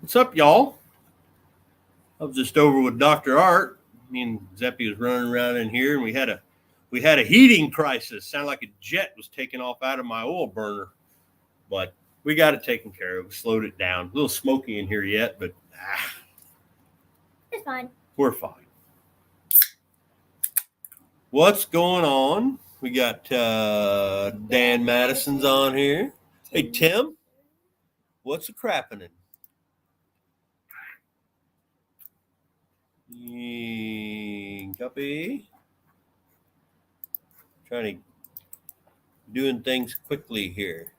What's up, y'all? I was just over with Dr. Art. Me and Zeppy was running around in here, and we had a heating crisis. Sounded like a jet was taking off out of my oil burner, but we got it taken care of. We slowed it down. A little smoky in here yet, but It's fine. we're fine. What's going on? We got Dan Madison's on here. Hey, Tim, what's a crappening? Copy. Trying to doing things quickly here.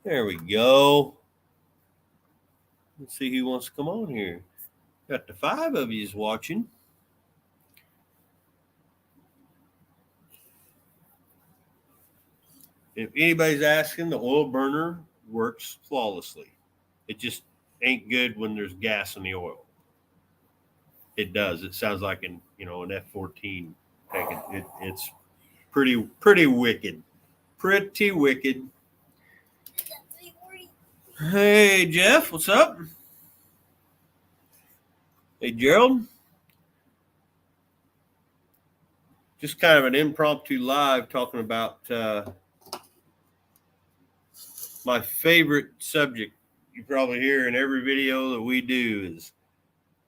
There we go. Let's see who wants to come on here. Got the 5 of yous watching. If anybody's asking, the oil burner works flawlessly. It just ain't good when there's gas in the oil. It does. It sounds like an F-14. It's pretty wicked. Pretty wicked. Hey Jeff, what's up? Hey Gerald. Just kind of an impromptu live talking about my favorite subject. You probably hear in every video that we do is,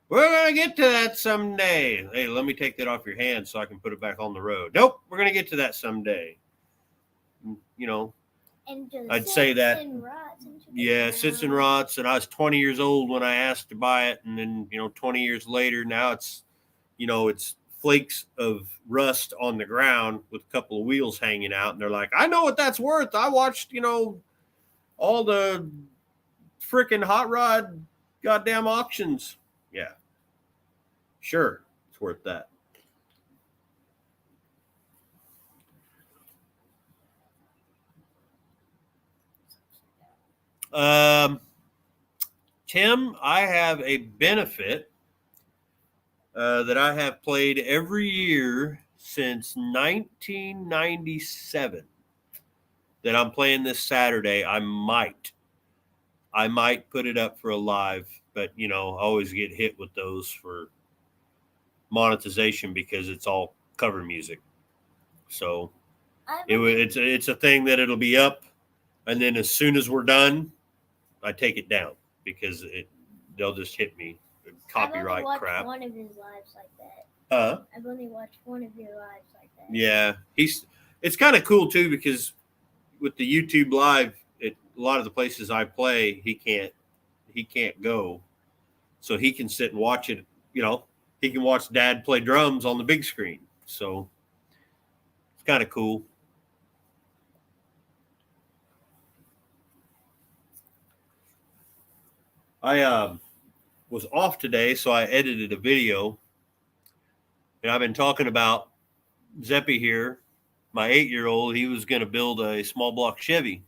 we're going to get to that someday. Hey, let me take that off your hands so I can put it back on the road. Nope, we're going to get to that someday. I'd say that. Yeah, sits and rots. And I was 20 years old when I asked to buy it. And then, 20 years later, now it's flakes of rust on the ground with a couple of wheels hanging out. And they're like, I know what that's worth. I watched, all the freaking hot rod goddamn auctions. Yeah. Sure, it's worth that. Tim, I have a benefit that I have played every year since 1997 that I'm playing this Saturday. I might put it up for a live, but I always get hit with those for monetization because it's all cover music. So it's a thing that it'll be up, and then as soon as we're done, I take it down because they'll just hit me copyright crap. I've only watched one of his lives like that. I've only watched one of your lives like that. Yeah, it's kind of cool too because with the YouTube live, a lot of the places I play, he can't go, so he can sit and watch it. He can watch Dad play drums on the big screen. So it's kind of cool. I was off today, so I edited a video, and I've been talking about Zeppy here, my 8-year-old. He was going to build a small block Chevy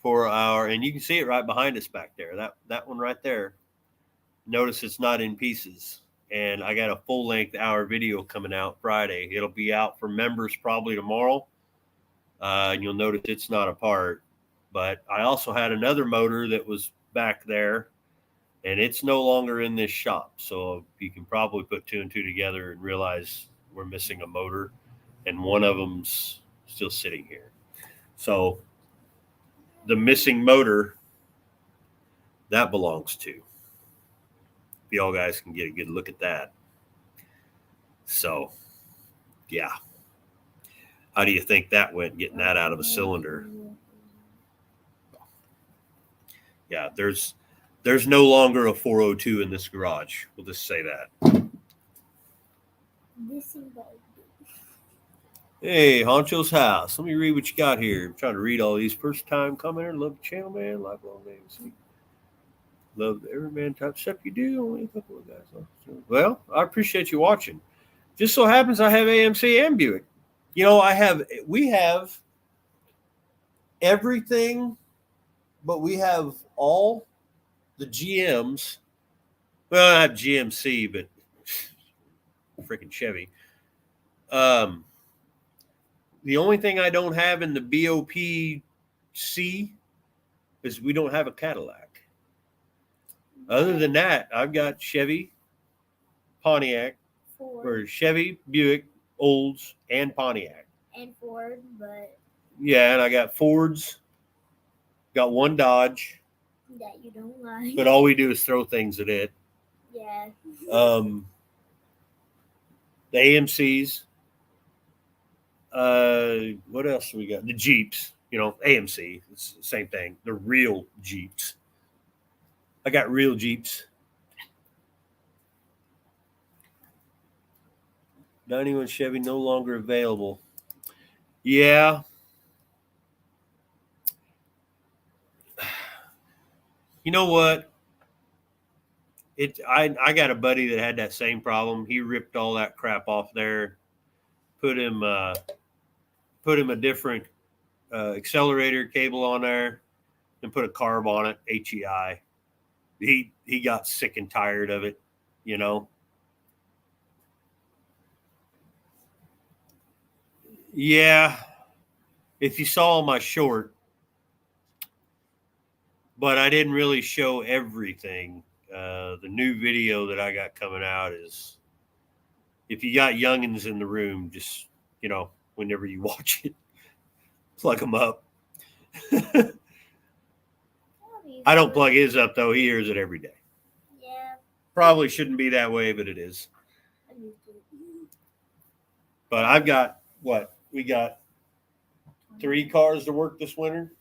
for and you can see it right behind us back there. That one right there. Notice it's not in pieces. And I got a full-length hour video coming out Friday. It'll be out for members probably tomorrow. And you'll notice it's not apart. But I also had another motor that was back there, and it's no longer in this shop. So you can probably put 2 and 2 together and realize we're missing a motor, and one of them's still sitting here. So the missing motor, that belongs to. Y'all guys can get a good look at that. So, yeah. How do you think that went, getting that out of a cylinder? Yeah, there's no longer a 402 in this garage. We'll just say that. Hey, Honcho's house. Let me read what you got here. I'm trying to read all these. First time commenter. Love the channel, man. Lifelong name. Love every man type stuff you do. Only a couple of guys left. Well, I appreciate you watching. Just so happens I have AMC and Buick. We have everything, but we have all the GMs. Well, I have GMC, but freaking Chevy. The only thing I don't have in the BOP C because we don't have a Cadillac. Other than that, I've got Chevy, Pontiac, Ford or Chevy, Buick, Olds, and Pontiac. and Ford, but Yeah, and I got Fords, got one Dodge, that you don't like. but all we do is throw things at it. Yeah. The AMCs. What else do we got? The Jeeps. You know, AMC. It's the same thing. The real Jeeps. I got real Jeeps. 91 Chevy no longer available. Yeah. You know what? I got a buddy that had that same problem. He ripped all that crap off there, put him a different accelerator cable on there, and put a carb on it, HEI. He got sick and tired of it, you know. Yeah, if you saw my short, but I didn't really show everything. The new video that I got coming out is, if you got youngins in the room, just, you know, whenever you watch it, plug them up. I don't plug his up, though. He hears it every day. Yeah. Probably shouldn't be that way, but it is. But I've got, what? We got 3 cars to work this winter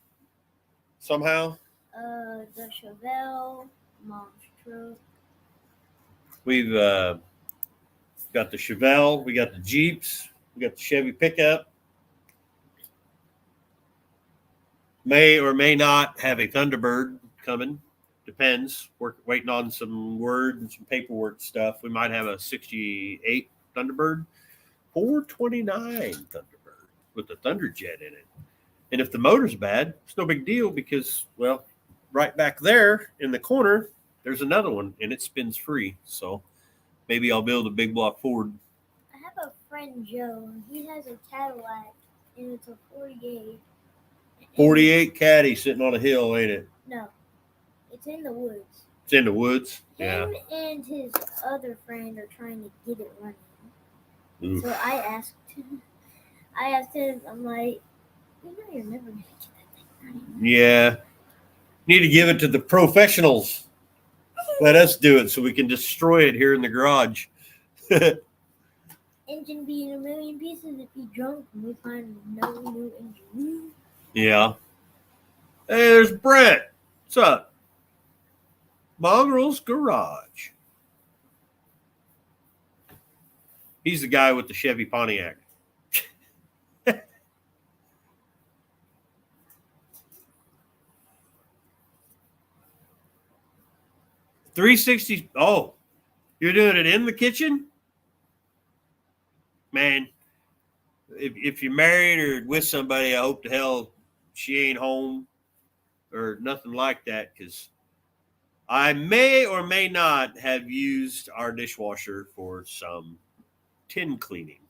somehow. The Chevelle, Mom's truck. We've got the Chevelle, we got the Jeeps, we got the Chevy pickup. May or may not have a Thunderbird coming. Depends. We're waiting on some word and some paperwork stuff. We might have a 68 Thunderbird, 429 Thunderbird with the Thunderjet in it. And if the motor's bad, it's no big deal because, well, right back there in the corner, there's another one and it spins free. So maybe I'll build a big block Ford. I have a friend, Joe. He has a Cadillac, and it's a 48. 48 Caddy sitting on a hill, ain't it? No, it's in the woods. It's in the woods. Yeah. Him and his other friend are trying to get it running. Oof. So I asked him, I'm like, you know you're never going to get that thing running. Yeah. Need to give it to the professionals. Let us do it so we can destroy it here in the garage. Engine be in a million pieces if you drunk and we find no new engine. Yeah. Hey, there's Brett. What's up? Mongrel's Garage. He's the guy with the Chevy Pontiac. 360. Oh, you're doing it in the kitchen? Man, if you're married or with somebody, I hope to hell she ain't home or nothing like that, because I may or may not have used our dishwasher for some tin cleaning.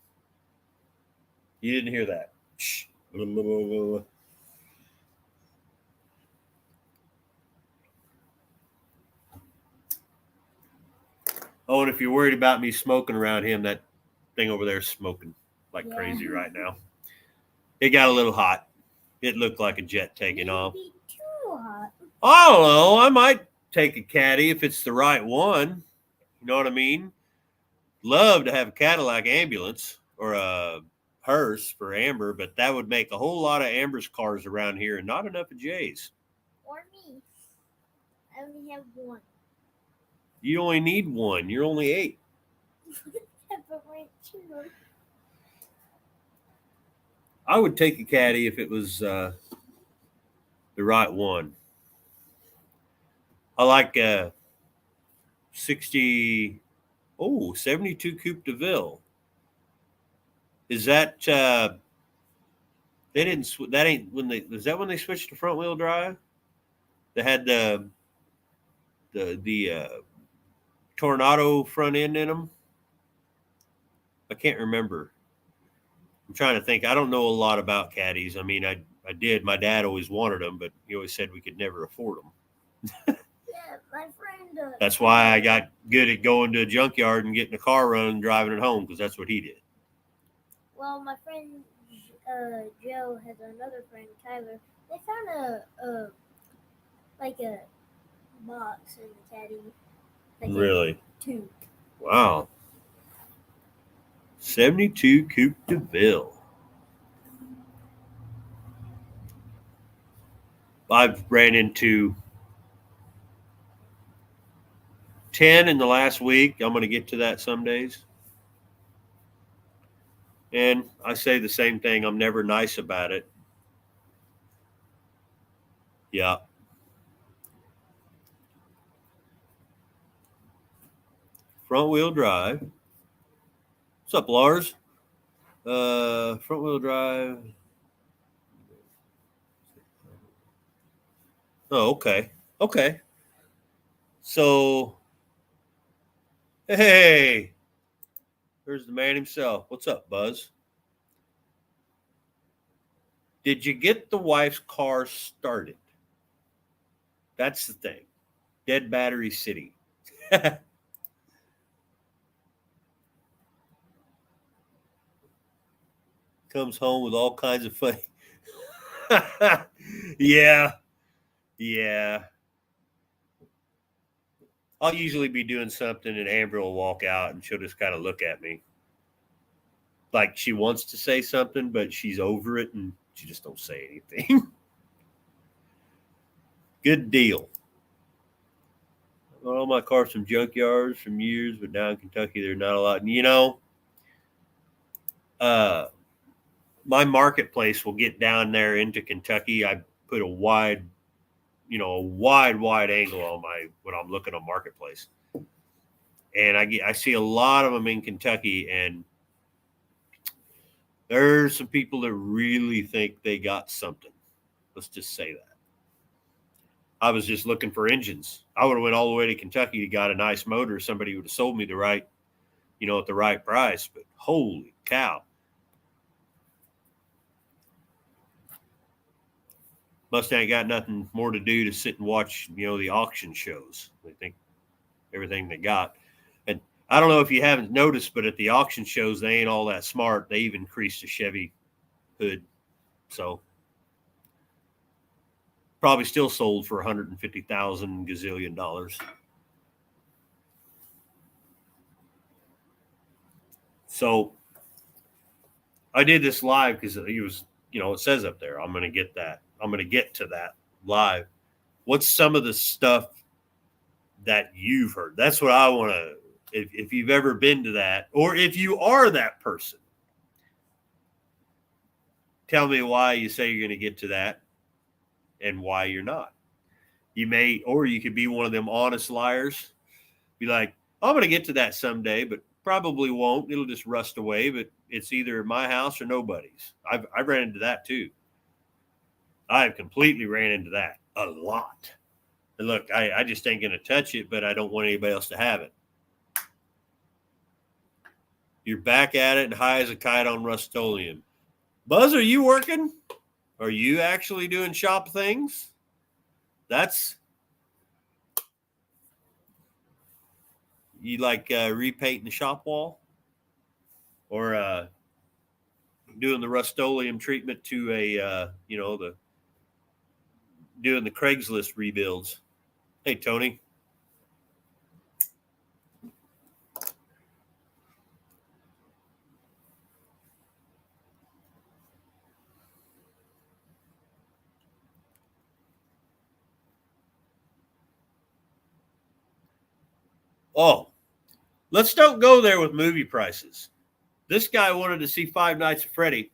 You didn't hear that. Shh. Oh, and if you're worried about me smoking around him, that thing over there is smoking like crazy right now. It got a little hot. It looked like a jet taking off. Maybe too hot. I don't know. I might take a caddy if it's the right one. You know what I mean? Love to have a Cadillac ambulance or a hearse for Amber, but that would make a whole lot of Amber's cars around here and not enough of Jay's. Or me. I only have one. You only need one. You're only 8. But we're 2. I would take a caddy if it was the right one. I like 72 Coupe de Ville. Is that they didn't that ain't when they was that when they switched to front wheel drive? They had the Tornado front end in them. I can't remember. I'm trying to think. I don't know a lot about caddies. I mean, I I did. My dad always wanted them, but he always said we could never afford them. Yeah, my friend. That's why I got good at going to a junkyard and getting a car running and driving it home, because that's what he did. Well, my friend Joe has another friend, Tyler. They found a box in the caddy. Like Really? A tube. Wow. 72 Coupe de Ville. I've ran into 10 in the last week. I'm going to get to that some days. And I say the same thing. I'm never nice about it. Yeah. Front wheel drive. What's up, Lars? Front wheel drive. Oh, okay. Okay. So, hey, there's the man himself. What's up, Buzz? Did you get the wife's car started? That's the thing. Dead Battery City. Comes home with all kinds of fun. Yeah. Yeah. I'll usually be doing something and Amber will walk out and she'll just kind of look at me. Like she wants to say something, but she's over it and she just don't say anything. Good deal. All my cars from junkyards from years, but now in Kentucky, there's not a lot. And, my marketplace will get down there into Kentucky. I put a wide angle on when I'm looking on marketplace. And I see a lot of them in Kentucky, and there's some people that really think they got something. Let's just say that. I was just looking for engines. I would have went all the way to Kentucky to got a nice motor. Somebody would have sold me the right, at the right price. But holy cow. Mustang got nothing more to do to sit and watch, the auction shows. They think everything they got. And I don't know if you haven't noticed, but at the auction shows, they ain't all that smart. They've increased the Chevy hood. So probably still sold for $150,000 gazillion. So I did this live because it was, it says up there, I'm going to get that. I'm going to get to that live. What's some of the stuff that you've heard? That's what I want to, if you've ever been to that, or if you are that person, tell me why you say you're going to get to that and why you're not. You may, or you could be one of them honest liars. Be like, I'm going to get to that someday, but probably won't. It'll just rust away, but it's either my house or nobody's. I've ran into that too. I've completely ran into that a lot. And look, I just ain't going to touch it, but I don't want anybody else to have it. You're back at it and high as a kite on Rust-Oleum. Buzz, are you working? Are you actually doing shop things? You like repainting the shop wall? Or doing the Rust-Oleum treatment to doing the Craigslist rebuilds. Hey, Tony. Oh, let's don't go there with movie prices. This guy wanted to see Five Nights at Freddy,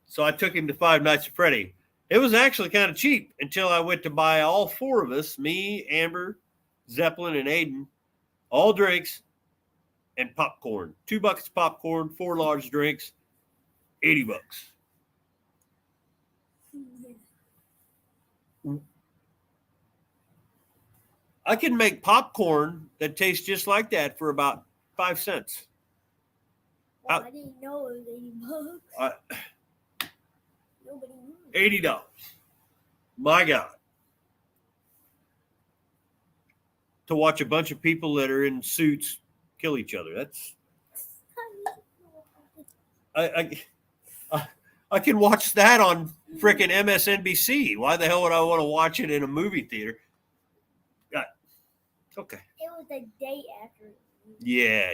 so I took him to Five Nights at Freddy. It was actually kind of cheap until I went to buy all four of us, me, Amber, Zeppelin, and Aiden, all drinks and popcorn. $2 popcorn, 4 large drinks, $80. I can make popcorn that tastes just like that for about 5 cents. Well, I didn't know it was $80. Nobody knew. $80. My God. To watch a bunch of people that are in suits kill each other. That's I can watch that on frickin' MSNBC. Why the hell would I want to watch it in a movie theater? Okay. It was the day after. Yeah.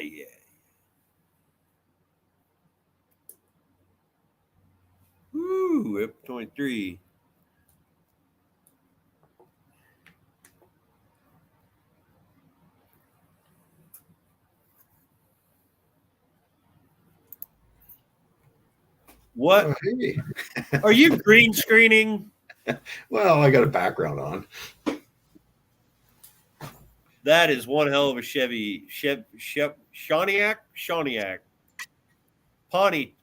Woo, F-23. What? Oh, hey. Are you green screening? Well, I got a background on. That is one hell of a Chevy. Shawnee. Pawnee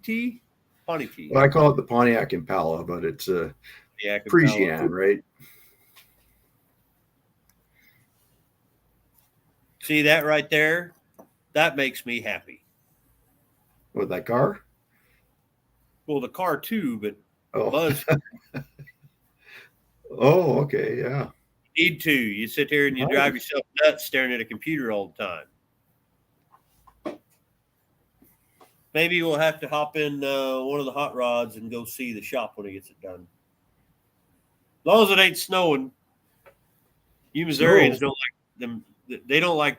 T. Well, I call it the Pontiac Impala, but it's a Parisienne, right? See that right there? That makes me happy. What, that car? Well, the car too, but Oh, Buzz. oh, okay, yeah. Need to. You sit there and you drive yourself nuts staring at a computer all the time. Maybe we'll have to hop in one of the hot rods and go see the shop when he gets it done. As long as it ain't snowing. You Missourians don't like them. They don't like,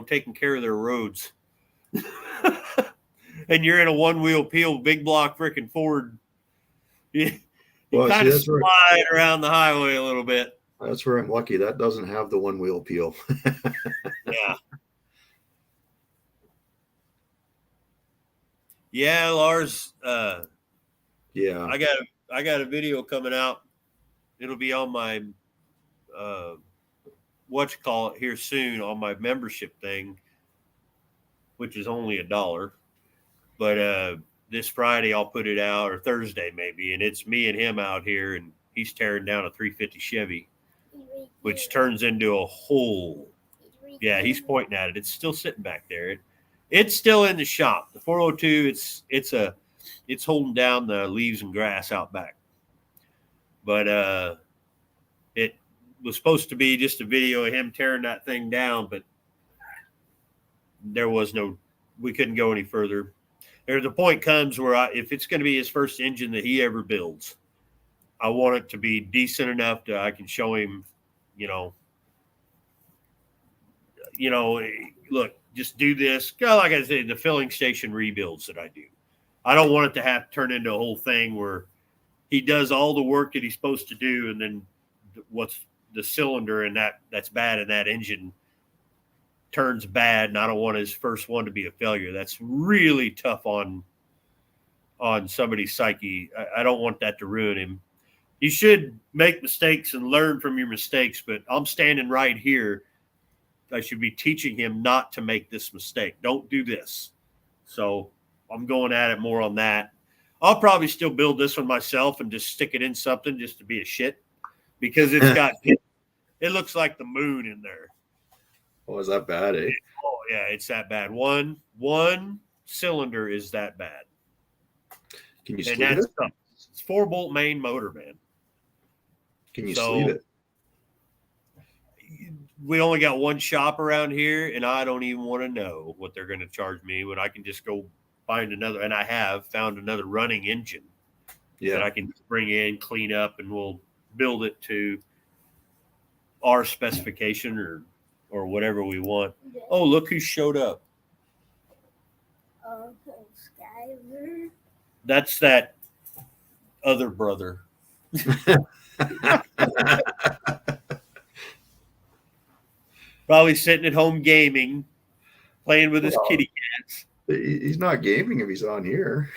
taking care of their roads. And you're in a one-wheel peel, big block freaking Ford. You kind of slide around the highway a little bit. That's where I'm lucky. That doesn't have the one-wheel peel. Yeah. Yeah, Lars. Yeah. I got a video coming out. It'll be on my here soon on my membership thing, which is only $1. But this Friday I'll put it out, or Thursday maybe, and it's me and him out here, and he's tearing down a 350 Chevy, which turns into a whole. Yeah, he's pointing at it. It's still sitting back there. It's still in the shop. The 402. It's holding down the leaves and grass out back. But it was supposed to be just a video of him tearing that thing down, but we couldn't go any further. There's a point comes where if it's going to be his first engine that he ever builds, I want it to be decent enough that I can show him, look, just do this. Like I said, the filling station rebuilds that I do. I don't want it to have to turn into a whole thing where he does all the work that he's supposed to do, and then what's the cylinder and that's bad in that engine turns bad, and I don't want his first one to be a failure. That's really tough on somebody's psyche. I don't want that to ruin him. You should make mistakes and learn from your mistakes, but I'm standing right here. I should be teaching him not to make this mistake. Don't do this. So I'm going at it more on that. I'll probably still build this one myself and just stick it in something just to be a shit, because it's got it looks like the moon in there. Oh, is that bad, eh? Oh, yeah, it's that bad. One cylinder is that bad. Can you sleeve it? It's 4-bolt main motor, man. Can you sleeve it? We only got one shop around here, and I don't even want to know what they're going to charge me when I can just go find another. And I have found another running engine that I can bring in, clean up, and we'll build it to our specification or whatever we want. Yeah. Oh, look who showed up. Oh, Skyler. That's that other brother. Probably sitting at home gaming, playing with his kitty cats. He's not gaming if he's on here.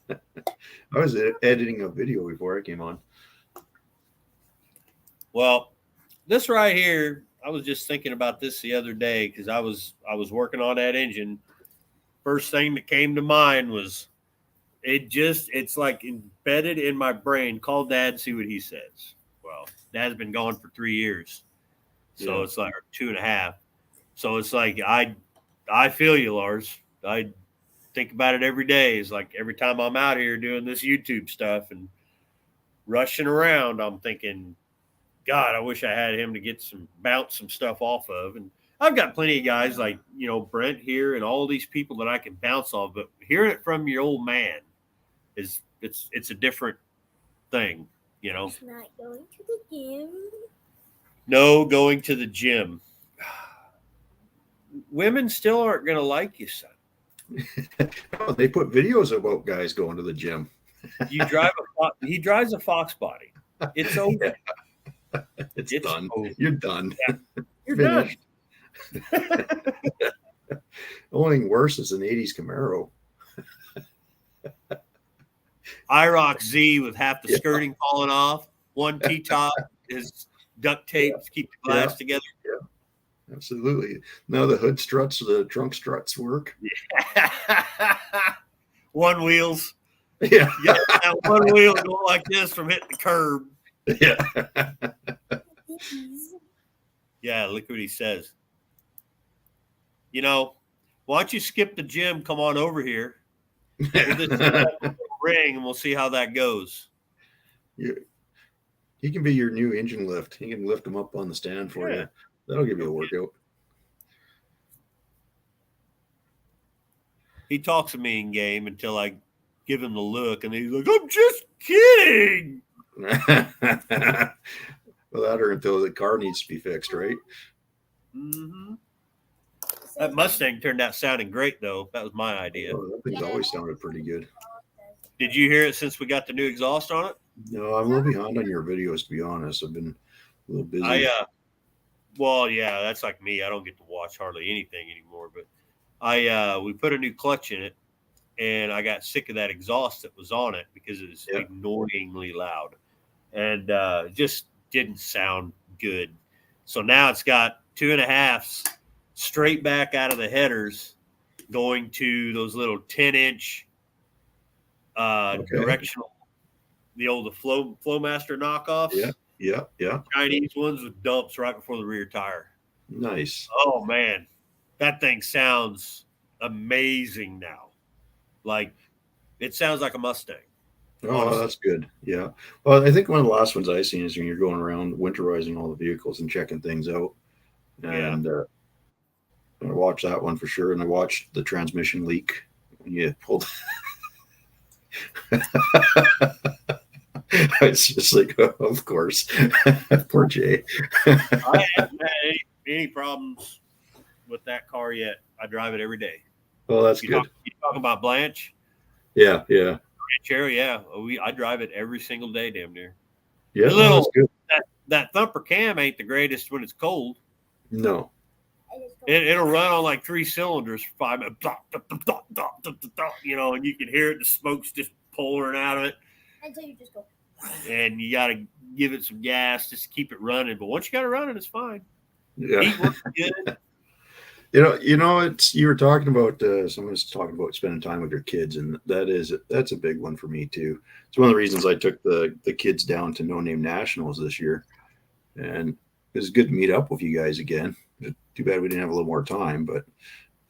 I was editing a video before I came on. Well, this right here, I was just thinking about this the other day because I was working on that engine. First thing that came to mind was it's like embedded in my brain. Call Dad, see what he says. Well, Dad's been gone for 3 years. So it's like 2.5. So it's like I feel you, Lars. think about it every day. Is like every time I'm out here doing this YouTube stuff and rushing around, I'm thinking, God, I wish I had him to bounce some stuff off of. And I've got plenty of guys like, Brent here and all these people that I can bounce off, but hearing it from your old man it's a different thing, It's not going to the gym. No, going to the gym. Women still aren't going to like you, son. Oh, they put videos about guys going to the gym. He drives a Fox body. It's over. Yeah. It's done. Over. You're done. Yeah. You're Finished. done. The only thing worse is an 80s Camaro. IROC Z with half the skirting falling off. One T-top is duct tape to keep the glass together. Yeah, absolutely. Now the hood struts, the trunk struts work. Yeah. One wheels. Yeah. That one wheel go like this from hitting the curb. Yeah. Yeah, look what he says. Why don't you skip the gym, come on over here. We'll just ring and we'll see how that goes. He can be your new engine lift. He can lift them up on the stand for you. That'll give you a workout. He talks a mean game until I give him the look, and he's like, "I'm just kidding." Well, that or until the car needs to be fixed, right? Mm-hmm. That Mustang turned out sounding great, though. That was my idea. Oh, that thing's always sounded pretty good. Did you hear it since we got the new exhaust on it? No, I'm a little behind on your videos, to be honest. I've been a little busy. Well, yeah, that's like me. I don't get to watch hardly anything anymore. But we put a new clutch in it, and I got sick of that exhaust that was on it because it was annoyingly loud, and just didn't sound good. So now it's got 2.5s straight back out of the headers, going to those little 10-inch directional, the old Flowmaster knockoffs. Yeah. Chinese ones with dumps right before the rear tire. Nice. Oh man, that thing sounds amazing now. Like it sounds like a Mustang. Oh, honestly. That's good. Yeah. Well, I think one of the last ones I've seen is when you're going around winterizing all the vehicles and checking things out. And I watched that one for sure. And I watched the transmission leak when you pulled. It's just like, oh, of course. Poor Jay. I haven't had any problems with that car yet. I drive it every day. Well, that's you good. You talking about Blanche? Yeah. Cherry, yeah. I drive it every single day, damn near. Yeah, that's good. That thumper cam ain't the greatest when it's cold. No. It'll run on like 3 cylinders for 5 minutes, and you can hear it. The smoke's just pouring out of it. Until you just go. and you got to give it some gas just to keep it running. But once you got it running, it's fine. Yeah. Heat works good. It's you were talking about someone was talking about spending time with your kids, and that's a big one for me too. It's one of the reasons I took the kids down to No Name Nationals this year, and it was good to meet up with you guys again. Too bad we didn't have a little more time, but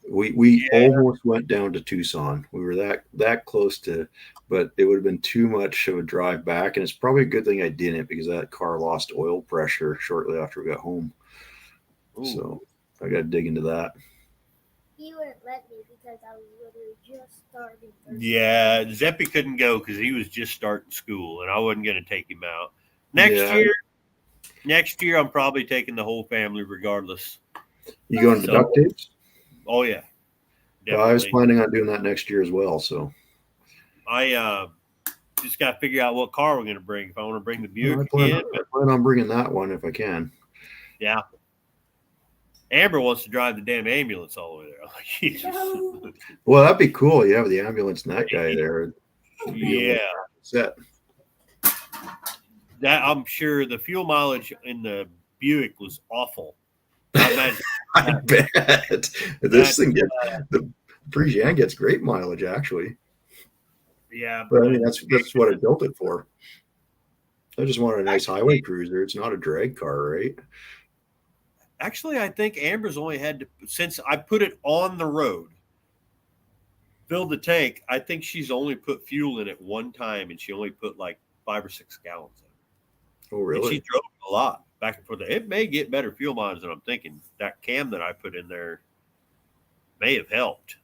we almost went down to Tucson. We were that close to, but it would have been too much of a drive back, and it's probably a good thing I didn't, because that car lost oil pressure shortly after we got home. Ooh. So I got to dig into that. He wouldn't let me because I was literally just starting. Yeah, Zeppy couldn't go because he was just starting school, and I wasn't going to take him out. Next year, I'm probably taking the whole family regardless. You going to duct tapes? Oh, yeah. Well, I was planning on doing that next year as well. So I just got to figure out what car we're going to bring. If I want to bring the Buick I plan on bringing that one if I can. Yeah. Amber wants to drive the damn ambulance all the way there. No. Well, that'd be cool. You have the ambulance and that guy there. Yeah. Set. That I'm sure the fuel mileage in the Buick was awful. I bet. This thing the Parisienne gets great mileage, actually. Yeah, but I mean that's what I built it for. I just wanted a nice highway cruiser. It's not a drag car, right? Actually, I think Amber's only had to, since I put it on the road. filled the tank. I think she's only put fuel in it one time, and she only put like 5 or 6 gallons in it. Oh, And really? she drove a lot back and forth. It may get better fuel mileage than I'm thinking. That cam that I put in there may have helped.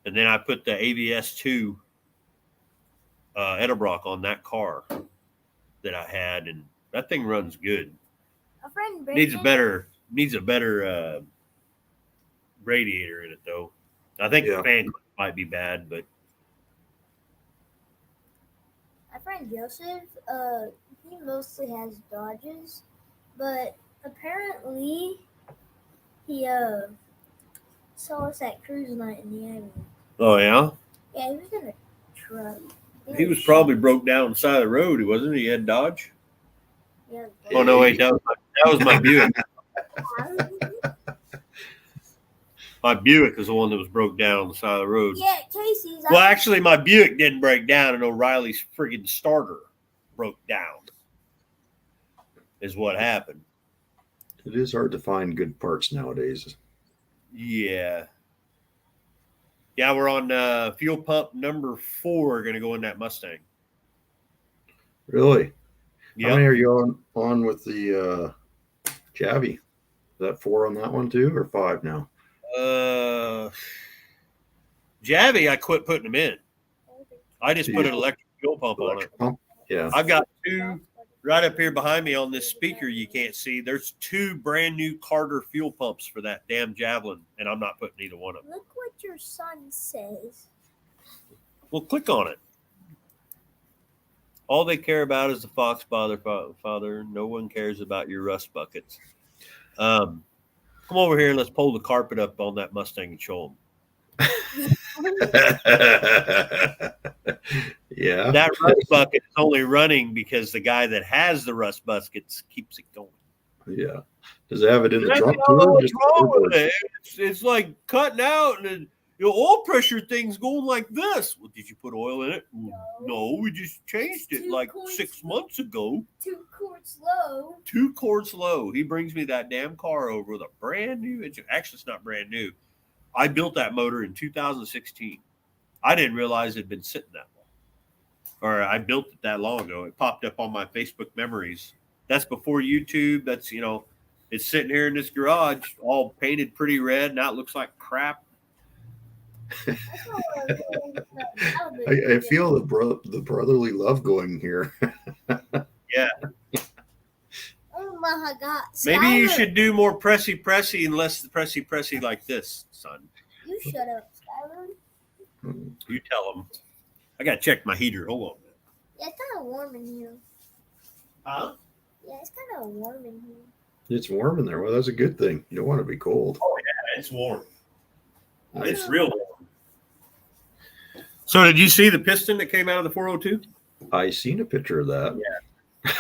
And then I put the AVS2 Edelbrock on that car that I had, and that thing runs good. A friend Needs a Brandon- better radiator in it though. I think Yeah. the fan might be bad, but My friend Joseph, he mostly has Dodges, but apparently he saw us at cruise night in the Avenue. oh yeah, Yeah, he was in a truck. he was probably broke down on the side of the road. Wasn't he? He had Dodge. Yeah. Oh no, wait, that was my Buick. My Buick is the one that was broke down on the side of the road. Yeah, Casey's. Well, actually, my Buick didn't break down, and O'Reilly's friggin' starter broke down. Is what happened. It is hard to find good parts nowadays. Yeah. Yeah, we're on fuel pump number 4. Going to go in that Mustang. Really? How many Yeah. are you on with the Javi? Is that 4 on that one too, or 5 now? Javi, I quit putting them in. I just put an electric fuel pump on it. Electric pump? Yeah. I've got 2 right up here behind me on this speaker. You can't see. There's 2 brand new Carter fuel pumps for that damn Javelin, and I'm not putting either one of them. Look what your son says. Well, click on it. All they care about is the Fox father. No one cares about your rust buckets. Come over here and let's pull the carpet up on that Mustang and show them. Yeah. That rust bucket is only running because the guy that has the rust buckets keeps it going. Yeah. Does it have it in the I trunk don't know too? Or what's just wrong the with it. It's like cutting out, and the oil pressure thing's going like this. Well, did you put oil in it? No, we just changed it like 6 months ago. 2 quarts low. 2 quarts low. He brings me that damn car over with a brand new engine. Actually, it's not brand new. I built that motor in 2016. I didn't realize it had been sitting that long. Or I built it that long ago. It popped up on my Facebook memories. That's before YouTube. That's, it's sitting here in this garage, all painted pretty red. Now it looks like crap. I feel the brotherly love going here. Yeah. Oh my God. Maybe you Skylar, should do more pressy and less pressy like this, son. You shut up, Skylar. You tell them. I got to check my heater. Hold on. Yeah, it's kind of warm in here. Huh? Yeah, it's kind of warm in here. It's warm in there. Well, that's a good thing. You don't want to be cold. It's warm. Nice. It's real warm. So did you see the piston that came out of the 402? I seen a picture of that. Yeah.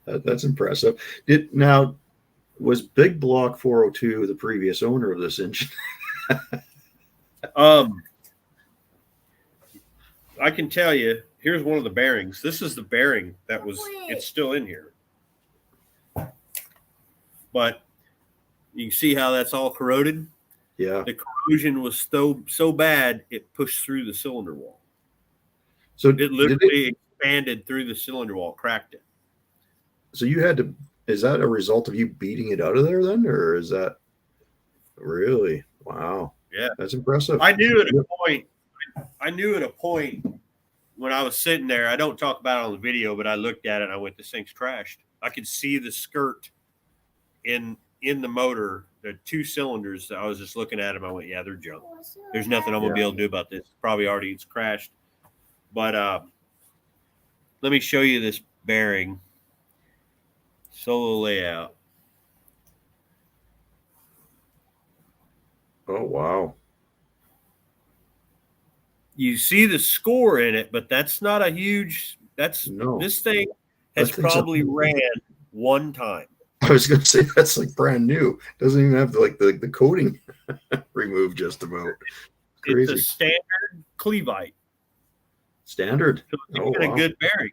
That's impressive. Was Big Block 402 the previous owner of this engine? I can tell you, here's one of the bearings. This is the bearing that it's still in here. But you can see how that's all corroded. Yeah. The corrosion was so bad, it pushed through the cylinder wall. So It literally expanded through the cylinder wall, cracked it. So you had to, is that a result of you beating it out of there then? Or is that really? Wow. Yeah. That's impressive. I knew at a point when I was sitting there, I don't talk about it on the video, but I looked at it and I went, this thing's trashed. I could see the skirt in the motor, the 2 cylinders. I was just looking at them. I went, yeah, they're junk. There's nothing I'm going to be able to do about this. Probably already it's crashed. But let me show you this bearing. Solo layout. Oh, wow. You see the score in it, but that's not a huge. This thing has probably ran one time. I was going to say that's like brand new. Doesn't even have the coating removed just about. Crazy. It's a standard Clevite. Standard. So it's a good bearing.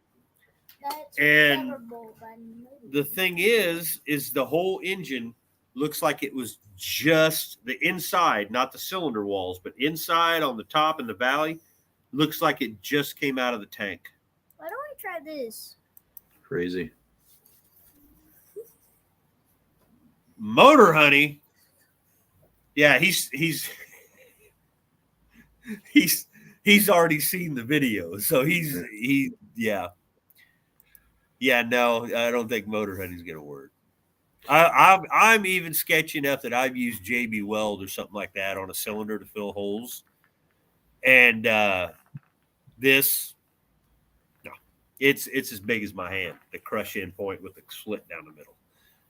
That's And terrible, but I know. The thing is the whole engine looks like it was just the inside, not the cylinder walls, but inside on the top and the valley, looks like it just came out of the tank. Why don't I try this? Crazy. Motor Honey. Yeah, he's already seen the video, so no, I don't think Motor Honey's gonna work. I'm even sketchy enough that I've used JB Weld or something like that on a cylinder to fill holes, and this, no, it's as big as my hand. The crush in point with the slit down the middle.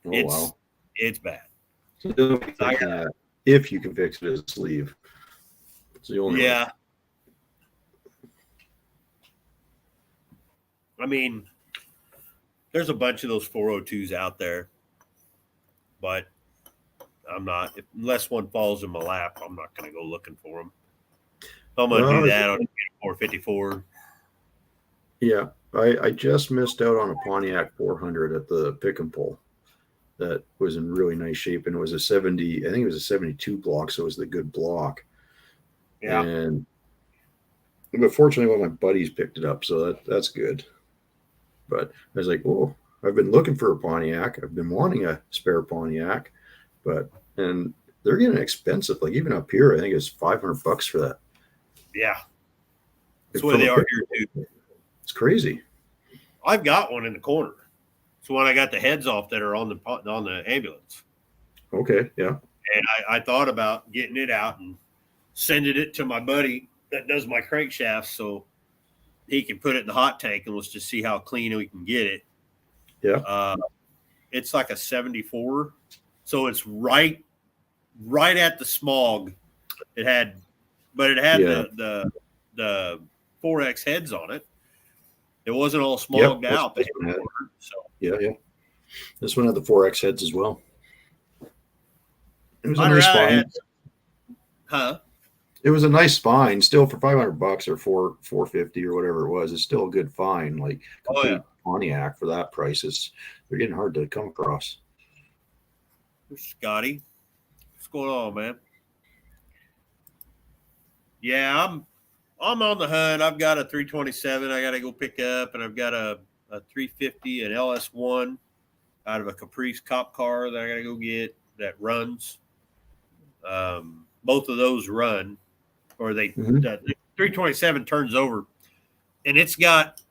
Wow. It's bad. So if you can fix it as a sleeve, it's the only yeah. I mean, there's a bunch of those 402s out there, but I'm not, unless one falls in my lap, I'm not going to go looking for them. I'm going to do that on a 454. Yeah, I just missed out on a Pontiac 400 at the pick and pull. That was in really nice shape, and it was a 70. I think it was a 72 block, so it was the good block. Yeah. But fortunately, one of my buddies picked it up, so that's good. But I was like, oh, I've been looking for a Pontiac. I've been wanting a spare Pontiac, and they're getting expensive. Like even up here, I think it's $500 for that. Yeah. That's where they are here too. It's crazy. I've got one in the corner. It's the one I got the heads off that are on the ambulance. Okay, yeah. And I thought about getting it out and sending it to my buddy that does my crankshafts so he can put it in the hot tank and let's just see how clean we can get it. Yeah. It's like a 74. So it's right at the smog. It had the 4X heads on it. It wasn't all smogged out. Yeah. This one had the 4X heads as well. It was a nice spine. It was a nice spine, still for $500 or $450 or whatever it was. It's still a good find. Like Pontiac for that price they're getting hard to come across. Scotty, what's going on, man? Yeah, I'm on the hunt. I've got a 327 I got to go pick up, and I've got a 350, an LS1 out of a Caprice cop car that I got to go get that runs. Both of those run, or the 327 turns over, and it's got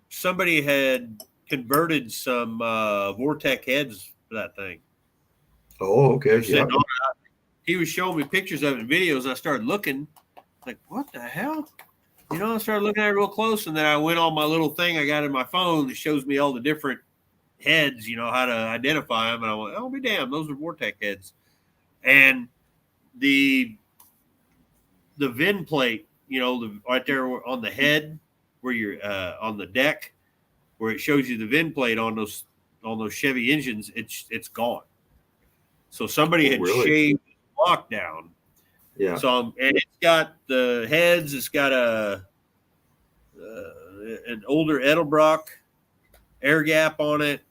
somebody had converted some Vortec heads for that thing. Oh, okay. Yeah. He was showing me pictures of it and videos, and I started looking. Like, what the hell? I started looking at it real close, and then I went on my little thing I got in my phone that shows me all the different heads, how to identify them. And I went, oh, be damned, those are Vortec heads. And the VIN plate, right there on the head where you're on the deck, where it shows you the VIN plate on those Chevy engines, it's gone. So somebody had shaved the block down. Yeah. So and it's got the heads. It's got an older Edelbrock air gap on it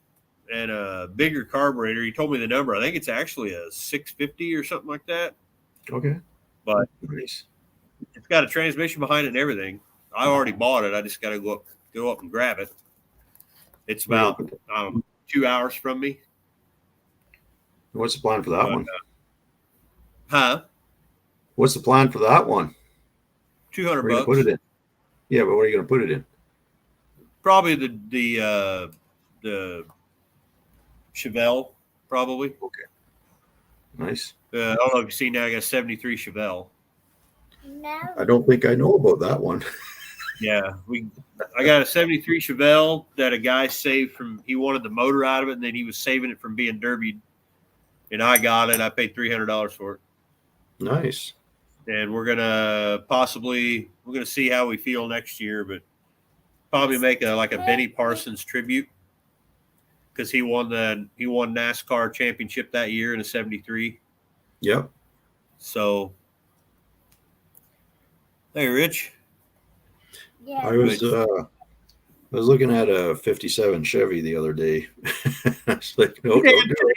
and a bigger carburetor. He told me the number. I think it's actually a 650 or something like that. Okay. But nice. It's got a transmission behind it and everything. I already bought it. I just got to go up and grab it. It's about 2 hours from me. What's the plan for that one? What's the plan for that one? $200. Where you put it in? Yeah, but what are you going to put it in? Probably the Chevelle, probably. Okay. Nice. I don't know if you've seen that. I got a 73 Chevelle. No. I don't think I know about that one. Yeah, I got a 73 Chevelle that a guy saved from. He wanted the motor out of it, and then he was saving it from being derbied. And I got it. I paid $300 for it. Nice. And we're gonna see how we feel next year, but probably make a Benny Parsons tribute because he won NASCAR championship that year in a 73. Yep. So, hey, Rich. Yeah. I was looking at a 57 Chevy the other day. I was like, no, don't do it.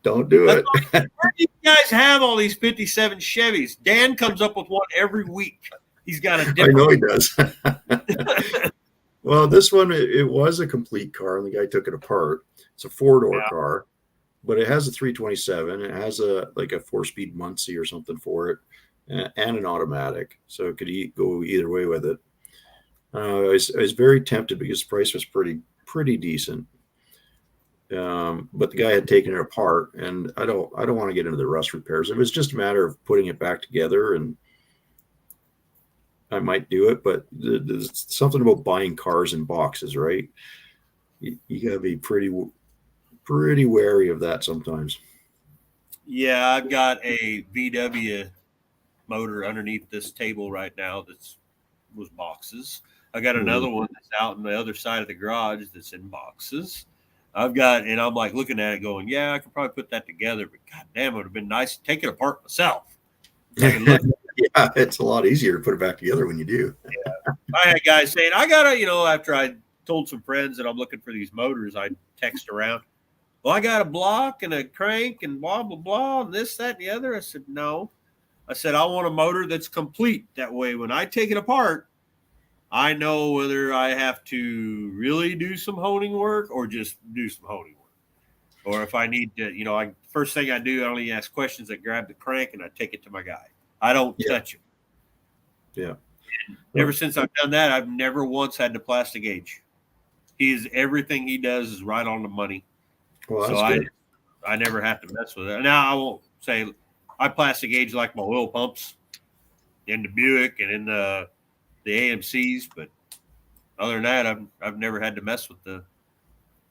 Don't do it. Why do you guys have all these 57 Chevys? Dan comes up with one every week. He's got a I different. know he does. Well, this one, it was a complete car, and the guy took it apart. It's a 4-door car, but it has a 327. It has a 4-speed Muncie or something for it, and an automatic, so it could go either way with it. I was very tempted because the price was pretty decent. But the guy had taken it apart, and I don't want to get into the rust repairs. It was just a matter of putting it back together, and I might do it. But there's something about buying cars in boxes, right? You gotta be pretty wary of that sometimes. Yeah, I've got a VW motor underneath this table right now was boxes. I got another one that's out on the other side of the garage that's in boxes. I'm like looking at it going, yeah, I could probably put that together, but god damn, it would have been nice to take it apart myself. Yeah, it's a lot easier to put it back together when you do. Yeah. I had guys saying, I gotta, after I told some friends that I'm looking for these motors, I text around, well, I got a block and a crank and blah, blah, blah, and this, that, and the other. I said, no. I said, I want a motor that's complete. That way, when I take it apart, I know whether I have to really do some honing work or just do some honing work. Or if I need to, first thing I do, I only ask questions. I grab the crank and I take it to my guy. I don't touch him. Yeah. And ever since I've done that, I've never once had to plastic gauge. Everything he does is right on the money. Well, so I never have to mess with it. Now I won't say I plastic gauge like my oil pumps in the Buick and in the AMCs, but other than that, I've never had to mess with as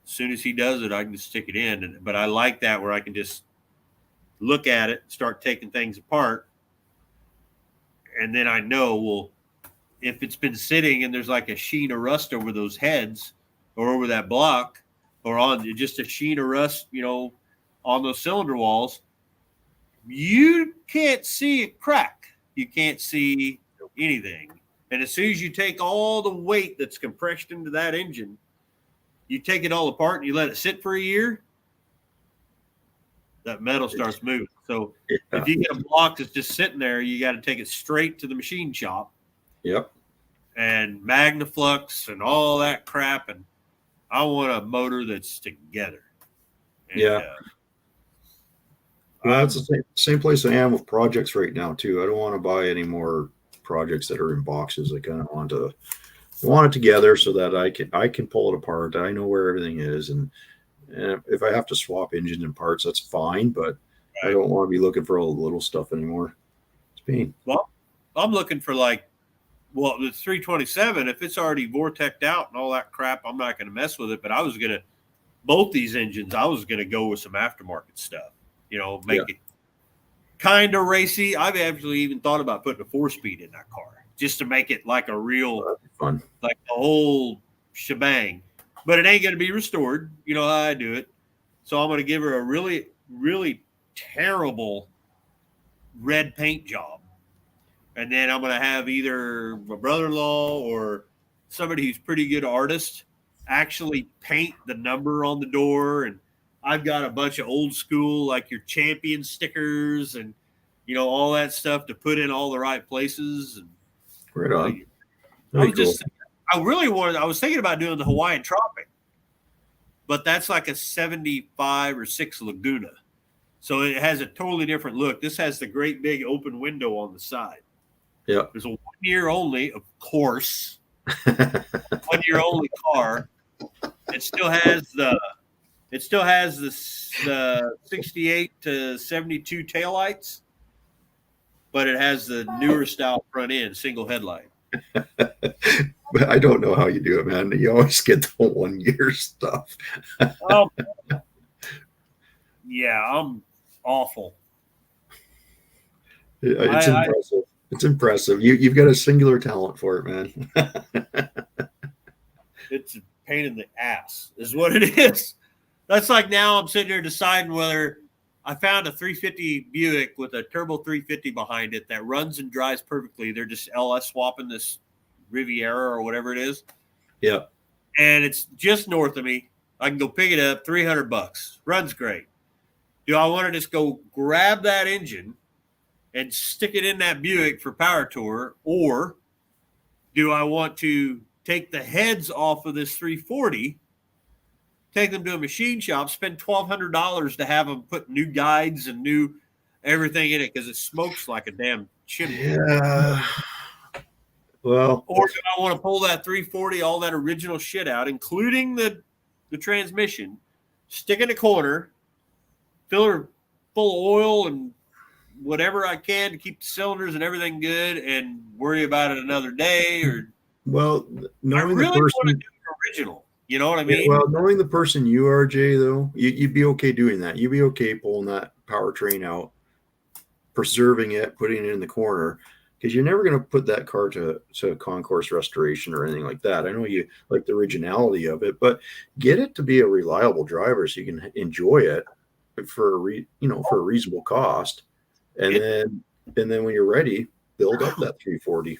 soon as he does it, I can just stick it in. But I like that where I can just look at it, start taking things apart, and then I know, well, if it's been sitting and there's like a sheen of rust over those heads or over that block or on just a sheen of rust, on those cylinder walls, you can't see a crack. You can't see anything. And as soon as you take all the weight that's compressed into that engine, you take it all apart and you let it sit for a year, that metal starts moving. So if you get a block that's just sitting there, you got to take it straight to the machine shop. Yep. And Magnaflux and all that crap. And I want a motor that's together. And, well, it's the same place I am with projects right now too. I don't want to buy any more projects that are in boxes. I kind of want it together so that I can pull it apart. I know where everything is, and if I have to swap engines and parts, that's fine. But I don't want to be looking for all the little stuff anymore. It's pain. Well, I'm looking for the 327. If it's already vortexed out and all that crap, I'm not going to mess with it. But both these engines, I was going to go with some aftermarket stuff. Make it kind of racy. I've actually even thought about putting a 4-speed in that car just to make it like a real fun, like the whole shebang. But it ain't going to be restored. You know how I do it. So I'm going to give her a really, really terrible red paint job. And then I'm going to have either my brother-in-law or somebody who's pretty good artist actually paint the number on the door. And I've got a bunch of old school, like your Champion stickers and, all that stuff to put in all the right places. And right on. I was thinking about doing the Hawaiian Tropic, but that's like a 75 or 6 Laguna. So it has a totally different look. This has the great big open window on the side. Yeah. There's a 1 year only, of course, 1 year only car. It still has the 68 to 72 taillights, but it has the newer style front end, single headlight. But I don't know how you do it, man. You always get the 1 year stuff. Yeah, I'm awful. It's impressive. It's impressive. You've got a singular talent for it, man. It's a pain in the ass, is what it is. That's like now I'm sitting here deciding whether I found a 350 Buick with a turbo 350 behind it that runs and drives perfectly. They're just LS swapping this Riviera or whatever it is. Yeah. And it's just north of me. I can go pick it up, $300. Runs great. Do I want to just go grab that engine and stick it in that Buick for power tour, or do I want to take the heads off of this 340, take them to a machine shop, spend $1,200 to have them put new guides and new everything in it because it smokes like a damn chimney? Yeah. Well, Or do I want to pull that 340, all that original shit out, including the transmission, stick in a corner, fill her full of oil and whatever I can to keep the cylinders and everything good, and worry about it another day? Or well, I knowing really the want to person, do the original. You know what I mean? yeah, well, knowing the person you are, Jay, though, you'd be okay doing that. You'd be okay pulling that powertrain out, preserving it, putting it in the corner, because you're never going to put that car to a concourse restoration or anything like that. I know you like the originality of it, but get it to be a reliable driver so you can enjoy it for for a reasonable cost, and then when you're ready, build up that 340.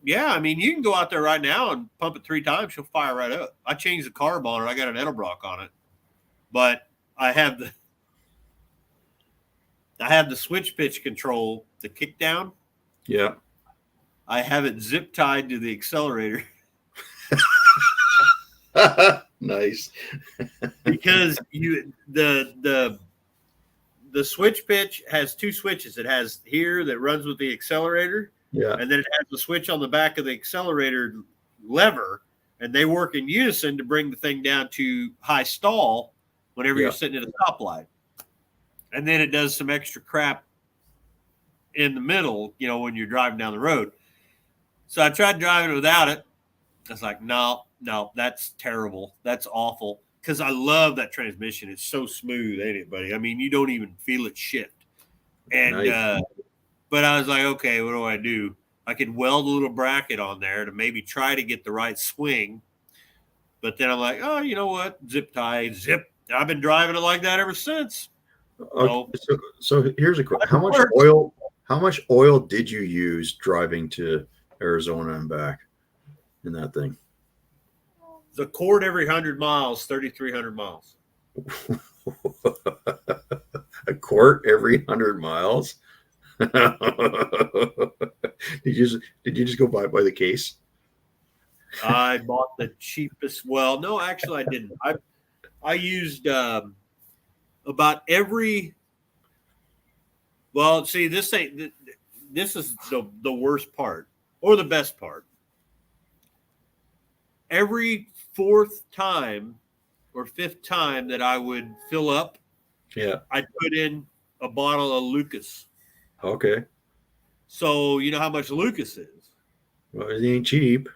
Yeah, I mean, you can go out there right now and pump it 3 times; she'll fire right up. I changed the carb on it. I got an Edelbrock on it, but I have the switch pitch control, the kick down. Yeah. I have it zip tied to the accelerator Nice. because the switch pitch has 2 switches. It has here that runs with the accelerator, Yeah. and then it has the switch on the back of the accelerator lever, and they work in unison to bring the thing down to high stall whenever you're sitting at a stoplight. And then it does some extra crap in the middle, when you're driving down the road. So I tried driving without it. I was like, no, that's terrible. That's awful. Because I love that transmission. It's so smooth, ain't it, buddy? I mean, you don't even feel it shift. And Nice. but I was like, okay, what do I do? I could weld a little bracket on there to maybe try to get the right swing. But then I'm like, oh, you know what? Zip tie, zip. I've been driving it like that ever since. Okay, so here's a question. How much oil did you use driving to Arizona and back in that thing? The quart every 100 miles, 3,300 miles. A quart every 100 miles? Did you just go by the case? I bought the cheapest. Well, no, actually I didn't. I used about every. Well, see, this is the worst part or the best part. Every 4th time or 5th time that I would fill up, I'd put in a bottle of Lucas. Okay. So you know how much Lucas is. Well, it ain't cheap.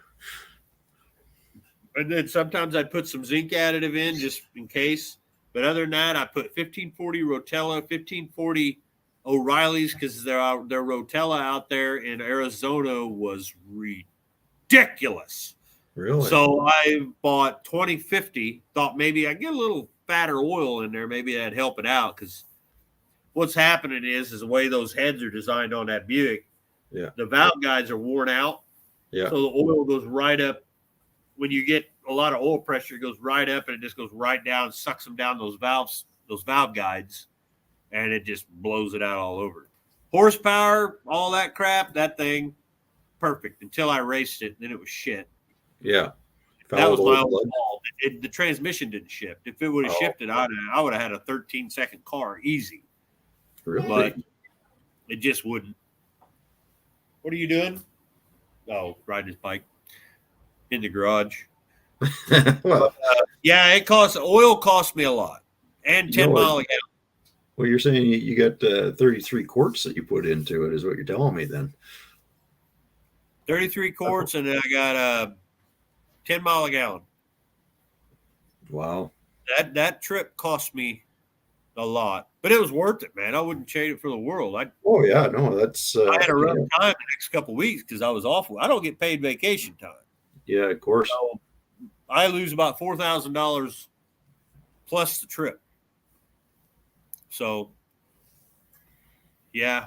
And then sometimes I'd put some zinc additive in just in case. But other than that, I put 1540 Rotella, 1540 O'Reilly's, because their Rotella out there in Arizona was ridiculous. Really? So I bought 2050, thought maybe I'd get a little fatter oil in there. Maybe that'd help it out, because what's happening is the way those heads are designed on that Buick, the valve guides are worn out. Yeah. So the oil goes right up. When you get a lot of oil pressure, it goes right up and it just goes right down, sucks them down those valve guides, and it just blows it out all over. Horsepower, all that crap, that thing, perfect until I raced it. Then it was shit. Yeah. That was my own fault. The transmission didn't shift. If it would have shifted, I would have had a 13-second car easy. Really? But it just wouldn't. What are you doing? Oh, riding his bike in the garage. Well, yeah, oil cost me a lot, and 10 mile a gallon. Well, you're saying you got 33 quarts that you put into it, is what you're telling me then. 33 quarts, and then I got 10 mile a gallon. Wow. That trip cost me a lot, but it was worth it, man. I wouldn't trade it for the world. Oh yeah, no, that's. I had a rough time the next couple of weeks because I was awful. I don't get paid vacation time. Yeah, of course. So I lose about $4,000 plus the trip. So, yeah,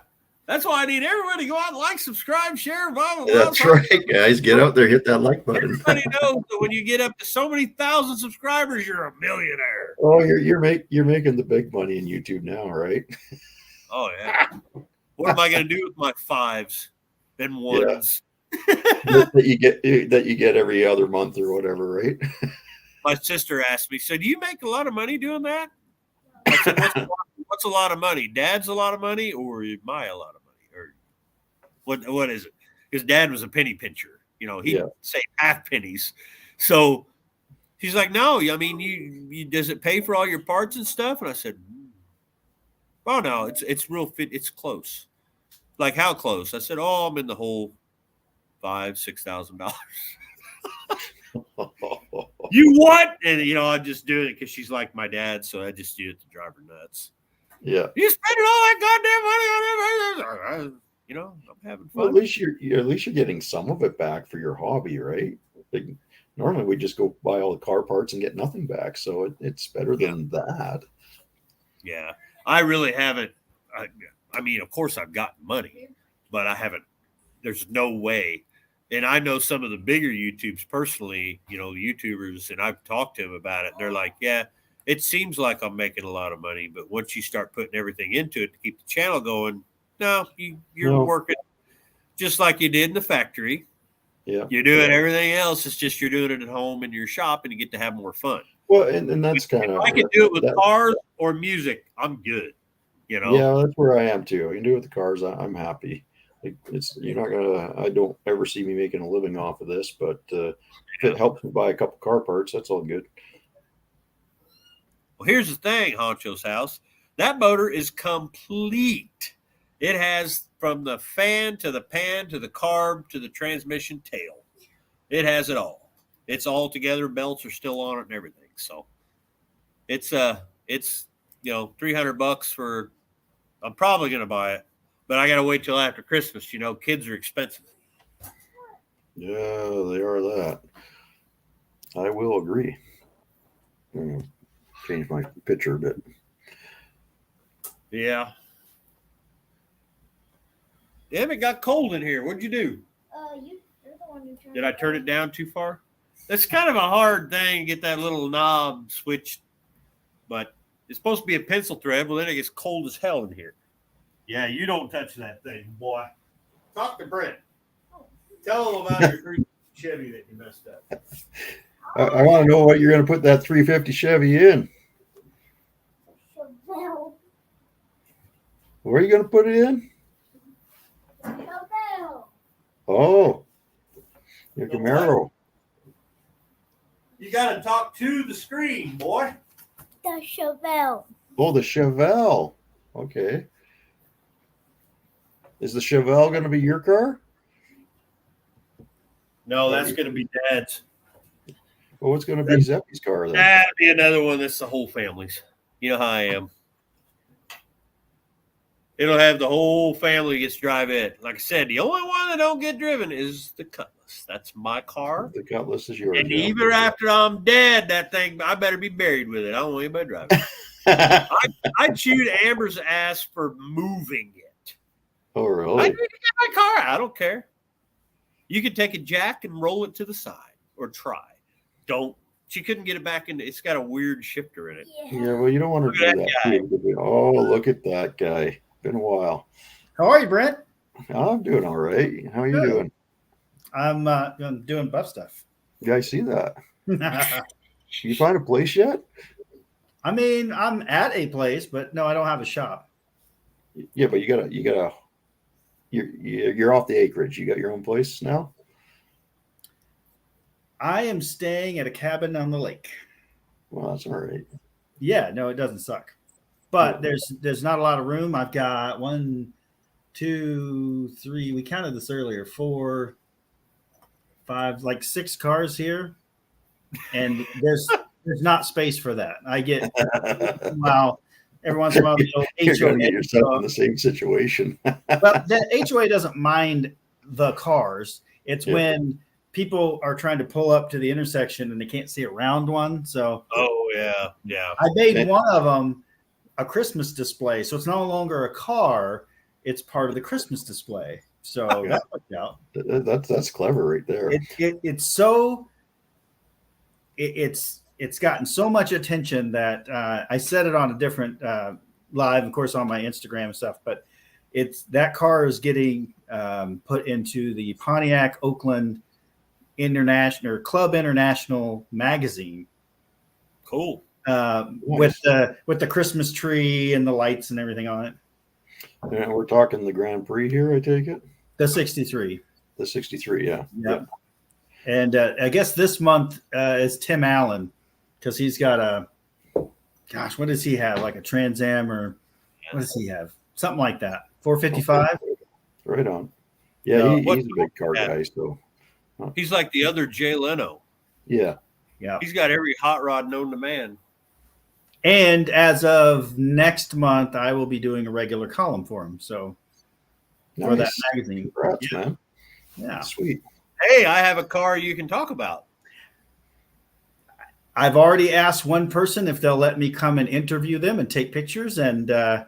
That's why I need everybody to go out and like, subscribe, share, blah, blah, blah. That's right, guys. Get out there, hit that like button. Everybody knows that when you get up to so many thousand subscribers, you're a millionaire. Oh, you're making the big money in YouTube now, right? Oh yeah. What am I going to do with my 5s and 1s? that you get every other month or whatever, right? My sister asked me, "So do you make a lot of money doing that?" I said, what's a lot of money? Dad's a lot of money, or am I a lot of money, or what is it? Because Dad was a penny pincher. He'd say half pennies. So she's like, "No, I mean, you does it pay for all your parts and stuff?" And I said, "Oh no, it's real fit. It's close." Like, how close? I said, "Oh, I'm in the whole $5,000-$6,000." You what? And I just do it because she's like my dad, so I just do it to drive her nuts. Yeah. You spending all that goddamn money on it? I'm having fun. Well, at least you're getting some of it back for your hobby, right? Like, normally we just go buy all the car parts and get nothing back, so it's better than that. Yeah, I really haven't. I mean, of course, I've gotten money, but I haven't. There's no way. And I know some of the bigger YouTubes personally, YouTubers, and I've talked to them about it. And they're like, yeah, it seems like I'm making a lot of money, but once you start putting everything into it to keep the channel going, no, you're working just like you did in the factory. Yeah. You're doing everything else. It's just you're doing it at home in your shop and you get to have more fun. Well, and that's kind of. If I can do it with cars or music, I'm good. Yeah, that's where I am too. I can do it with the cars. I'm happy. Like, you're not gonna. I don't ever see me making a living off of this, but if it helps me buy a couple car parts, that's all good. Well, here's the thing, Honcho's house. That motor is complete. It has from the fan to the pan to the carb to the transmission tail. It has it all. It's all together. Belts are still on it and everything. So it's $300 for. I'm probably gonna buy it, but I gotta wait till after Christmas. Kids are expensive. Yeah, they are that. I will agree. Change my picture a bit. Yeah. Damn, it got cold in here. What'd you do? You're the one who turned. Did I turn it down too far? That's kind of a hard thing to get that little knob switched, but it's supposed to be a pencil thread. Well, then it gets cold as hell in here. Yeah, you don't touch that thing, boy. Talk to Brent. Tell him about your 350 Chevy that you messed up. I want to know what you're going to put that 350 Chevy in. Chevelle. Where are you going to put it in? Chevelle. Oh, your Camaro. You got to talk to the screen, boy. The Chevelle. Oh, the Chevelle. Okay. Is the Chevelle going to be your car? No, that's going to be Dad's. Well, what's going to be Zeppy's car then? That'd be another one that's the whole family's. You know how I am. It'll have the whole family gets to drive it. Like I said, the only one that don't get driven is the Cutlass. That's my car. The Cutlass is yours. And even after I'm dead, that thing, I better be buried with it. I don't want anybody driving it. I chewed Amber's ass for moving it. Oh, really? I need to get my car. I don't care. You can take a jack and roll it to the side or try. Don't. She couldn't get it back in. It's got a weird shifter in it. Yeah, well, you don't want to do that. Too. Oh, look at that guy. Been a while. How are you, Brent? I'm doing all right. How are you doing? I'm doing buff stuff. Yeah, I see that. You find a place yet? I mean, I'm at a place, but no, I don't have a shop. Yeah, but you're off the acreage. You got your own place now? I am staying at a cabin on the lake. Well, that's all right. Yeah, no, it doesn't suck. But there's not a lot of room. I've got 1, 2, 3. We counted this earlier. 4, 5, like 6 cars here, and there's not space for that. I get every once in a while the You're HOA. going to get yourself in the same situation. But the HOA doesn't mind the cars. It's when people are trying to pull up to the intersection and they can't see around one. So, yeah. I made one of them a Christmas display, so it's no longer a car. it's part of the Christmas display. So Yeah. that worked out. That's clever right there. It's gotten so much attention that I said it on a different live, of course, on my Instagram and stuff. But that car is getting put into the Pontiac Oakland International or Club International magazine. Cool. With the Christmas tree and the lights and everything on it. And we're talking the Grand Prix here, I take it. The 63. The 63, yeah. Yep. And I guess this month is Tim Allen, because he's got what does he have? Like a Trans Am, or what does he have? Something like that. 455? Right on. Yeah, No, he's a big car guy, so. He's like the other Jay Leno. Yeah. Yeah. He's got every hot rod known to man. And as of next month, I will be doing a regular column for him. So for that Nice. magazine. Congrats, man. Yeah. Sweet. Hey, I have a car you can talk about. I've already asked one person if they'll let me come and interview them and take pictures. And that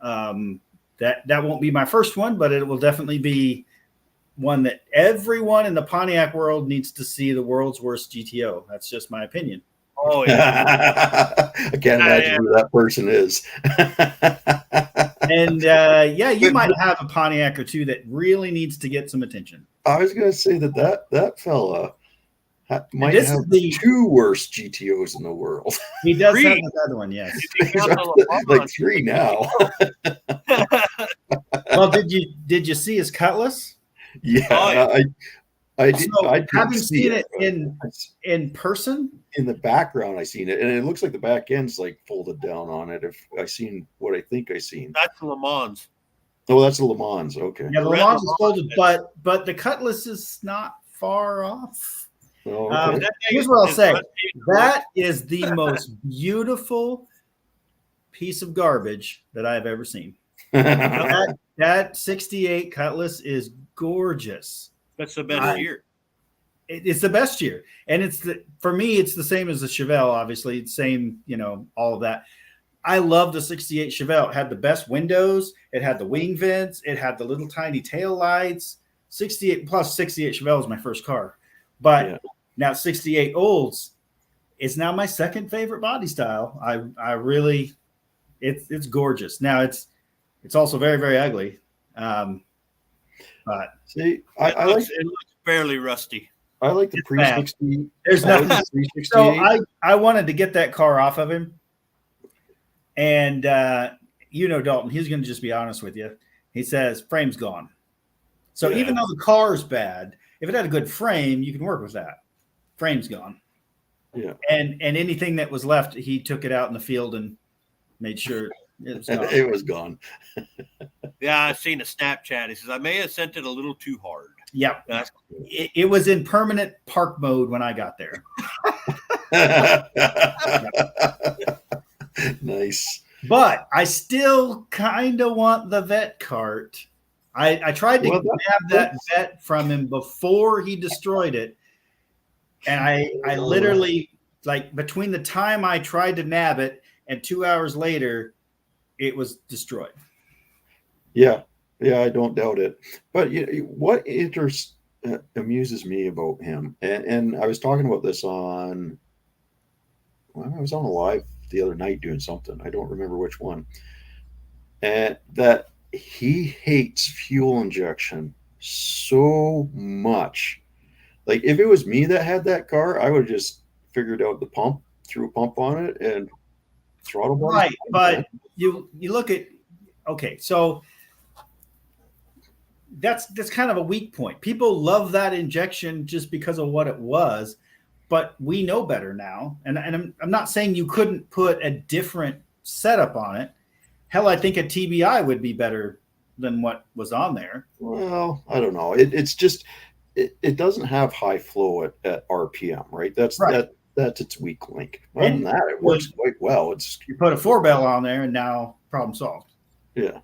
won't be my first one, but it will definitely be one that everyone in the Pontiac world needs to see, the world's worst GTO. That's just my opinion. Oh, yeah. I can't imagine who that person is. And you might have a Pontiac or two that really needs to get some attention. I was going to say that fella might This have is the- two worst GTOs in the world. He does Three. have another one, yes. If you count the Le Like Mans. three now. Well, did you see his Cutlass? Yeah, Oh, yeah. I did. So, I didn't having see seen it but in person, in the background, I seen it, and it looks like the back end's like folded down on it. If I seen what I think I seen. That's Le Mans. Oh, that's the Le Mans. Okay. yeah, the Red Le Mans is Le folded, Mans. but the Cutlass is not far off. Oh, Um, okay. That thing Here's what I'll is say. rusty. That is the most beautiful piece of garbage that I've ever seen. That 68 Cutlass is gorgeous. That's the best I- year. It's the best year, and for me, it's the same as the Chevelle. Obviously, it's same, all of that. I love the 68 Chevelle. It had the best windows. It had the wing vents. It had the little tiny tail lights. 68 Chevelle was my first car, but Yeah. now 68 Olds is now my second favorite body style. I really, it's gorgeous. Now it's also very, very ugly. But See, I like It looks fairly rusty. the pre bad. 60. there's I like nothing. the So 368. I wanted to get that car off of him. And Dalton, he's going to just be honest with you. He says frame's gone. So Yeah. even though the car's bad, if it had a good frame, you can work with that. Frame's gone. Yeah. And anything that was left, he took it out in the field and made sure it was gone. It was gone. Yeah, I've seen a Snapchat. He says, I may have sent it a little too hard. Yeah. That's It was in permanent park mode when I got there. Nice. But I still kind of want the vet cart. I tried to Well, grab that vet from him before he destroyed it. And I literally, like, between the time I tried to nab it and 2 hours later, it was destroyed. Yeah, I don't doubt it. But what amuses me about him, and I was talking about this I was on a live the other night doing something. I don't remember which one. And that he hates fuel injection so much. Like, if it was me that had that car, I would have just figured out the pump, threw a pump on it, and throttle bars. Right. But you look at, okay, so that's kind of a weak point. People love that injection just because of what it was, but we know better now. And I'm not saying you couldn't put a different setup on it. Hell, I think a TBI would be better than what was on there. Well, I don't know. It's just it doesn't have high flow at RPM, right? That's Right. that's its weak link. Other than that, it works quite well. It's You put a 4-bell on there, and now problem solved. yeah.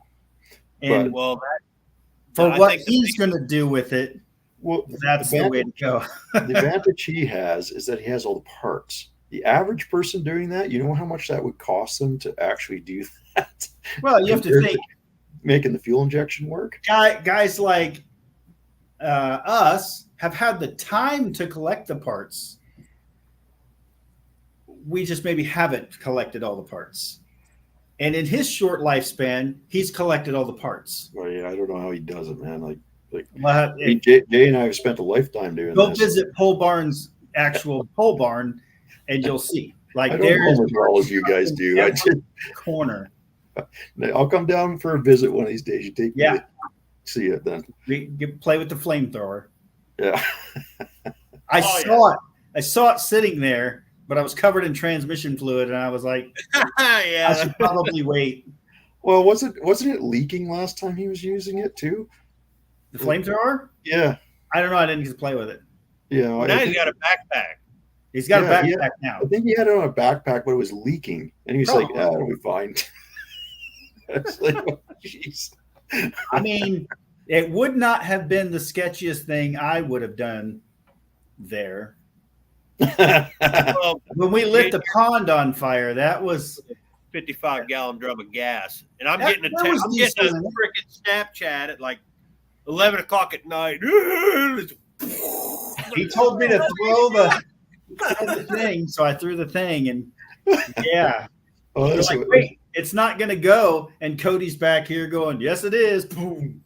And well, for I what think the he's going to do with it, Well, that's the way to go. the advantage he has is that he has all the parts. The average person doing that, you know how much that would cost them to actually do that? Well, you have to Compared think. making the fuel injection work. Guys like us have had the time to collect the parts. We just maybe haven't collected all the parts. And in his short lifespan, he's collected all the parts. Well, yeah, I don't know how he does it, man. Like Well, I mean, Jay and I have spent a lifetime doing go this. visit Pole Barn's actual pole barn, and you'll see. Like I don't know there's how much all of you guys do. I just, corner. I'll come down for a visit one of these days. You take me Yeah. to see it then. Play with the flamethrower. Yeah. I Oh, I saw it sitting there, but I was covered in transmission fluid, and I was like, I yeah. should probably wait. Well, wasn't it leaking last time he was using it too? The flamethrower? Yeah. I don't know. I didn't get to play with it. Yeah. Now he's got a backpack. He's got a Yeah, backpack now. I think he had it on a backpack, but it was leaking, and he was like, Probably. "Ah, it'll be fine." It's like, oh, jeez. I mean, it would not have been the sketchiest thing I would have done there. Well, When we lit the pond on fire, that was 55-gallon drum of gas, and I'm That- getting that was I'm getting a decent. freaking Snapchat at like 11 o'clock at night. he told me to throw the thing, so I threw the thing, and yeah. Oh, They're that's like, what- wait, it's not going to go. And Cody's back here going, yes, it is. Boom.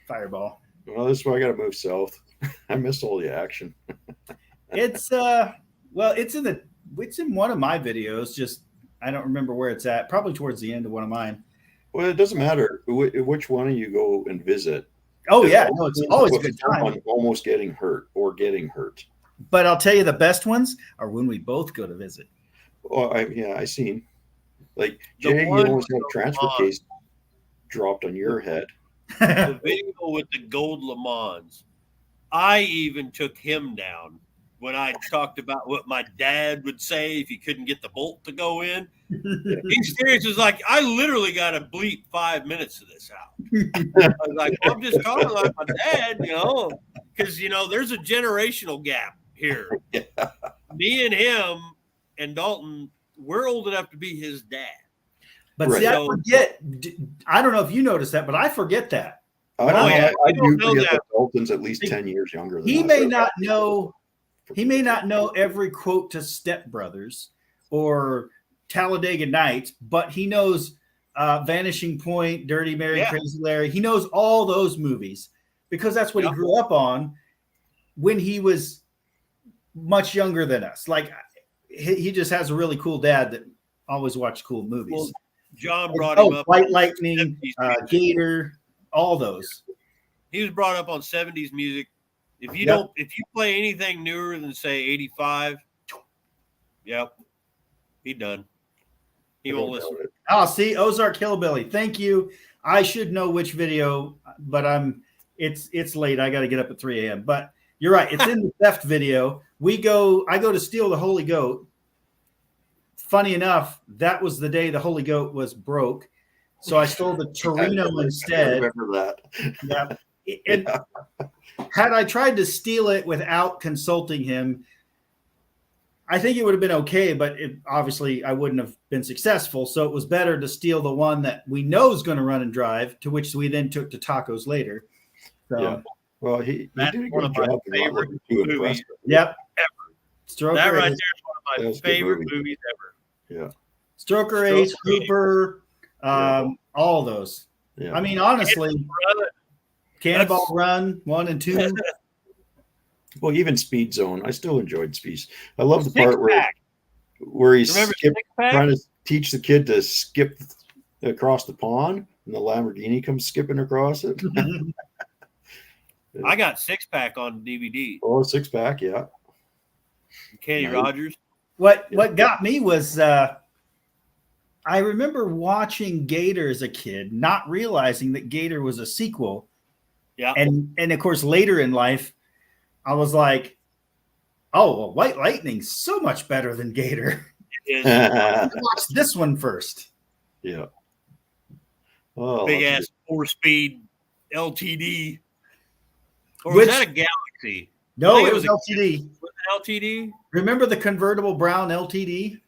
Fireball. well, this is why I got to move south. I missed all the action. It's well, it's in one of my videos. Just I don't remember where it's at. Probably towards the end of one of mine. Well, it doesn't matter which one of you go and visit. Oh yeah, no, it's always a good time. On almost getting hurt or getting hurt. But I'll tell you, the best ones are when we both go to visit. Oh, I seen. Like The Jay, you one almost had a with transfer the case dropped on your head. The video with the gold Le Mans. I even took him down when I talked about what my dad would say if he couldn't get the bolt to go in. His experience was like, I literally got to bleep 5 minutes of this out. I was like, well, I'm just talking like my dad, because, there's a generational gap here. Yeah. Me and him and Dalton, we're old enough to be his dad. But Right. see, I So- forget. I don't know if you noticed that, but I forget that. I, Oh, yeah. I We don't do know forget that. that Dalton's at least 10 years younger than He us. may not know. He may not know every quote to Step Brothers or Talladega Nights, but he knows Vanishing Point, Dirty Mary, Yeah. Crazy Larry. He knows all those movies because that's what Yeah. he grew up on when he was much younger than us. Like he just has a really cool dad that always watched cool movies. Well, John brought him up. White Lightning, 70s music. Gator, all those. He was brought up on 70s music. If you Yep. if you play anything newer than say 85, yep, he done. He I won't don't listen. doubt it. Oh, see, Ozark Hillbilly. Thank you. I should know which video, but it's late. I got to get up at 3 a.m. But you're right. It's in the theft video. I go to steal the Holy Goat. Funny enough, that was the day the Holy Goat was broke. So I stole the Torino I instead. remember that. Yeah. Had I tried to steal it without consulting him, I think it would have been okay, but obviously I wouldn't have been successful. So it was better to steal the one that we know is going to run and drive, to which we then took to tacos later. So, Yeah. Well, he That's did a one good of my job. favorite Not looking too movies. impressive. yep. Stroker That right there Ace, is one of That my was a good favorite movie. movies ever. Stroker Ace, Stroker Ace. Cooper, Yeah. all those. Yeah. I mean, honestly, Cannonball Run 1 and 2. Well, even Speed Zone, I still enjoyed Speed. I love the Six part Pack. where he Remember skipped, Six Pack? trying to teach the kid to skip across the pond, and the Lamborghini comes skipping across it. I got Six Pack on DVD. Oh, 6-pack, yeah. Kenny Nice. Rogers. What got me was I remember watching Gator as a kid, not realizing that Gator was a sequel. Yeah. And of course, later in life, I was like, oh, well, White Lightning's so much better than Gator. His Watch this one first. Yeah. Oh, big that's ass 4-speed LTD. Or Which- was that a Galaxy? No, think it it was was LTD. Was it LTD? Remember the convertible brown LTD?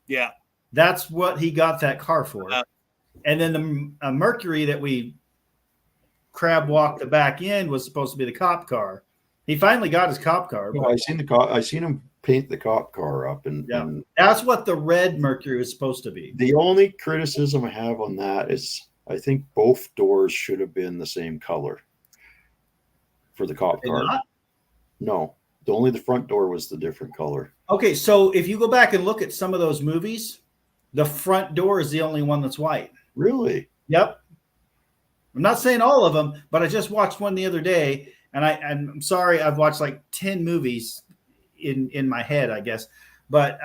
Yeah. That's what he got that car for. And then the Mercury that we crab walked the back end was supposed to be the cop car. He finally got his cop car. No, I seen him paint the cop car up, and, Yeah. and That's what the red Mercury was supposed to be. the only criticism I have on that is I think both doors should have been the same color for the cop Did car. not? No, only the front door was the different color. Okay, so if you go back and look at some of those movies, the front door is the only one that's white. Really? Yep. I'm not saying all of them, but I just watched one the other day, and I'm sorry, I've watched like 10 movies in my head, I guess, but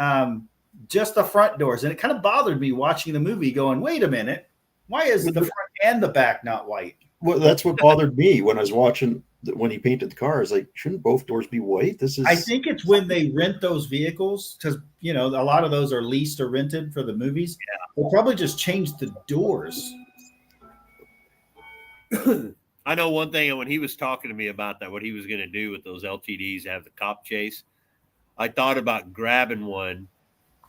just the front doors, and it kind of bothered me watching the movie, going, "Wait a minute, why is the front and the back not white?" Well, that's what bothered me when I was watching when he painted the car. I was like, shouldn't both doors be white? This is. I think it's when they rent those vehicles, because a lot of those are leased or rented for the movies. Yeah. They'll probably just change the doors. I know one thing, and when he was talking to me about that, what he was going to do with those LTDs, have the cop chase, I thought about grabbing one,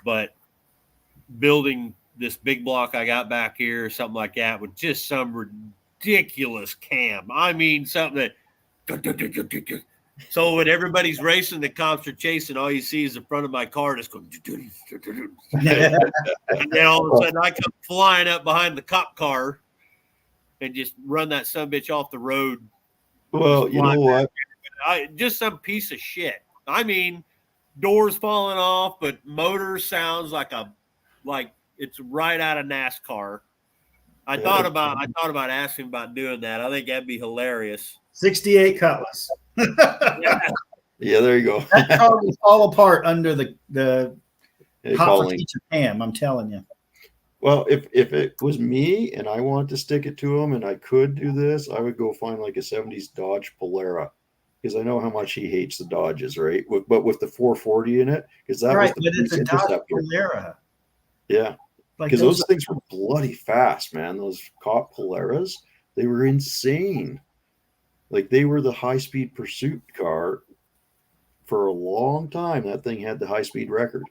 but building this big block I got back here or something like that with just some ridiculous cam. I mean, something that. So when everybody's racing, the cops are chasing, all you see is the front of my car just going. And then all of a sudden I come flying up behind the cop car and just run that sumbitch off the road. Well, you know what? Just some piece of shit. I mean, doors falling off, but motor sounds like it's right out of NASCAR. I thought about asking about doing that. I think that'd be hilarious. 68 Cutlass. Yeah. Yeah, there you go. That car will fall apart under the Hey, hot for Colleen. teacher cam. I'm telling you. Well, if it was me and I wanted to stick it to him and I could do this, I would go find like a 70s Dodge Polara, because I know how much he hates the Dodges, right? But with the 440 in it, because that Right, was the but it's police a Dodge Interceptor. Polara. Yeah, Like because those things were bloody fast, man. Those cop Polaras, they were insane. Like they were the high-speed pursuit car for a long time. That thing had the high-speed record.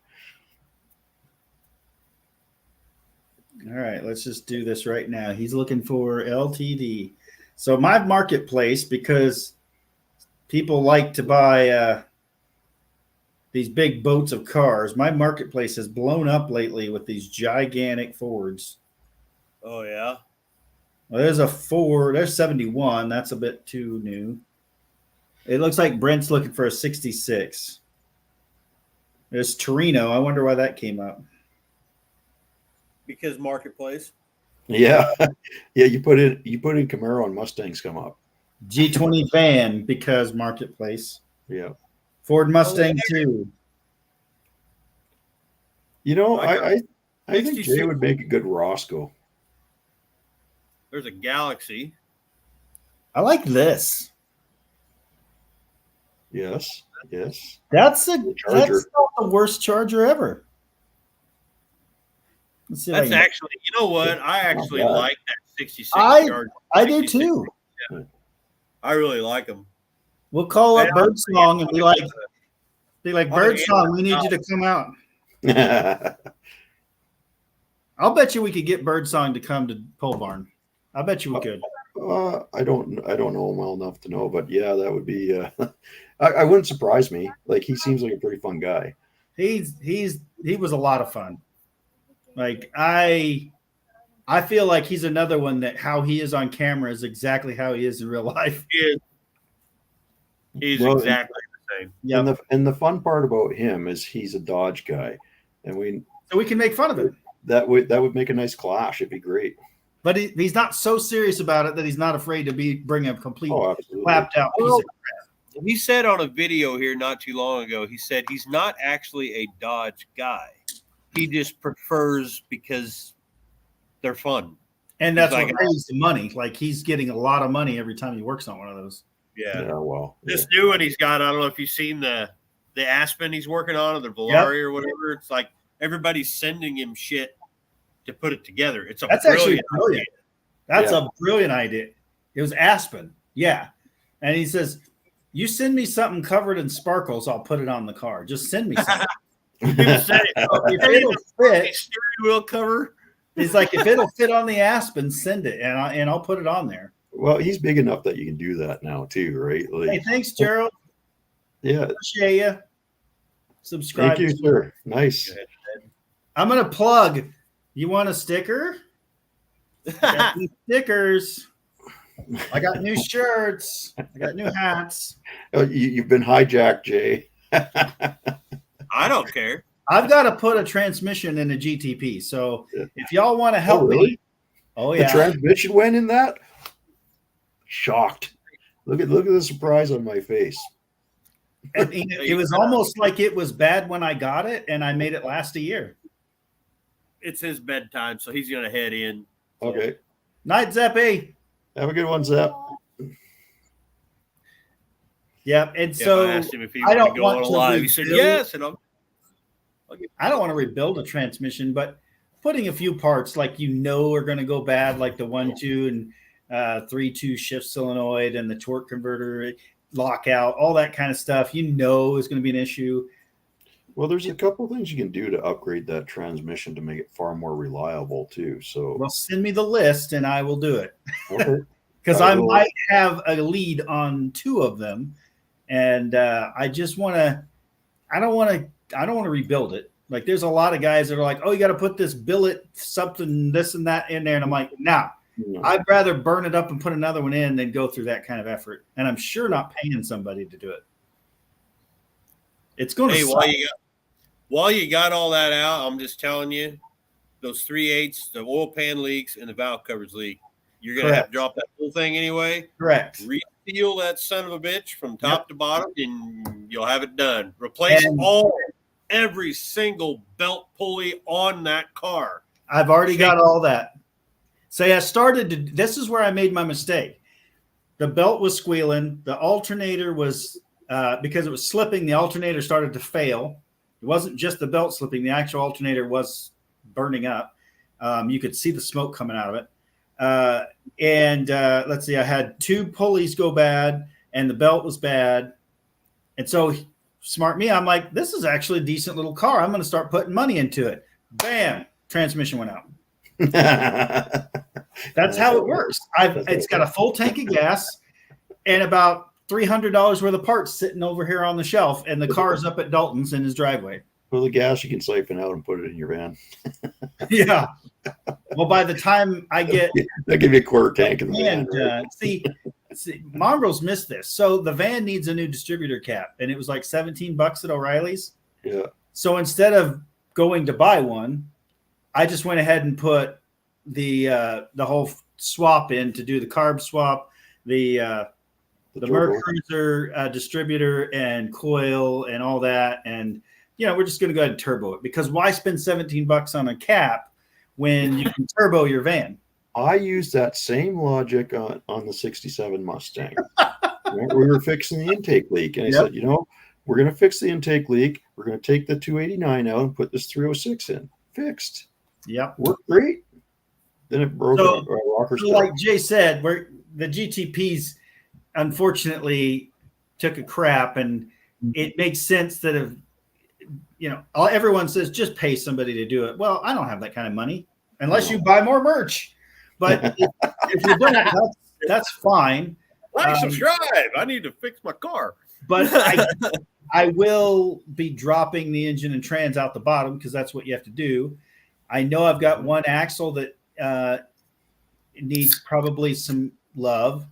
All right, let's just do this right now. He's looking for LTD. So my marketplace, because people like to buy these big boats of cars, my marketplace has blown up lately with these gigantic Fords. Oh yeah. Well, there's a Ford. There's 71. That's a bit too new. It looks like Brent's looking for a 66. There's Torino. I wonder why that came up. Because marketplace. Yeah, yeah. You put in Camaro and Mustangs come up. G20 van because marketplace. Yeah. Ford Mustang 2. You know, I think 66. Jay would make a good Roscoe. There's a Galaxy. I like this. Yes, yes. That's Charger. not the worst Charger ever. Let's see if That's I can- actually, you know what? I actually bad. like that 66 I Charger. I do 66. too. I really like them. We'll call up Yeah. Birdsong and be like, I'm Birdsong, we need you to come out. I'll bet you we could get Birdsong to come to Pole Barn. I bet you we could. I don't know him well enough to know, but yeah, that would be. I wouldn't surprise me. Like he seems like a pretty fun guy. He was a lot of fun. Like I feel like he's another one that how he is on camera is exactly how he is in real life. He's Well, exactly the same. Yeah. And the fun part about him is he's a Dodge guy, and So we can make fun of him. that would make a nice clash. It'd be great. But he's not so serious about it that he's not afraid to bring a complete Oh, absolutely. clapped out piece of He said on a video here not too long ago, he said he's not actually a Dodge guy. He just prefers because they're fun. and that's He's what like- pays the money. Like he's getting a lot of money every time he works on one of those. Yeah. Yeah. Well. Yeah. This new one he's got, I don't know if you've seen the Aspen he's working on, or the Volare or whatever. It's like everybody's sending him shit to put it together. It's a That's actually brilliant. idea. That's Yeah. a brilliant idea. It was Aspen. Yeah. And he says, you send me something covered in sparkles, I'll put it on the car. Just send me something. He said it. If it'll fit, steering wheel cover. He's like, if it'll fit on the Aspen, send it, and I'll put it on there. Well, he's big enough that you can do that now too, right? Like, Hey, thanks, Gerald. yeah. Appreciate you. Subscribe. Thank you, sir. Nice. I'm gonna plug. You want a sticker? I got new stickers. I got new shirts. I got new hats. Oh, you've been hijacked, Jay. I don't care. I've got to put a transmission in a GTP. So if y'all want to help really? me, oh The yeah, transmission went in that? Shocked. Look at the surprise on my face. and it was almost like it was bad when I got it, and I made it last a year. It's his bedtime, so he's gonna head in. Okay. Night, Zeppy. Have a good one, Zep. Yep. And Yeah, so I asked him if he I wanted don't to go want on a to live. He said rebuild- yes, and I don't want to rebuild a transmission, but putting a few parts like are going to go bad, like the 1.2 and 3.2 shift solenoid and the torque converter lockout, all that kind of stuff, is going to be an issue. Well, there's a couple of things you can do to upgrade that transmission to make it far more reliable too. So, Well, send me the list and I will do it. okay. Because I I will. might have a lead on 2 of them, and I just want to. I don't want to rebuild it. Like, there's a lot of guys that are like, "Oh, you got to put this billet something, this and that in there," and I'm like, "Nah, No. I'd rather burn it up and put another one in than go through that kind of effort." And I'm sure not paying somebody to do it. It's going to. hey, while you got all that out, I'm just telling you, those 3/8, the oil pan leaks and the valve covers leak. You're gonna have to drop that whole thing anyway. Correct. Reseal that son of a bitch from top to bottom, and you'll have it done. Replace And- every single belt pulley on that car. I've already got all that. So I started to. This is where I made my mistake. The belt was squealing. The alternator was because it was slipping. The alternator started to fail. It wasn't just the belt slipping. The actual alternator was burning up. You could see the smoke coming out of it. Let's see. I had 2 pulleys go bad, and the belt was bad. And so, smart me, I'm like, this is actually a decent little car. I'm going to start putting money into it. Bam! Transmission went out. That's how it works. It's got a full tank of gas and about $300 worth of parts sitting over here on the shelf, and the car's up at Dalton's in his driveway. Well, the gas you can siphon out and put it in your van. Yeah. Well, by the time I get They'll give you a quarter tank in the van. and Right? see, Mongrels missed this. So the van needs a new distributor cap, and it was like $17 at O'Reilly's. Yeah. So instead of going to buy one, I just went ahead and put the whole swap in to do the carb swap, the turbo. Mercruiser distributor and coil and all that. And, we're just going to go ahead and turbo it, because why spend $17 on a cap when you can turbo your van? I used that same logic on the 67 Mustang. Right? We were fixing the intake leak. And I said, we're going to fix the intake leak. We're going to take the 289 out and put this 306 in. Fixed. Yep. Worked great. Then it broke So- a rocker So like Jay said, the GTPs unfortunately took a crap, and it makes sense that if everyone says just pay somebody to do it. Well, I don't have that kind of money unless you buy more merch. But if you don't, that's fine. Like, subscribe. I need to fix my car. But I will be dropping the engine and trans out the bottom, because that's what you have to do. I know I've got one axle that needs probably some love.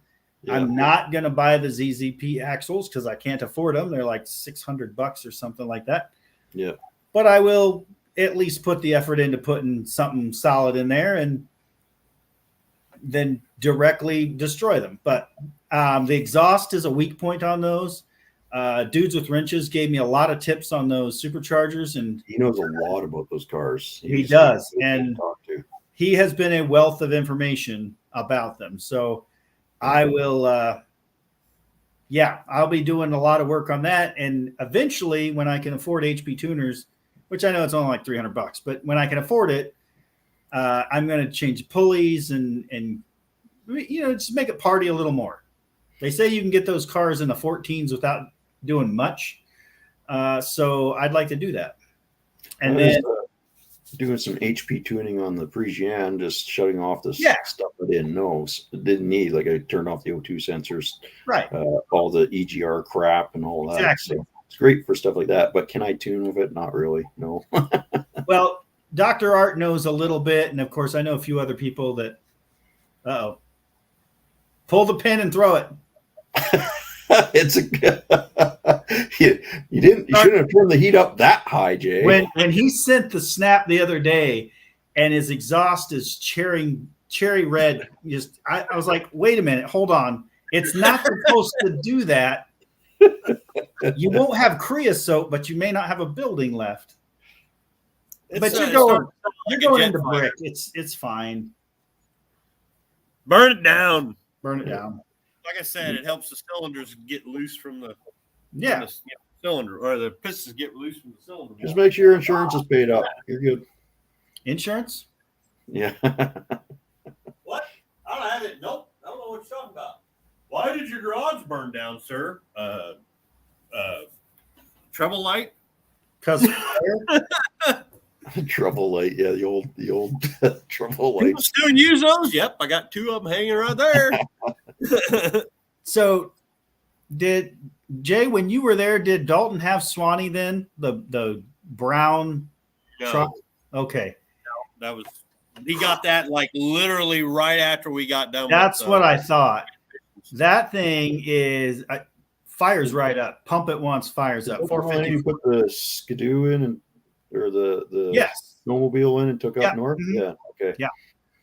Yeah. I'm not going to buy the ZZP axles because I can't afford them. They're like $600 or something like that. Yeah. But I will at least put the effort into putting something solid in there and then directly destroy them. But the exhaust is a weak point on those. Dudes with Wrenches gave me a lot of tips on those superchargers, and He knows a lot about those cars. He He's does, good to and- talk to. he has been a wealth of information about them. So I will, I'll be doing a lot of work on that. And eventually, when I can afford HP tuners, which I know it's only like $300, but when I can afford it, I'm going to change pulleys and just make it party a little more. They say you can get those cars in the 14s without doing much. So I'd like to do that. And then doing some HP tuning on the Parisienne, just shutting off the Yeah. stuff I didn't know, didn't need. Like I turned off the O2 sensors, Right. all the EGR crap and all that. Exactly. So it's great for stuff like that. But can I tune with it? Not really. No. Well, Dr. Art knows a little bit, and of course, I know a few other people that. Pull the pin and throw it. It's you didn't. You shouldn't have turned the heat up that high, Jay. When he sent the snap the other day, and his exhaust is cherry red. Just I was like, wait a minute, hold on. It's not supposed to do that. You won't have creosote, but you may not have a building left. But you're going into brick. It's fine. Burn it down. Burn it down. Like I said, it helps the cylinders get loose from the Yeah. from the cylinder, or the pistons get loose from the cylinder. Just make sure your insurance is paid up. You're good. Insurance? Yeah. What? I don't have it. Nope. I don't know what you're talking about. Why did your garage burn down, sir? Treble light? Because Trouble light. Yeah, the old trouble light. People still use those? Yep, I got 2 of them hanging right there. so did Jay, when you were there, did Dalton have Swanee then? The brown No, truck? Okay. that was he got that like literally right after we got done. That's with, what I thought. That thing is fires right up. Pump it once, fires up. You 450. put the skidoo in and or the Yes. snowmobile in and took Yeah. up north. Mhm. Yeah. Okay. Yeah.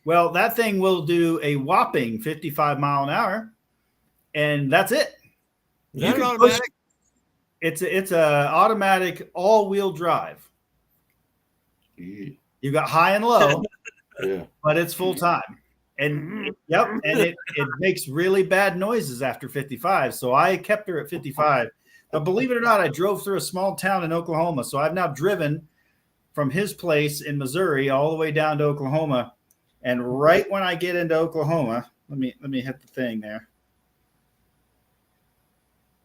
Well, that thing will do a whopping 55 mile an hour, and that's it. Is You that can automatic? It's a automatic all-wheel drive. Yeah. You got high and low, Yeah. but it's full time. And yep, and it makes really bad noises after 55. So I kept her at 55. But believe it or not, I drove through a small town in Oklahoma. So I've now driven from his place in Missouri all the way down to Oklahoma. And right when I get into Oklahoma, let me hit the thing there.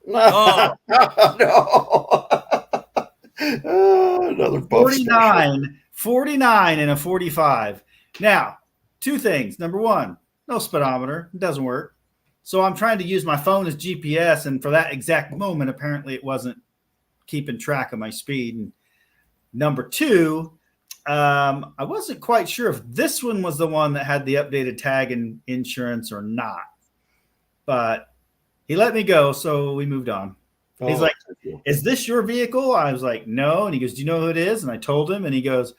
Oh. No. Another buff 49 and a 45. Now, 2 things. Number 1, no speedometer. It doesn't work. So I'm trying to use my phone as GPS, and for that exact moment, apparently it wasn't keeping track of my speed. And number 2, I wasn't quite sure if this one was the one that had the updated tag and insurance or not. But he let me go, so we moved on. He's like, is this your vehicle? I was like, no. And he goes, do you know who it is? And I told him, and he goes,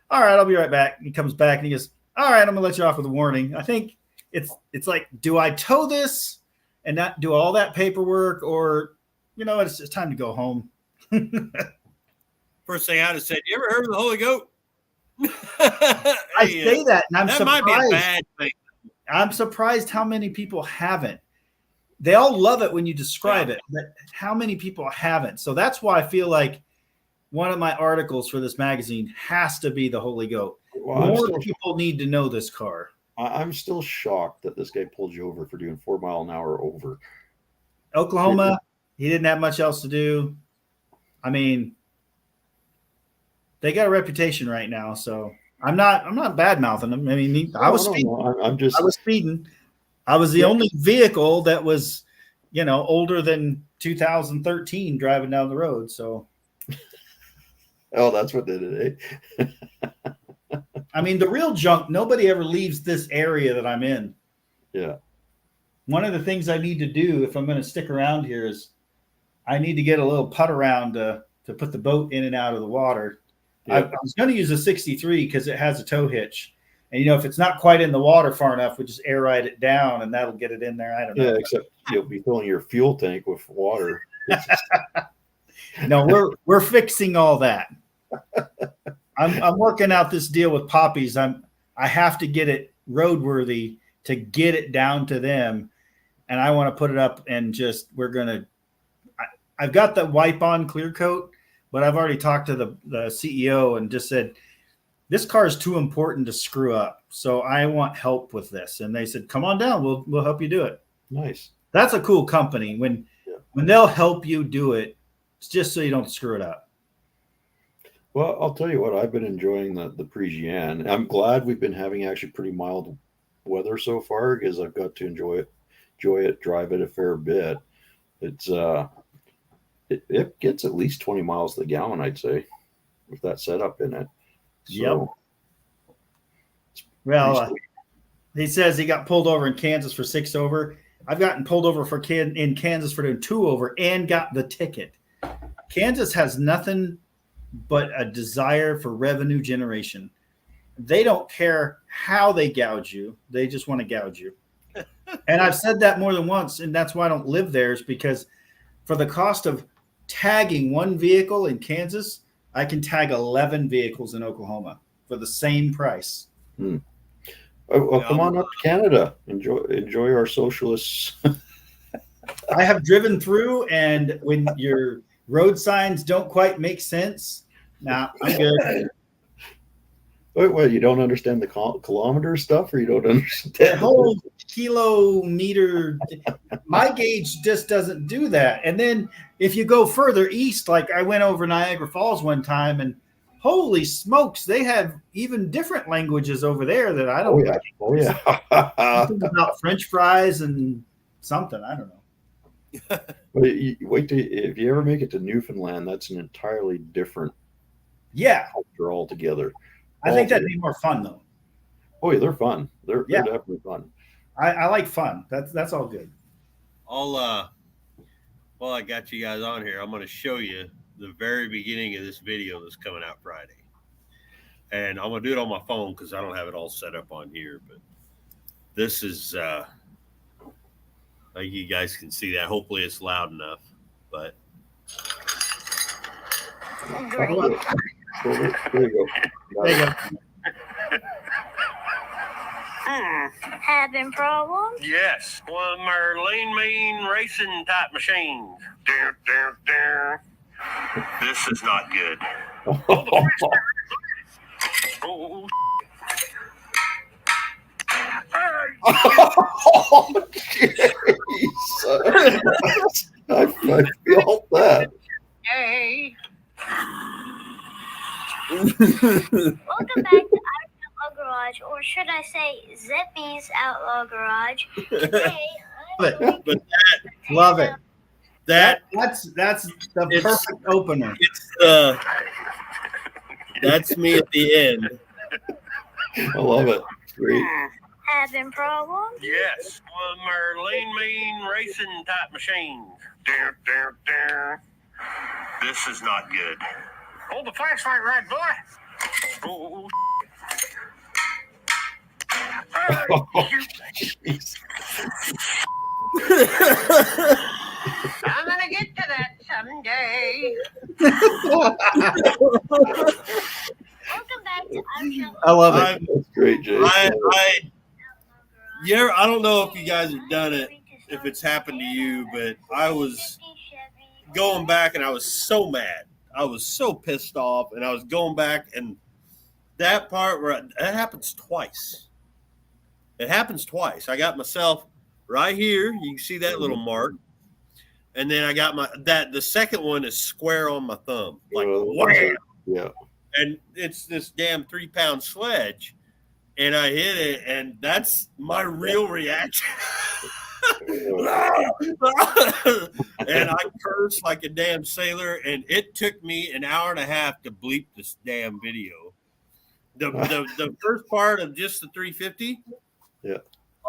all right, I'll be right back. And he comes back and he goes, all right, I'm gonna let you off with a warning. I think it's like, do I tow this and not do all that paperwork, or it's just time to go home? First thing I'd have said, you ever heard of the Holy Goat? I say that, and I'm that surprised. might be a bad thing. I'm surprised how many people haven't. They all love it when you describe it, but how many people haven't? So that's why I feel like one of my articles for this magazine has to be the Holy Goat. Well, More people need to know this car. I'm still shocked that this guy pulled you over for doing 4 mile an hour over. Oklahoma, he didn't have much else to do. I mean, they got a reputation right now, so I'm not bad mouthing them. I mean, I was speeding. I was speeding. I was the only vehicle that was, older than 2013 driving down the road. So, oh, that's what did it, eh? I mean, the real junk, nobody ever leaves this area that I'm in. Yeah. One of the things I need to do if I'm going to stick around here is I need to get a little putt around to put the boat in and out of the water. I was going to use a 63 because it has a tow hitch. And, if it's not quite in the water far enough, we just air ride it down and that'll get it in there. I don't know. Yeah, except you'll be filling your fuel tank with water. No, we're fixing all that. I'm working out this deal with Poppies. I have to get it roadworthy to get it down to them. And I want to put it up and I've got the wipe on clear coat, but I've already talked to the CEO and just said, this car is too important to screw up. So I want help with this. And they said, come on down. We'll help you do it. Nice. That's a cool company. When they'll help you do it, it's just so you don't screw it up. Well, I'll tell you what, I've been enjoying the Parisienne. I'm glad we've been having actually pretty mild weather so far because I've got to enjoy it, drive it a fair bit. It's it gets at least 20 miles to the gallon, I'd say, with that setup in it. So, Well, he says he got pulled over in Kansas for 6 over. I've gotten pulled over in Kansas for doing 2 over and got the ticket. Kansas has nothing but a desire for revenue generation. They don't care how they gouge you. They just want to gouge you. And I've said that more than once, and that's why I don't live there, is because for the cost of tagging one vehicle in Kansas, I can tag 11 vehicles in Oklahoma for the same price. Oh, well, come on up to Canada. Enjoy our socialists. I have driven through, and when your road signs don't quite make sense, nah, I'm good. Wait, what? You don't understand the kilometer stuff, or you don't That understand whole kilometer, my gauge just doesn't do that. And then if you go further east, like I went over Niagara Falls one time, and holy smokes, they have even different languages over there that I don't. Oh yeah. Something about French fries and something, I don't know. But wait till if you ever make it to Newfoundland, that's an entirely different Yeah, culture altogether. I think that'd be more fun though. Oh yeah, they're fun. They're Yeah. definitely fun. I like fun. That's all good. While I got you guys on here, I'm going to show you the very beginning of this video that's coming out Friday. And I'm going to do it on my phone because I don't have it all set up on here. But this is, like you guys can see that. Hopefully it's loud enough. But Great. There you go. There you go. Having problems? yes, one of our lean, mean racing type machines. This is not good. Oh, Oh, jeez. I felt that. Hey. Welcome back to Outlaw Garage, or should I say Zeppy's Outlaw Garage. Today, Love But Love it. that's That's the It's- perfect opener. it's that's me at the end. I love it. Great. having problems? Yes, one of our lean, mean racing type machines. This is not good. Hold the flashlight right, boy. Oh, Jeez. I'm gonna get to that someday. Welcome back to our show. I love it. That's great, Jay. Yeah, I don't know if you guys have done it, if it's happened to you, but I was going back and I was so mad. I was so pissed off, and I was going back, and that part where that happens twice. It happens twice. I got myself right here. You can see that little mark, and then I got the second one is square on my thumb, like wham. Yeah. And it's this damn 3-pound sledge, and I hit it, and that's my real reaction. And I cursed like a damn sailor, and it took me an hour and a half to bleep this damn video. The first part of just the 350, Yeah.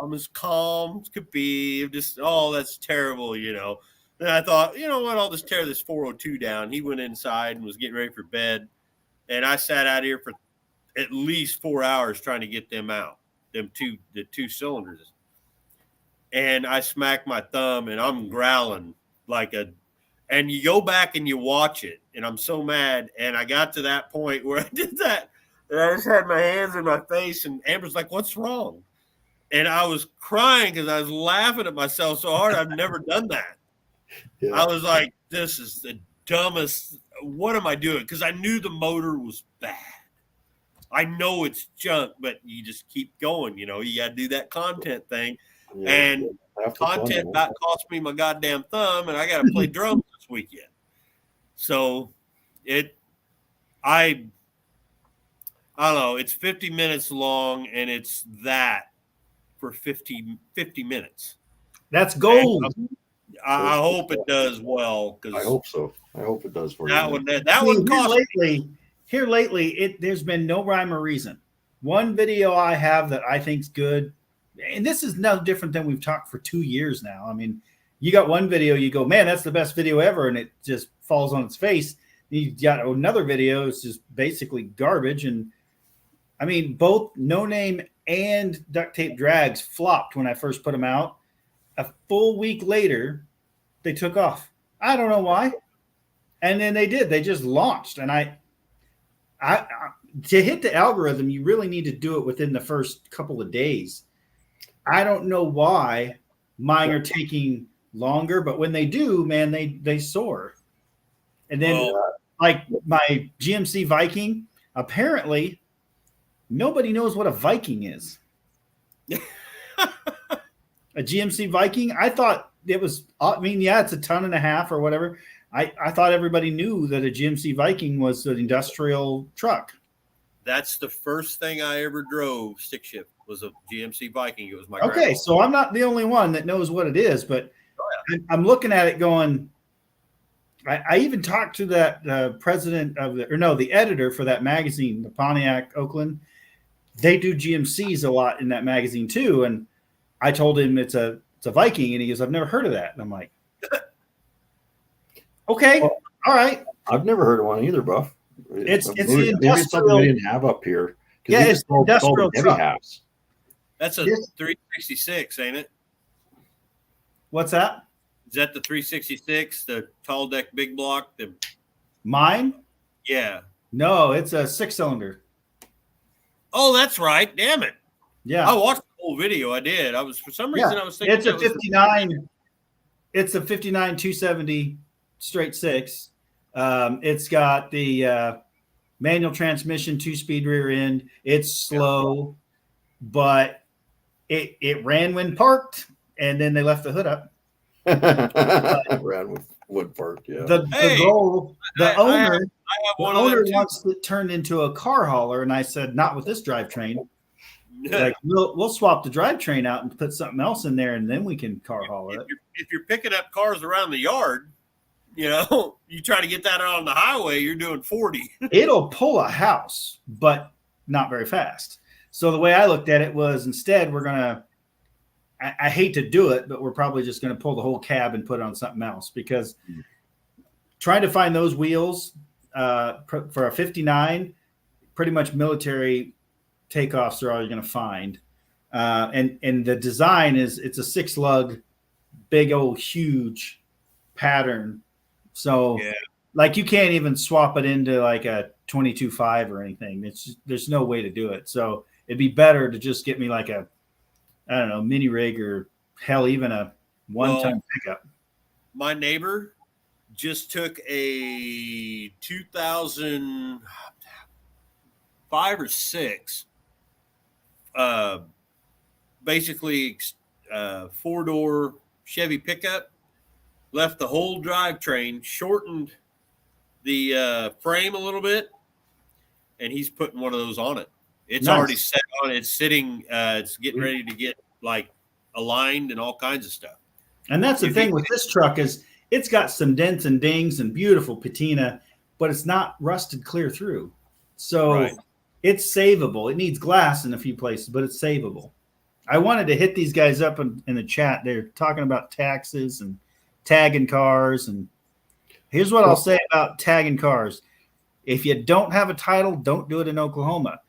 I'm as calm as could be. Just, oh, that's terrible, you know. And I thought, you know what, I'll just tear this 402 down. He went inside and was getting ready for bed. And I sat out here for at least 4 hours trying to get them out, the two cylinders. And I smacked my thumb, and I'm growling and you go back and you watch it, and I'm so mad. And I got to that point where I did that, and I just had my hands in my face, and Amber's like, "What's wrong?" And I was crying because I was laughing at myself so hard. I've never done that. Yeah. I was like, this is the dumbest. What am I doing? Because I knew the motor was bad. I know it's junk, but you just keep going. You know, you got to do that content thing. Yeah. And Half the fun, content man. about cost me my goddamn thumb, and I got to play drums this weekend. So it I don't know. It's 50 minutes long, and it's that for 50 minutes. That's gold. I hope it does well, because I hope so. I hope it does for that you. one Here cost. lately, there's been no rhyme or reason. One video I have that I think's good, and this is no different than we've talked for 2 years now. I mean, you got one video, you go, man, that's the best video ever, and it just falls on its face. You got another video, it's just basically garbage. And I mean, both No Name and Duct Tape Drags flopped when I first put them out. A full week later, they took off. I don't know why. And then they did. They just launched. And I to hit the algorithm, you really need to do it within the first couple of days. I don't know why mine are taking longer, but when they do, man, they soar. And then like my GMC Viking, apparently nobody knows what a Viking is. A GMC Viking, I thought it was, I mean, yeah, it's a ton and a half or whatever. I thought everybody knew that a GMC Viking was an industrial truck. That's the first thing I ever drove stick shift was a GMC Viking. It was my Okay, grandpa. so I'm not the only one that knows what it is, but I'm looking at it going, I even talked to that president of the editor for that magazine, the Pontiac Oakland. They do GMCs a lot in that magazine too. And I told him it's a Viking, and he goes, I've never heard of that. And I'm like, okay, all right. I've never heard of one either, Buff. It's the maybe it's something industrial. we didn't have up here. Yeah, it's industrial heavy truck. halves. That's a Yes. 366, ain't it? What's that? Is that the 366, the tall deck big block? Mine? Yeah. No, it's a 6-cylinder. Oh, that's right. Damn it. Yeah. I watched the whole video. I did. I was, for some reason, I was thinking It's a that was- 59. It's a 59 270 straight six. It's got the manual transmission, 2-speed rear end. It's slow, but it ran when parked, and then they left the hood up. Ran with wood park, yeah. The Hey, goal, the I owner, have the one of owner them too. wants it turned into a car hauler, and I said, not with this drivetrain. Like we'll swap the drivetrain out and put something else in there, and then we can car haul it. If you're picking up cars around the yard, you know, you try to get that out on the highway, you're doing 40. It'll pull a house, but not very fast. So the way I looked at it was, instead we're gonna. I hate to do it, but we're probably just going to pull the whole cab and put it on something else, because trying to find those wheels for a 59, pretty much military takeoffs are all you're going to find. And the design is, it's a 6-lug, big old huge pattern. So Yeah. like you can't even swap it into like a 22.5 or anything. There's no way to do it. So it'd be better to just get me like a, I don't know, mini rig, or hell, even a one-ton pickup. My neighbor just took a 2005 or 6, basically 4-door Chevy pickup, left the whole drivetrain, shortened the frame a little bit, and he's putting one of those on it. It's Nice. already set on. It's sitting. It's getting ready to get like aligned and all kinds of stuff. And that's the If thing you- with this truck is it's got some dents and dings and beautiful patina, but it's not rusted clear through. So Right. it's savable. It needs glass in a few places, but it's savable. I wanted to hit these guys up in the chat. They're talking about taxes and tagging cars. And here's what I'll say about tagging cars. If you don't have a title, don't do it in Oklahoma.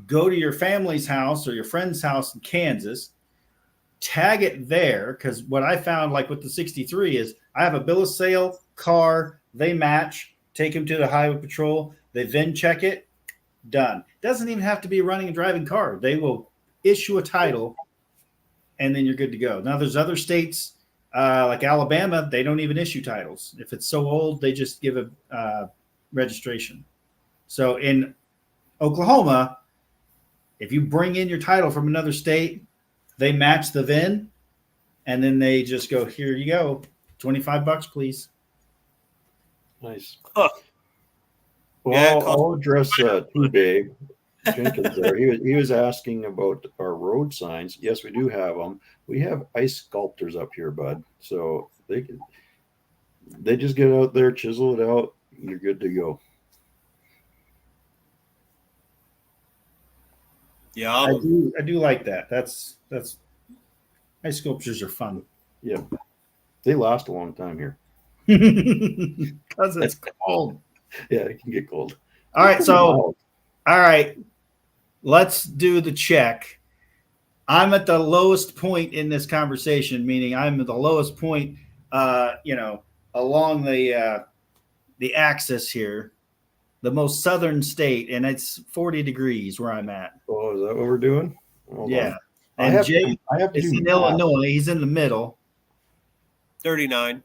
Go to your family's house or your friend's house in Kansas, tag it there. Because what I found, like with the 63, is I have a bill of sale, car, they match, take them to the highway patrol, they VIN check it, done. Doesn't even have to be a running and driving car. They will issue a title, and then you're good to go. Now, there's other states like Alabama, they don't even issue titles. If it's so old, they just give a registration. So in Oklahoma, if you bring in your title from another state, they match the VIN, and then they just go, here you go, $25, please. Nice. Yeah, it I'll address Too Big Jenkins there. He was asking about our road signs. Yes, we do have them. We have ice sculptors up here, bud. So they just get out there, chisel it out. You're good to go. Yeah, I do like that. That's ice sculptures are fun. Yeah, they last a long time here. Because it's cold. Yeah, it can get cold. All right, so all right, let's do the check. I'm at the lowest point in this conversation, meaning I'm at the lowest point, along the axis here, the most southern state, and it's 40 degrees where I'm at. Oh, is that what we're doing? Hold Yeah, on. and Jay I have to is do in math. Illinois. He's in the middle. 39.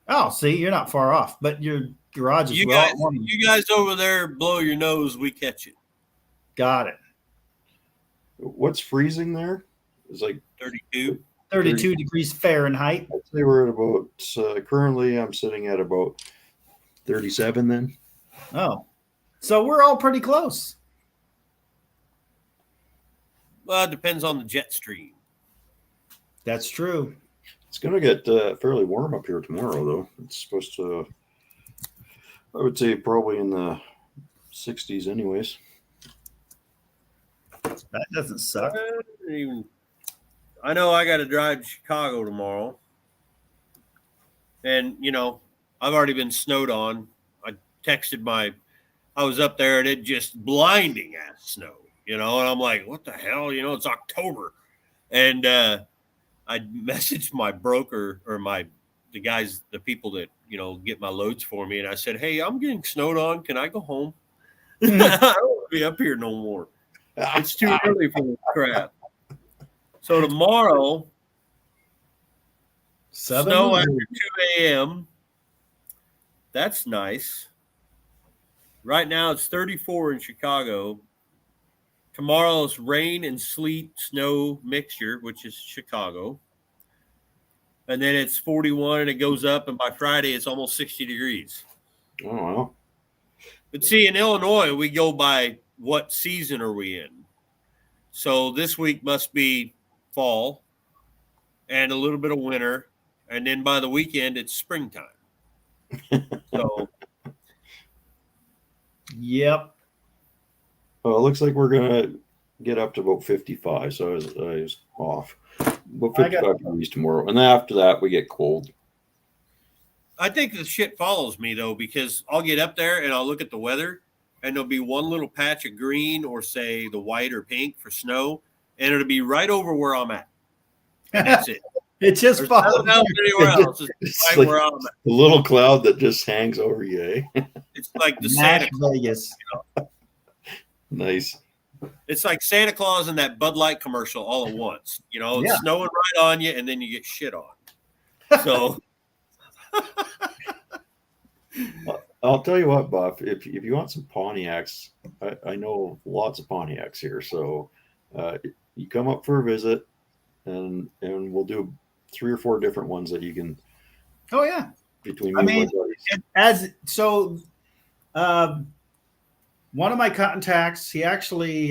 Oh, see, you're not far off, but your garage is You well guys, warm. you guys over there blow your nose, we catch it. Got it. What's freezing there? It's like 32. 32 degrees Fahrenheit. I'd say we're at about currently I'm sitting at about 37 then. Oh, so we're all pretty close. Well, it depends on the jet stream. That's true. It's going to get fairly warm up here tomorrow, though. It's supposed to, I would say, probably in the 60s, anyways. That doesn't suck. I know I got to drive to Chicago tomorrow. And, I've already been snowed on. I was up there and it just blinding ass snow, and I'm like, what the hell? It's October. And I messaged my broker or the people that, get my loads for me. And I said, hey, I'm getting snowed on. Can I go home? I don't want to be up here no more. It's too early for this crap. So tomorrow, snow after 2 a.m. That's nice. Right now it's 34 in Chicago. Tomorrow's rain and sleet snow mixture, which is Chicago. And then it's 41 and it goes up. And by Friday, it's almost 60 degrees. Oh, wow. But see, in Illinois, we go by what season are we in? So this week must be fall and a little bit of winter. And then by the weekend, it's springtime. So, Yep. Well, it looks like we're going to get up to about 55. So I was off. About 55 degrees tomorrow. And then after that, we get cold. I think the shit follows me, though, because I'll get up there and I'll look at the weather and there'll be one little patch of green or, say, the white or pink for snow. And it'll be right over where I'm at. And that's it. It just There's follows. nothing else anywhere else. It's It's right like where I'm at. the little cloud that just hangs over you, eh? It's like the Nash Santa Claus. Vegas. Nice. It's like Santa Claus and that Bud Light commercial all at once. It's Yeah. snowing right on you, and then you get shit on. So I'll tell you what, Buff, if you want some Pontiacs, I know lots of Pontiacs here. So you come up for a visit and we'll do 3 or 4 different ones that you can, Oh yeah. between I me mean, and my buddies. One of my contacts, he actually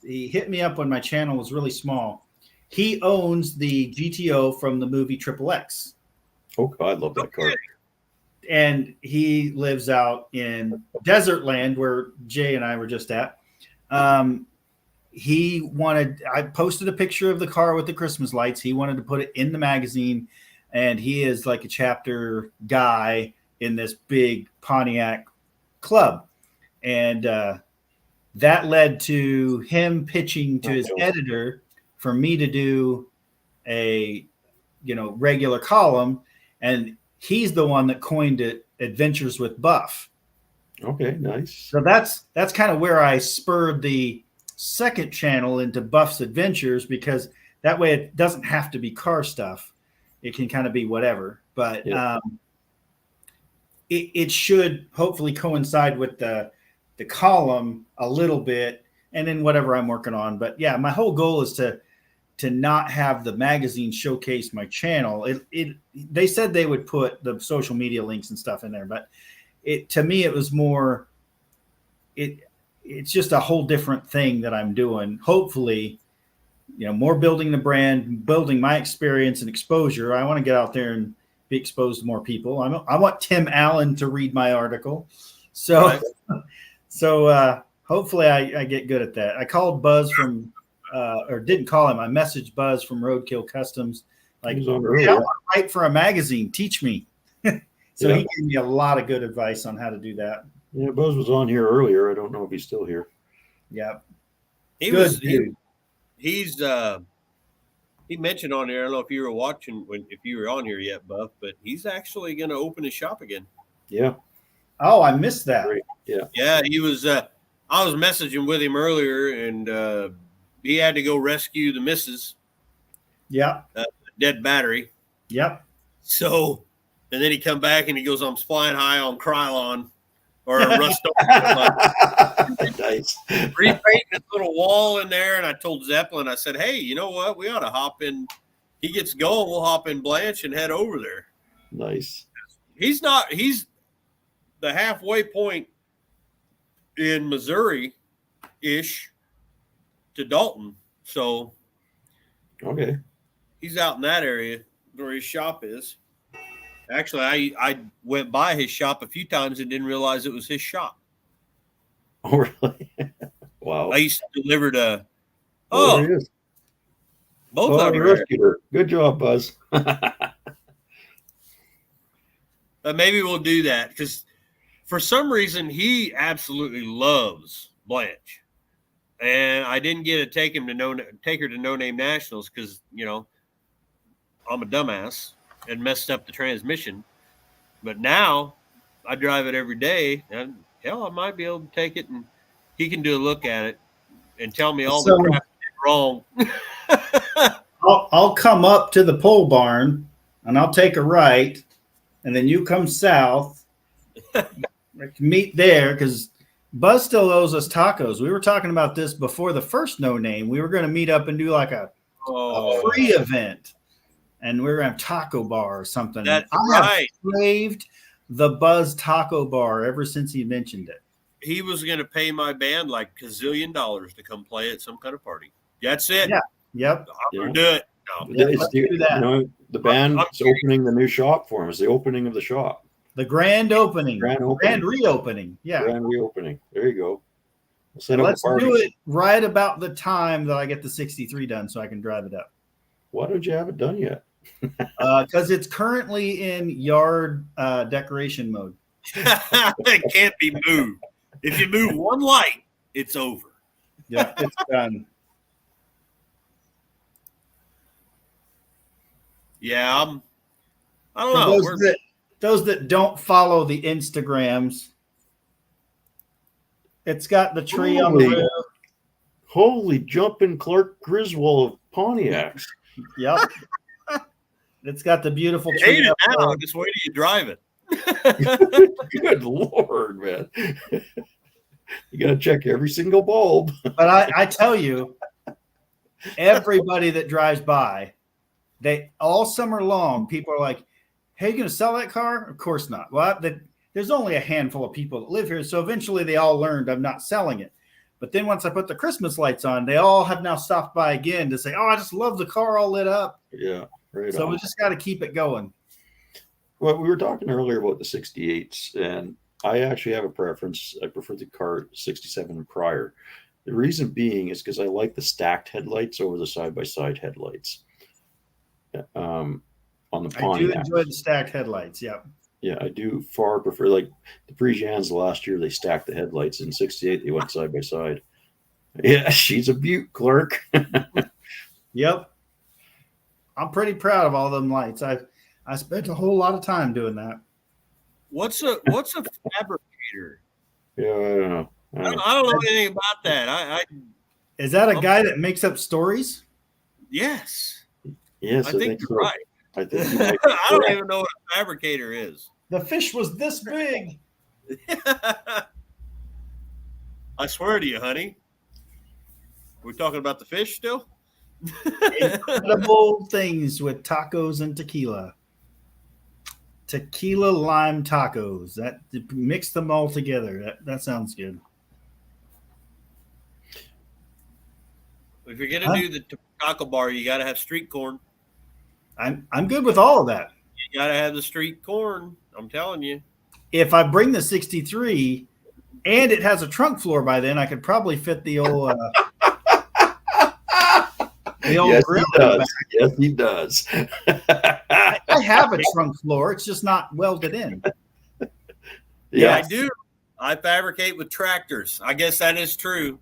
he hit me up when my channel was really small. He owns the GTO from the movie Triple X. Oh, God, I love that car. And he lives out in Desert Land where Jay and I were just at. I posted a picture of the car with the Christmas lights. He wanted to put it in the magazine, and he is like a chapter guy in this big Pontiac club. And that led to him pitching to his editor for me to do a, regular column. And he's the one that coined it Adventures with Buff. Okay, nice. So that's kind of where I spurred the second channel into Buff's Adventures, because that way it doesn't have to be car stuff. It can kind of be whatever. But Yeah. It should hopefully coincide with the column a little bit, and then whatever I'm working on. But yeah, my whole goal is to not have the magazine showcase my channel. They said they would put the social media links and stuff in there, but to me, it was more, it's just a whole different thing that I'm doing. Hopefully, more building the brand, building my experience and exposure. I want to get out there and be exposed to more people. I want Tim Allen to read my article. So, Right. Hopefully I get good at that. I called Buzz from, or didn't call him. I messaged Buzz from Roadkill Customs. Like, He was on "Hey, earlier. I want to write for a magazine. Teach me." So Yeah. he gave me a lot of good advice on how to do that. Yeah, Buzz was on here earlier. I don't know if he's still here. Yeah. He Good was dude. he mentioned on there. I don't know if you were watching if you were on here yet, Buff, but he's actually going to open his shop again. Yeah. Oh, I missed that. Great. Yeah. Yeah, he was. I was messaging with him earlier, and he had to go rescue the missus, Yeah. dead battery. Yep. So, and then he come back and he goes, "I'm flying high on Krylon or Rust." Like, Nice. repainting this little wall in there, and I told Zeppelin, I said, "Hey, you know what? We ought to hop in. He gets going, we'll hop in Blanche and head over there." Nice. He's the halfway point in Missouri ish to Dalton. So Okay. he's out in that area where his shop is. Actually, I went by his shop a few times and didn't realize it was his shop. Oh, really? Wow. I used to deliver to Oh, there he is. both Oh, of you them. rescued her. Good job, Buzz. Maybe we'll do that because for some reason he absolutely loves Blanche, and I didn't get to take her to No Name Nationals because I'm a dumbass and messed up the transmission. But now I drive it every day, and hell, I might be able to take it and he can do a look at it and tell me all the crap I did wrong. I'll come up to the pole barn and I'll take a right, and then you come south. We can meet there because Buzz still owes us tacos. We were talking about this before the first No Name. We were going to meet up and do like a free event, and we were going to have taco bar or something. That's I right. have craved the Buzz Taco Bar ever since he mentioned it. He was going to pay my band like $1,000,000 to come play at some kind of party. That's it. Yeah. Yep. I'm going to do it. No. Yeah, It's let's the, do that. The band I'm is opening the new shop for him. It's the opening of the shop. The grand opening. Grand opening. Grand reopening. Yeah. Grand reopening. There you go. We'll set up Let's a party. do it right about the time that I get the 63 done so I can drive it up. Why don't you have it done yet? Because it's currently in yard decoration mode. It can't be moved. If you move one light, it's over. Yeah, it's done. Yeah, I don't For know. those that don't follow the Instagrams, it's got the tree on the Holy- roof. Holy jumping Clark Griswold of Pontiacs. Yep. It's got the beautiful You tree. hate it up now. front. Just wait till you drive it. Good Lord, man. You got to check every single bulb. But I tell you, everybody that drives by, they all summer long, people are like, "Hey, you gonna sell that car?" Of course not. Well, there's only a handful of people that live here, so eventually they all learned I'm not selling it. But then once I put the Christmas lights on, they all have now stopped by again to say, "Oh, I just love the car all lit up." Yeah, right So on. we just got to keep it going. Well, we were talking earlier about the 68s, and I actually have a preference. I prefer the car 67 and prior. The reason being is because I like the stacked headlights over the side-by-side headlights. On the I do Pontiac. enjoy the stacked headlights. Yeah. Yeah, I do far prefer, like the Parisians last year, they stacked the headlights. In 68, they went side by side. Yeah, she's a beaut, Clark. Yep. I'm pretty proud of all them lights. I spent a whole lot of time doing that. What's a fabricator? Yeah, I don't know. I don't know anything about that. I Is that a guy that makes up stories? yes, Yes, I think you're so. right. I think you might be I don't correct. even know what a fabricator is. The fish was this big. I swear to you, honey. We're talking about the fish still? Incredible things with tacos and tequila. tequila lime tacos. That mix them all together. That sounds good. If you're gonna do the taco bar, you got to have street corn. I'm good with all of that. You got to have the street corn. I'm telling you. If I bring the 63 and it has a trunk floor by then, I could probably fit the old Yes, grill he in the does. back. Yes, he does. I have a trunk floor. It's just not welded in. Yeah, I Yes. do. I fabricate with tractors. I guess that is true.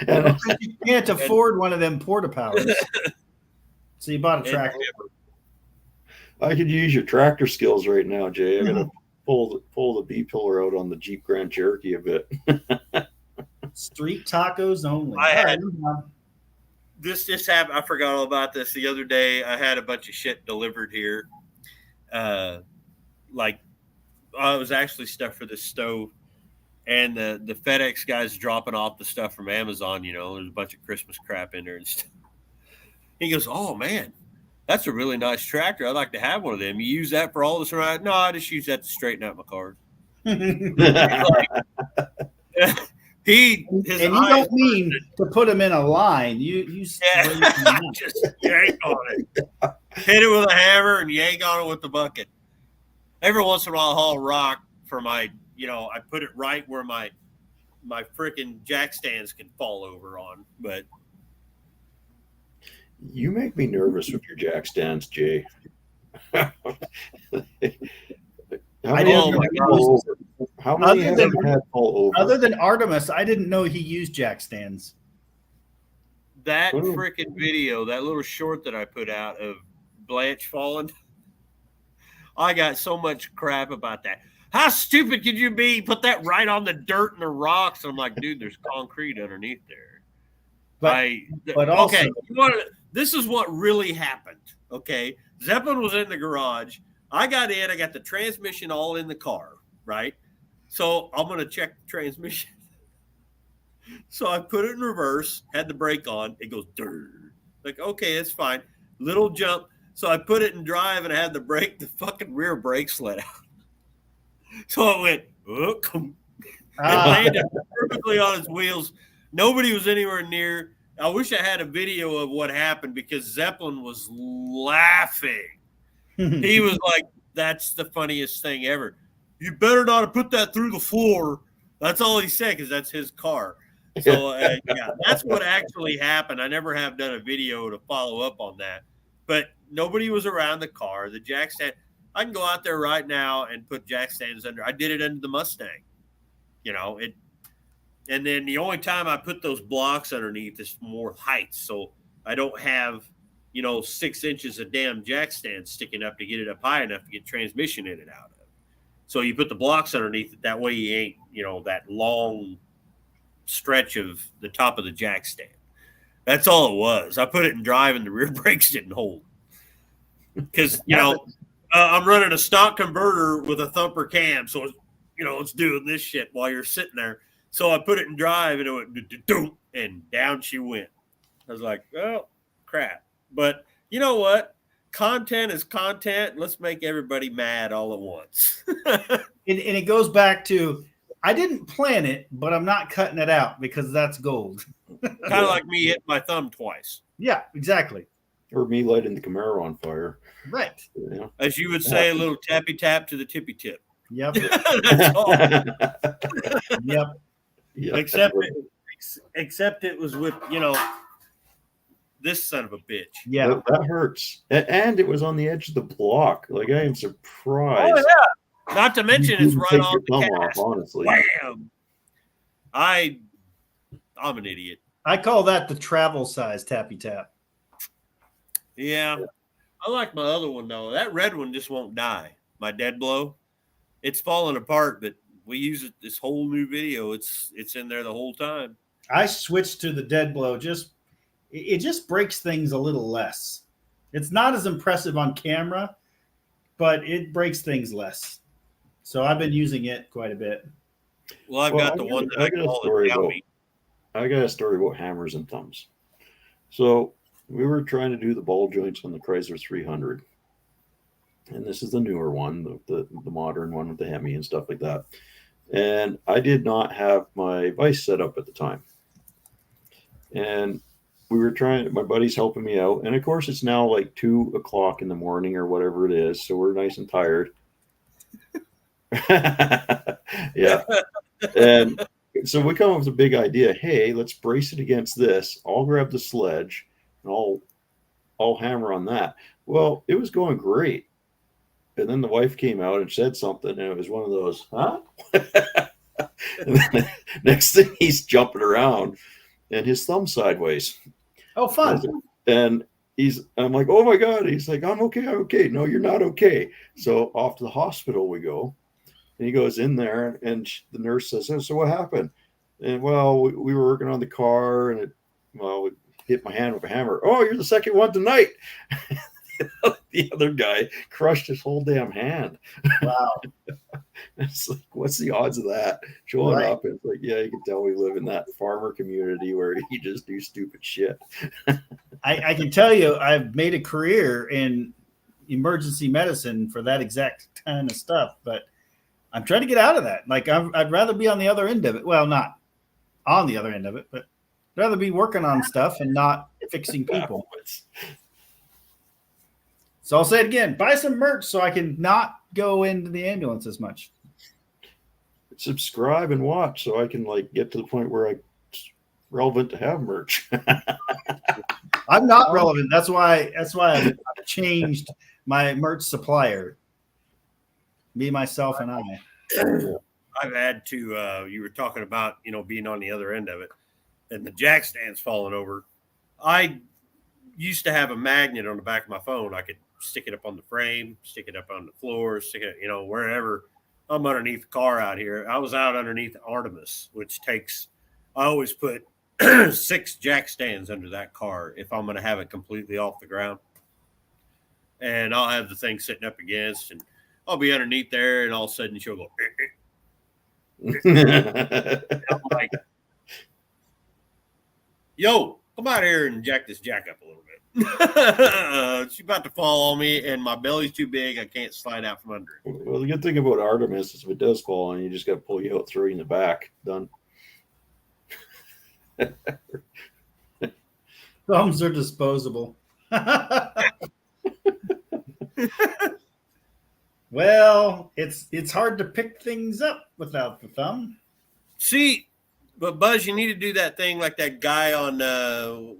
And You can't afford one of them porta powers. So you bought a And- tractor. I could use your tractor skills right now, Jay. I gotta pull the B pillar out on the Jeep Grand Cherokee a bit. Street tacos only. I All had- right. This just happened. I forgot all about this the other day. I had a bunch of shit delivered here. Like it was actually stuff for this stove, and the FedEx guy's dropping off the stuff from Amazon. You know, there's a bunch of Christmas crap in there and stuff. He goes, "Oh man, that's a really nice tractor. I'd like to have one of them. You use that for all this, right?" No, I just use that to straighten out my cars. His And you eyes don't mean to put them in a line. You Yeah, just yank on it. Hit it with a hammer and yank on it with the bucket. Every once in a while, I'll haul rock for my, I put it right where my freaking jack stands can fall over on. But You make me nervous with your jack stands, Jay. How many didn't have know you fall over? How many Other have than- you had fall over? Other than Artemis, I didn't know he used jack stands. that Oh. freaking video, that little short that I put out of Blanche falling, I got so much crap about that. How stupid could you be? Put that right on the dirt and the rocks. I'm like, dude, there's concrete underneath there. But also- okay, this is what really happened. Okay, Zeppelin was in the garage. I got in. I got the transmission all in the car, right? So I'm gonna check the transmission. So I put it in reverse. Had the brake on. It goes dirt. Like, okay, it's fine. Little jump. So I put it in drive and I had the brake. The fucking rear brakes let out. So I went, oh, come. It landed perfectly on its wheels. Nobody was anywhere near. I wish I had a video of what happened because Zeppelin was laughing. He was like, that's the funniest thing ever. You better not have put that through the floor. That's all he said because that's his car. So, yeah, that's what actually happened. I never have done a video to follow up on that. But nobody was around the car. The jack stand, I can go out there right now and put jack stands under. I did it under the Mustang. And then the only time I put those blocks underneath is more height. So I don't have, 6 inches of damn jack stand sticking up to get it up high enough to get transmission in and out of. So you put the blocks underneath it. That way you ain't, that long stretch of the top of the jack stand. That's all it was. I put it in drive and the rear brakes didn't hold. Because, I'm running a stock converter with a thumper cam. So, it's doing this shit while you're sitting there. So I put it in drive and it went, doom, and down she went. I was like, oh, crap. But you know what? Content is content. Let's make everybody mad all at once. And it goes back to, I didn't plan it, but I'm not cutting it out because that's gold. Kind of like me hitting my thumb twice. Yeah, exactly. Or me lighting the Camaro on fire. Right. As you would say, a little tappy tap to the tippy tip. Yep. That's all. Yep. Yeah. Except it was with, this son of a bitch. Yeah. That hurts. And it was on the edge of the block. Like, I am surprised. Oh, yeah. Not to mention it's You right take on your the thumb off, cast. honestly. Wham! I'm an idiot. I call that the travel size tappy tap. Yeah. I like my other one though. That red one just won't die. My dead blow. It's falling apart, but we use it this whole new video. It's in there the whole time. I switched to the dead blow. It just breaks things a little less. It's not as impressive on camera, but it breaks things less. So I've been using it quite a bit. Well, I've Well, got the I one got- that I I got a call story it about- Downbeat. I got a story about hammers and thumbs. So we were trying to do the ball joints on the Chrysler 300. and this is the newer one, the modern one with the Hemi and stuff like that. And I did not have my vise set up at the time. And we were trying, my buddy's helping me out. And of course, it's now like 2 o'clock in the morning or whatever it is. So we're nice and tired. Yeah. And so we come up with a big idea. Hey, let's brace it against this. I'll grab the sledge and I'll hammer on that. Well, it was going great. And then the wife came out and said something, and it was one of those, huh? And then next thing, he's jumping around and his thumb sideways. Oh, fun. And I'm like, oh my God. He's like, I'm okay. I'm okay. No, you're not okay. So off to the hospital we go. And he goes in there, and the nurse says, so what happened? And well, we were working on the car, and it hit my hand with a hammer. Oh, you're the second one tonight. The other guy crushed his whole damn hand. Wow. It's like, what's the odds of that showing up? It's like, yeah, you can tell we live in that farmer community where you just do stupid shit. I can tell you, I've made a career in emergency medicine for that exact kind of stuff, but I'm trying to get out of that. Like, I'd rather be on the other end of it. Well, not on the other end of it, but I'd rather be working on stuff and not fixing people. So I'll say it again, buy some merch so I can not go into the ambulance as much. Subscribe and watch so I can like get to the point where it's relevant to have merch. I'm not relevant. That's why I've changed my merch supplier. Me, myself, and I. I've had to, you were talking about, being on the other end of it and the jack stands falling over. I used to have a magnet on the back of my phone. I could stick it up on the frame, stick it up on the floor, stick it, wherever. I'm underneath the car out here. I was out underneath Artemis, which I always put 6 jack stands under that car if I'm going to have it completely off the ground. And I'll have the thing sitting up against, and I'll be underneath there, and all of a sudden she'll go, I'm like, yo, come out here and jack this jack up a little bit. She's about to fall on me, and my belly's too big. I can't slide out from under it. Well, the good thing about Artemis is if it does fall on you, just got to pull you out, throw you in the back. Done. Thumbs are disposable. Well, it's hard to pick things up without the thumb. See, but Buzz, you need to do that thing like that guy on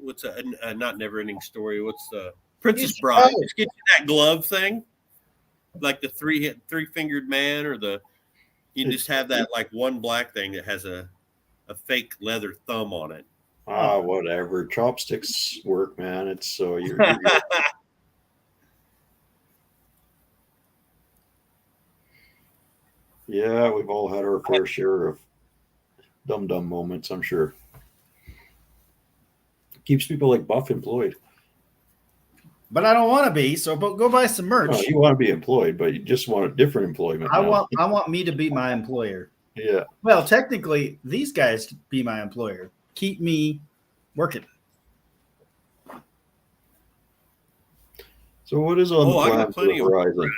what's not Neverending Story. What's the Princess Bride? Just get you that glove thing, like the three-fingered man, or you just have that like one black thing that has a fake leather thumb on it. Whatever. Chopsticks work, man. It's so you're Yeah, we've all had our fair share of dumb moments, I'm sure. Keeps people like Buff employed. But I don't want to be, so go buy some merch. No, you want to be employed, but you just want a different employment. I want me to be my employer. Yeah. Well, technically, these guys be my employer. Keep me working. So what is on the plan for the horizon?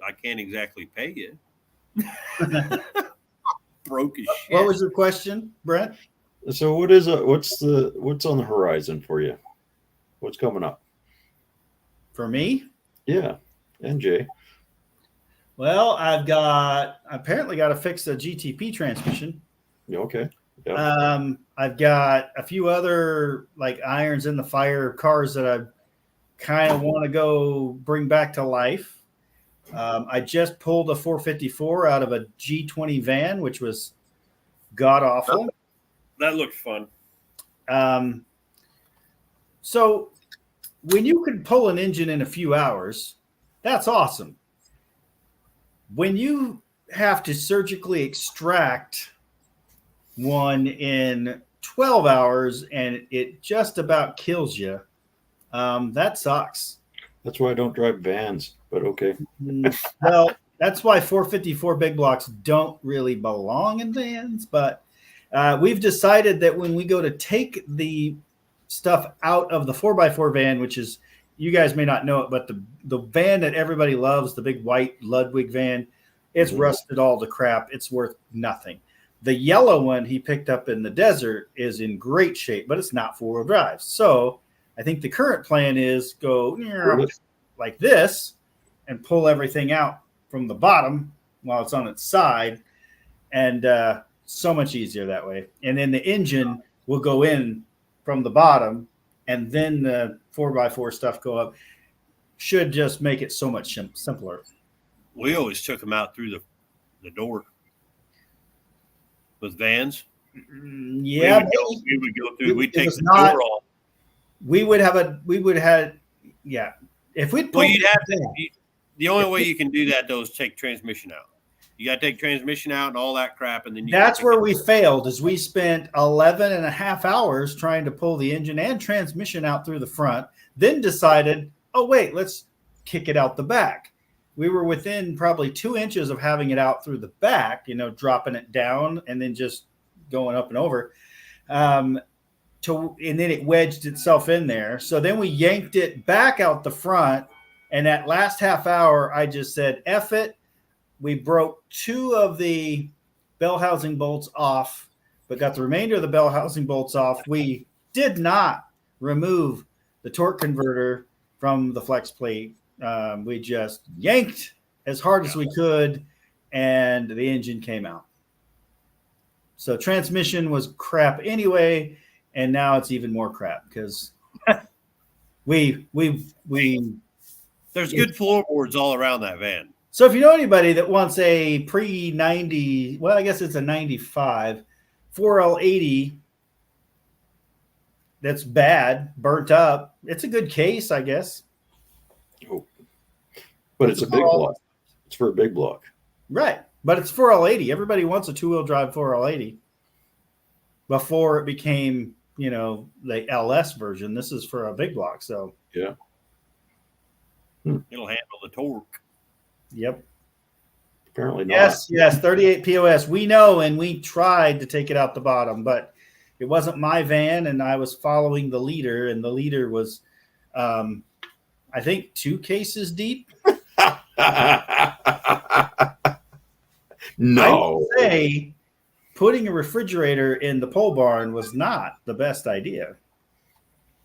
I can't exactly pay you. Broke as shit. What was your question, Brent? So what's on the horizon for you? What's coming up? For me? Yeah. And Jay. Well, I've apparently got to fix the GTP transmission. Okay. Yeah. I've got a few other like irons in the fire cars that I kind of want to go bring back to life. I just pulled a 454 out of a G20 van, which was god awful. That looked fun. So when you can pull an engine in a few hours, that's awesome. When you have to surgically extract one in 12 hours and it just about kills you, that sucks. That's why I don't drive vans, but okay. Well, that's why 454 big blocks don't really belong in vans, but we've decided that when we go to take the stuff out of the 4x4 van, which is you guys may not know it, but the van that everybody loves, the big white Ludwig van, it's Mhm. rusted all to crap. It's worth nothing. The yellow one he picked up in the desert is in great shape, but it's not four-wheel drive. So I think the current plan is go like this and pull everything out from the bottom while it's on its side, and so much easier that way. And then the engine will go in from the bottom, and then the 4x4 stuff go up. Should just make it so much simpler. We always took them out through the door with vans. Yeah, we would go through. We'd It take was the not- door off. we would have yeah. If we'd Well, pulled you'd have to. The only way you can do that though is take transmission out. You got to take transmission out and all that crap, and then that's where we failed. Is we spent 11 and a half hours trying to pull the engine and transmission out through the front, then decided, oh wait, let's kick it out the back. We were within probably 2 inches of having it out through the back, dropping it down and then just going up and over. And then it wedged itself in there. So then we yanked it back out the front. And that last half hour, I just said, F it. We broke 2 of the bell housing bolts off, but got the remainder of the bell housing bolts off. We did not remove the torque converter from the flex plate. We just yanked as hard as we could, and the engine came out. So transmission was crap anyway, and now it's even more crap because we There's good floorboards all around that van. So if you know anybody that wants a pre-90, well, I guess it's a 95 4L80 that's bad, burnt up, it's a good case, I guess. But it's a big block. It's for a big block. Right. But it's 4L80. Everybody wants a two-wheel drive 4L80 before it became, the LS version. This is for a big block. So, Yeah. It'll handle the torque. yep. Apparently not. Yes, 38 POS. We know, and we tried to take it out the bottom, but it wasn't my van, and I was following the leader, and the leader was, I think, 2 cases deep. No. I would say putting a refrigerator in the pole barn was not the best idea.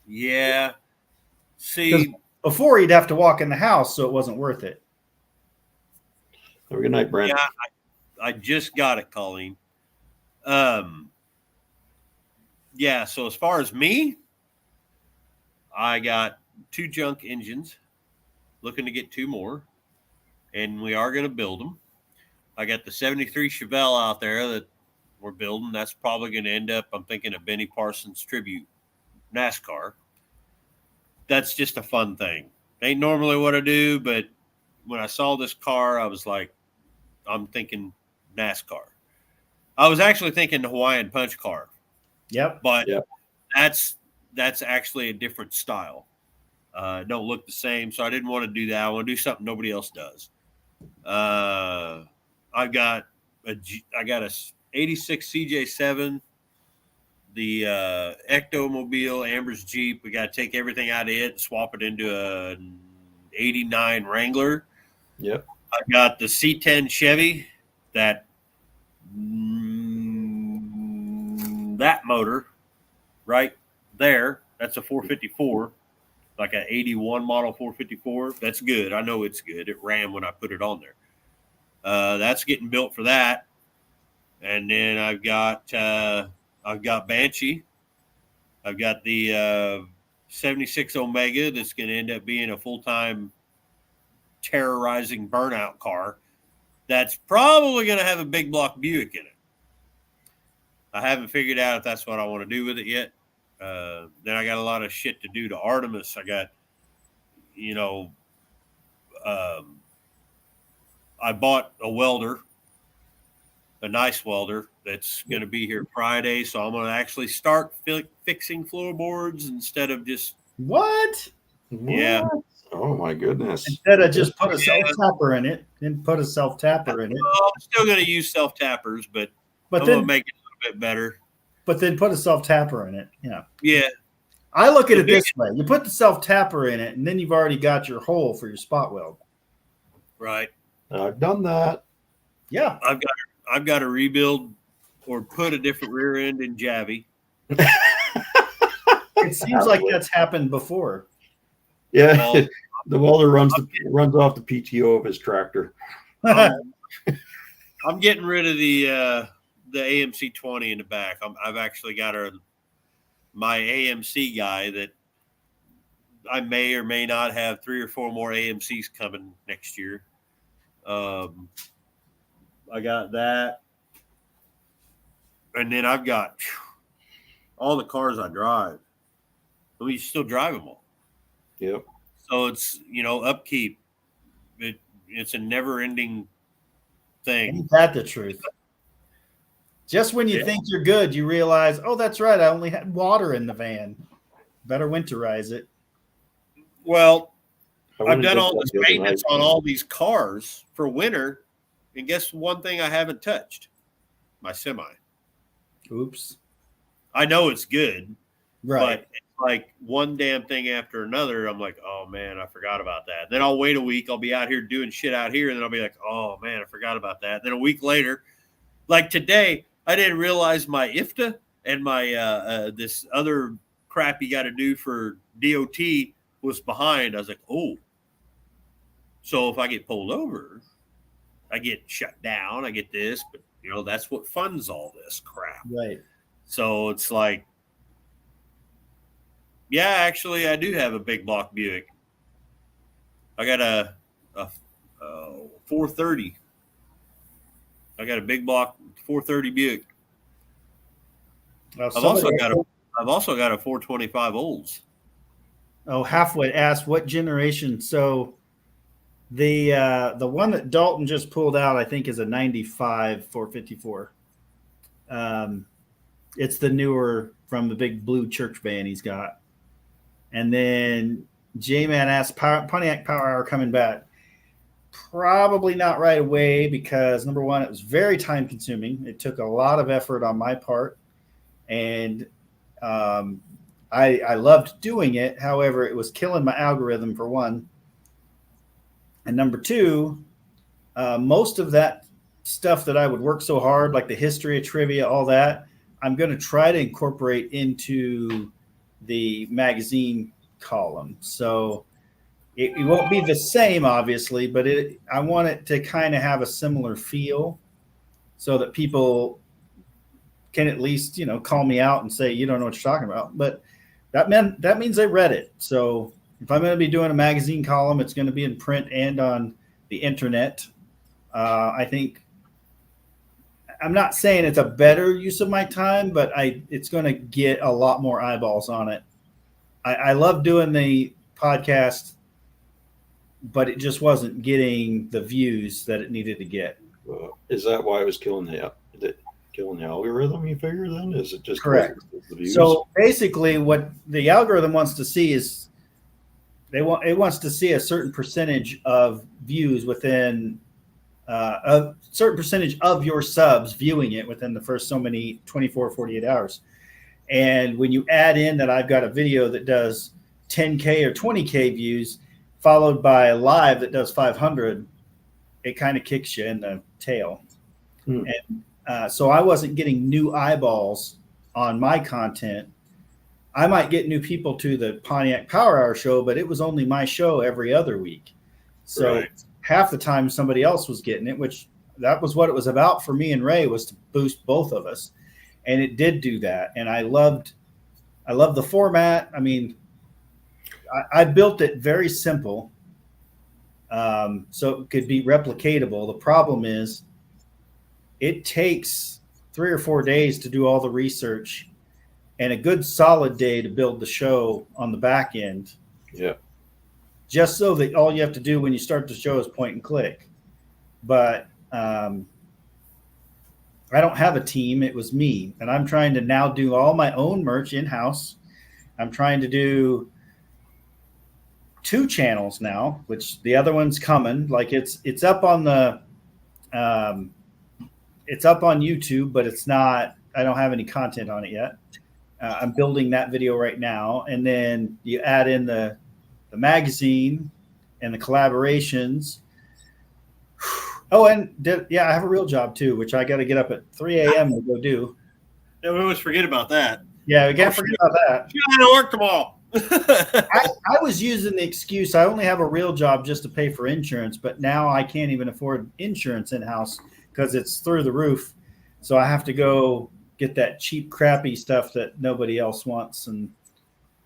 Yeah. See, Before he'd have to walk in the house, so it wasn't worth it. Have a good night, Brent. yeah, I just got it, Colleen. Yeah. So as far as me, I got 2 junk engines. Looking to get 2 more, and we are going to build them. I got the 73 Chevelle out there that we're building. That's probably going to end up, I'm thinking, a Benny Parsons tribute NASCAR. That's just a fun thing. Ain't normally what I do, but when I saw this car, I was like, I'm thinking NASCAR. I was actually thinking the Hawaiian Punch car, Yep. but Yep. that's actually a different style. Don't look the same, so I didn't want to do that. I want to do something nobody else does. I got a 86 CJ7, the Ectomobile, Amber's Jeep. We got to take everything out of it and swap it into an 89 Wrangler. Yep. I got the C10 Chevy, that that motor right there. That's a 454. Like an 81 model 454. That's good. I know it's good. It ran when I put it on there. That's getting built for that. And then I've got Banshee. I've got the 76 Omega that's going to end up being a full-time terrorizing burnout car. That's probably going to have a big block Buick in it. I haven't figured out if that's what I want to do with it yet. Then I got a lot of shit to do to Artemis. I got, I bought a welder, a nice welder that's going to be here Friday. So I'm going to actually start fixing floorboards instead of just. What? Yeah. What? Oh my goodness. Instead of just put a self-tapper in it, then put a self-tapper in it. Well, I'm still going to use self-tappers, but I'm going to make it a little bit better. But then put a self-tapper in it. Yeah. Yeah. I look at The it this way: you put the self tapper in it, and then you've already got your hole for your spot weld. Right. I've done that. Yeah, I've got to rebuild or put a different rear end in Javi. it seems like that's happened before. Yeah, Well, the welder runs off the PTO of his tractor. I'm getting rid of the AMC 20 in the back. I've actually got my AMC guy that I may or may not have 3 or 4 more AMCs coming next year. I got that, and then I've got all the cars I drive. We still drive them all. Yep. So it's upkeep. It's a never-ending thing. Ain't that the truth? Just when you think you're good, you realize, oh, that's right. I only had water in the van. Better winterize it. Well, I I've went and done did all that this the other maintenance night. on all these cars for winter, and guess one thing I haven't touched? My semi. Oops. I know it's good, Right. but it's like one damn thing after another. I'm like, oh man, I forgot about that. Then I'll wait a week. I'll be out here doing shit out here, and then I'll be like, oh man, I forgot about that. Then a week later, like today, I didn't realize my IFTA and my this other crap you got to do for DOT was behind. I was like, oh, so if I get pulled over, I get shut down. I get this, but that's what funds all this crap. Right. So it's like, yeah, actually, I do have a big block Buick. I got a 430. I got a big block 430 Buick. Well, I've also got a 425 Olds. Oh, halfway asked what generation. So the one that Dalton just pulled out, I think, is a 95 454. It's the newer from the big blue church van he's got. And then J-Man asked, Pontiac Power Hour coming back. Probably not right away because, number one, it was very time consuming. It took a lot of effort on my part. And I loved doing it. However, it was killing my algorithm, for one. And number two, most of that stuff that I would work so hard, like the history of trivia, all that, I'm going to try to incorporate into the magazine column. So it won't be the same, obviously, but I want it to kind of have a similar feel so that people can at least, call me out and say, you don't know what you're talking about. But that means they read it. So if I'm going to be doing a magazine column, it's going to be in print and on the internet. I think I'm not saying it's a better use of my time, but it's going to get a lot more eyeballs on it. I love doing the podcast, but it just wasn't getting the views that it needed to get. Is that why it was killing the algorithm, you figure then? Is it just correct? The views? So basically what the algorithm wants to see is it wants to see a certain percentage of views within a certain percentage of your subs viewing it within the first so many 24, 48 hours. And when you add in that I've got a video that does 10K or 20K views, followed by a live that does 500, it kind of kicks you in the tail. And so I wasn't getting new eyeballs on my content. I might get new people to the Pontiac Power Hour show, but it was only my show every other week. So half the time somebody else was getting it, which that was what it was about for me and Ray, was to boost both of us. And it did do that. And I loved the format. I mean, I built it very simple so it could be replicatable. The problem is it takes 3 or 4 days to do all the research and a good solid day to build the show on the back end. Yeah. Just so that all you have to do when you start the show is point and click. But I don't have a team. It was me. And I'm trying to now do all my own merch in-house. I'm trying to do 2 channels now, which the other one's coming. Like it's up on the it's up on YouTube, but it's not, I don't have any content on it yet. I'm building that video right now, and then you add in the magazine and the collaborations. Oh, and I have a real job too, which I got to get up at 3 a.m. to go do. Yeah, we always forget about that. Yeah, we can't forget about that. You gotta work tomorrow. I was using the excuse I only have a real job just to pay for insurance, but now I can't even afford insurance in-house because it's through the roof. So I have to go get that cheap, crappy stuff that nobody else wants and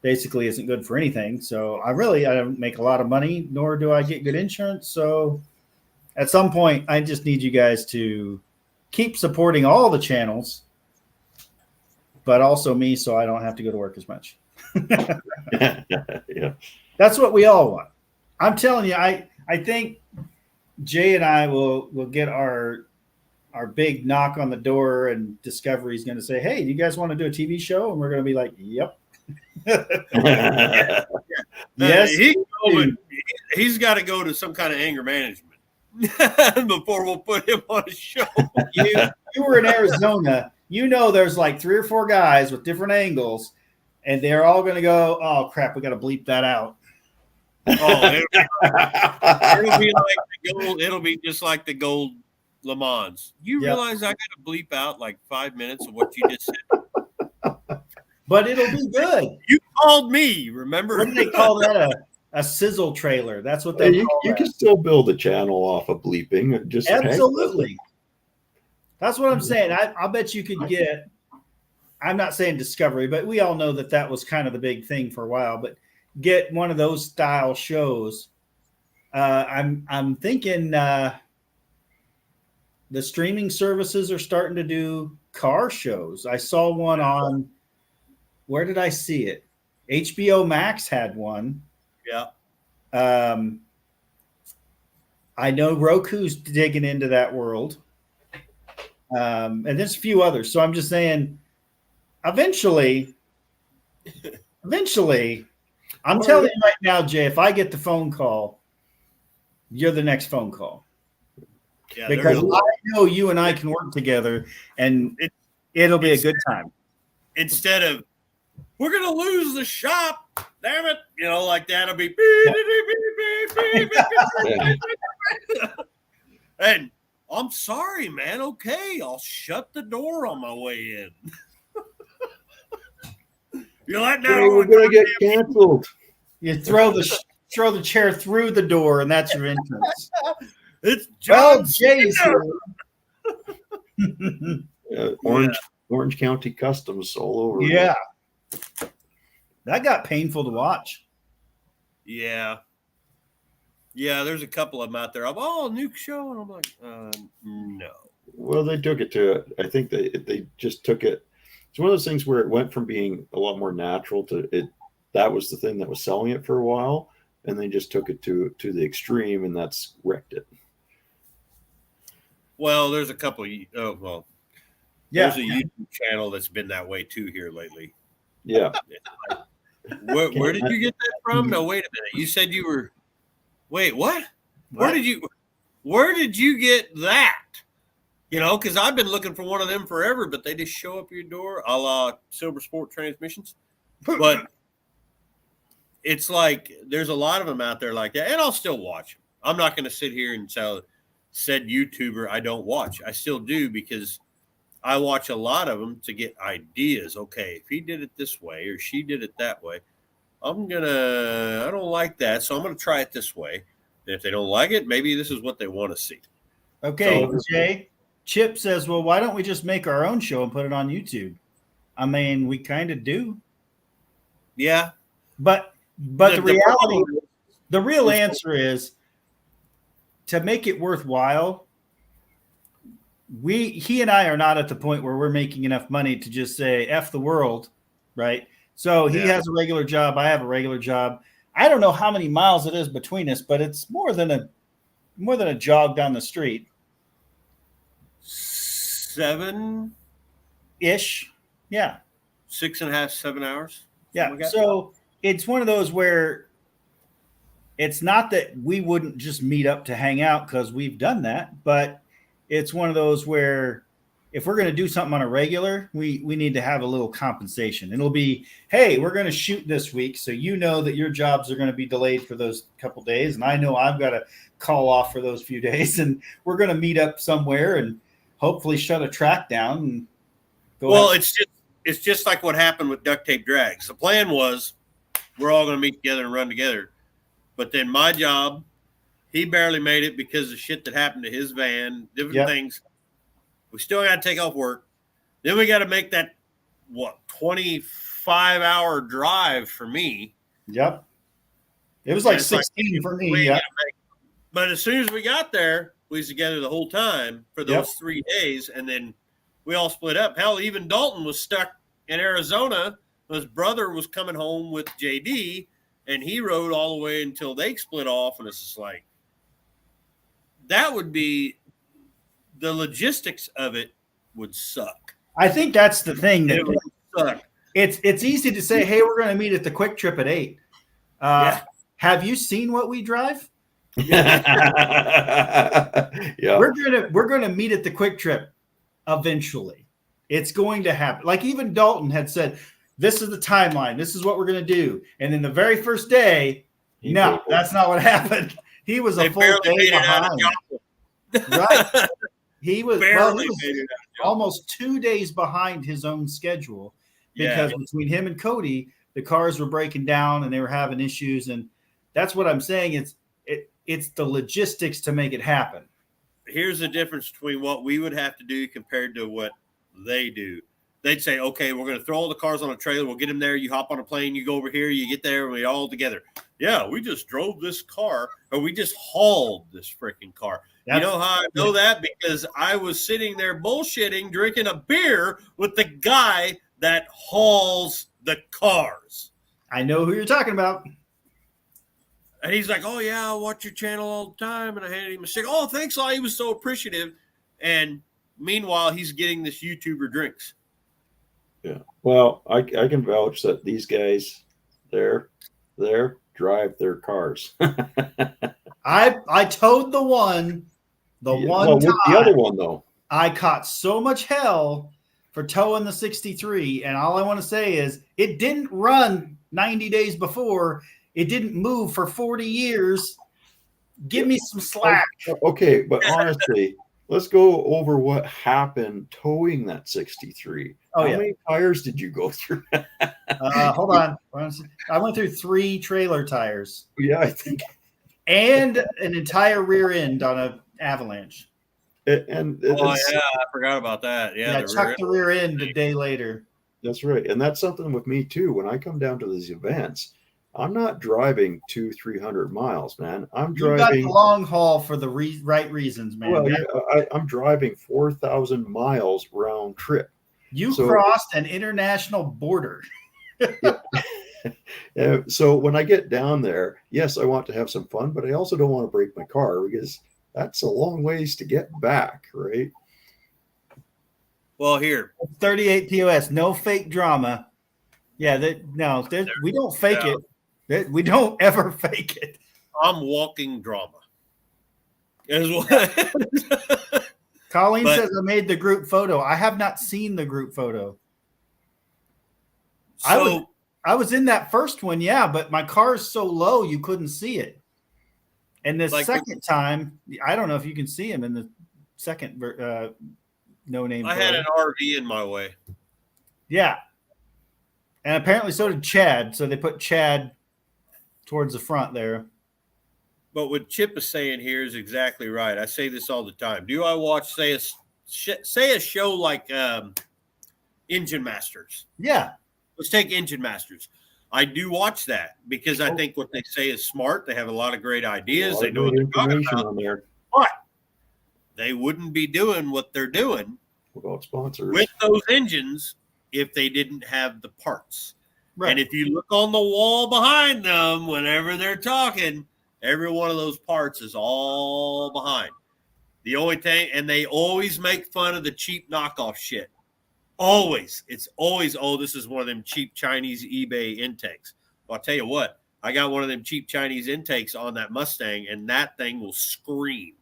basically isn't good for anything. So I don't make a lot of money, nor do I get good insurance. So at some point, I just need you guys to keep supporting all the channels, but also me, so I don't have to go to work as much. Yeah. That's what we all want. I'm telling you, I think Jay and I will get our big knock on the door, and Discovery is going to say, "Hey, do you guys want to do a TV show?" And we're going to be like, "Yep." Yes, he's got to go to some kind of anger management before we'll put him on a show. You were in Arizona. You know, there's like 3 or 4 guys with different angles, and they're all going to go, "Oh crap, we got to bleep that out." Oh, it'll be like the gold. It'll be just like the gold Le Mans. You Yep. realize I got to bleep out like 5 minutes of what you just said. But it'll be good. You called me, remember? What do they call that? A sizzle trailer. That's what they you call that. can still build a channel off of bleeping. Just Absolutely. That's what I'm saying. I'll bet you could get, I'm not saying Discovery, but we all know that was kind of the big thing for a while, but get one of those style shows. I'm thinking the streaming services are starting to do car shows. I saw one on, where did I see it? HBO Max had one. Yeah. I know Roku's digging into that world. And there's a few others. So I'm just saying, eventually, I'm telling you right now, Jay, if I get the phone call, you're the next phone call. Yeah, Because I know you and I can work together, and it'll be a good time. Instead of, we're going to lose the shop, damn it, like that'll be and I'm sorry, man. Okay, I'll shut the door on my way in. You're like, no, we're gonna get canceled. You throw the chair through the door, and that's your entrance. It's Well, John Jay's Cena. here. Orange County Customs all over. Yeah. That got painful to watch. Yeah. Yeah, there's a couple of them out there. New show. And I'm like, no. Well, they took it to, I think they just took it. It's one of those things where it went from being a lot more natural to it. That was the thing that was selling it for a while. And they just took it to the extreme, and that's wrecked it. Well, there's a couple. There's a YouTube channel that's been that way too here lately. Yeah. Where did you get that from? No, wait a minute. You said you were. Wait, what? Where did you get that? Because I've been looking for one of them forever, but they just show up your door, a la Silver Sport Transmissions. But it's like there's a lot of them out there like that, and I'll still watch them. I'm not going to sit here and tell said YouTuber I don't watch. I still do, because I watch a lot of them to get ideas. Okay, if he did it this way or she did it that way, I don't like that, so I'm going to try it this way. And if they don't like it, maybe this is what they want to see. Okay, Jay. Chip says, well, why don't we just make our own show and put it on YouTube? I mean, we kind of do. Yeah. But the real answer is, to make it worthwhile, he and I are not at the point where we're making enough money to just say F the world, right? So he has a regular job, I have a regular job. I don't know how many miles it is between us, but it's more than a jog down the street. 7-ish. Yeah. 6.5, 7 hours. Yeah. Like So it's one of those where it's not that we wouldn't just meet up to hang out, because we've done that, but it's one of those where if we're going to do something on a regular, we need to have a little compensation. It'll be, hey, we're going to shoot this week, so you know that your jobs are going to be delayed for those couple days, and I know I've got to call off for those few days, and we're going to meet up somewhere and hopefully shut a track down and go. Well, it's just like what happened with duct tape drags. The plan was we're all going to meet together and run together, but then my job, he barely made it because of shit that happened to his van, different things. We still got to take off work. Then we got to make that 25-hour drive for me. Yep. It was like 16 for me. Yeah. But as soon as we got there, we was together the whole time for those 3 days, and then we all split up. Hell, even Dalton was stuck in Arizona. His brother was coming home with JD, and he rode all the way until they split off. And it's just like, that would be the logistics of it would suck. I think that's the thing. That it would suck. It's easy to say, hey, we're going to meet at the Quick Trip at 8. Have you seen what we drive? Yeah. We're gonna meet at the Quick Trip eventually. It's going to happen. Like even Dalton had said, this is the timeline. This is what we're going to do. And then the very first day, that's not what happened. He was a full day behind. Right. He was almost 2 days behind his own schedule because between him and Cody, the cars were breaking down and they were having issues. And that's what I'm saying. It's the logistics to make it happen. Here's the difference between what we would have to do compared to what they do. They'd say, okay, we're going to throw all the cars on a trailer. We'll get them there. You hop on a plane. You go over here. You get there. And we all together. Yeah, we just drove this car, or we just hauled this freaking car. You know how I know that? Because I was sitting there bullshitting, drinking a beer with the guy that hauls the cars. I know who you're talking about. And he's like, oh, yeah, I watch your channel all the time. And I handed him a stick. Oh, thanks, he was so appreciative. And meanwhile, he's getting this YouTuber drinks. Yeah. Well, I can vouch that these guys, they're drive their cars. I towed the one time. The other one, though. I caught so much hell for towing the 63. And all I want to say is it didn't run 90 days before. It didn't move for 40 years. Give me some slack. Okay, but honestly, let's go over what happened towing that 63. How many tires did you go through? Hold on. I went through 3 trailer tires. Yeah, I think. And an entire rear end on an Avalanche. I forgot about that. Yeah, I chucked the rear end a day later. That's right. And that's something with me, too. When I come down to these events, I'm not driving 200-300 miles, man. I'm driving. You got the long haul for the right reasons, man. Well, I'm driving 4,000 miles round trip. You crossed an international border. So when I get down there, yes, I want to have some fun, but I also don't want to break my car because that's a long ways to get back, right? Well, here. 38 POS, no fake drama. Yeah, we don't fake it. We don't ever fake it. I'm walking drama. Colleen says I made the group photo. I have not seen the group photo. So, I was in that first one, but my car is so low you couldn't see it. And the second time, I don't know if you can see him in the second no name. I had an RV in my way. Yeah. And apparently so did Chad. So they put Chad towards the front there. But what Chip is saying here is exactly right. I say this all the time. Do I watch, say a show like Engine Masters? Yeah. Let's take Engine Masters. I do watch that because I think what they say is smart. They have a lot of great ideas. They know what they're talking about. On there. But they wouldn't be doing what they're doing without sponsors with those engines if they didn't have the parts. Right. And if you look on the wall behind them, whenever they're talking, every one of those parts is all behind. The only thing, and they always make fun of the cheap knockoff shit. Always. It's always, this is one of them cheap Chinese eBay intakes. Well, I'll tell you what, I got one of them cheap Chinese intakes on that Mustang, and that thing will scream.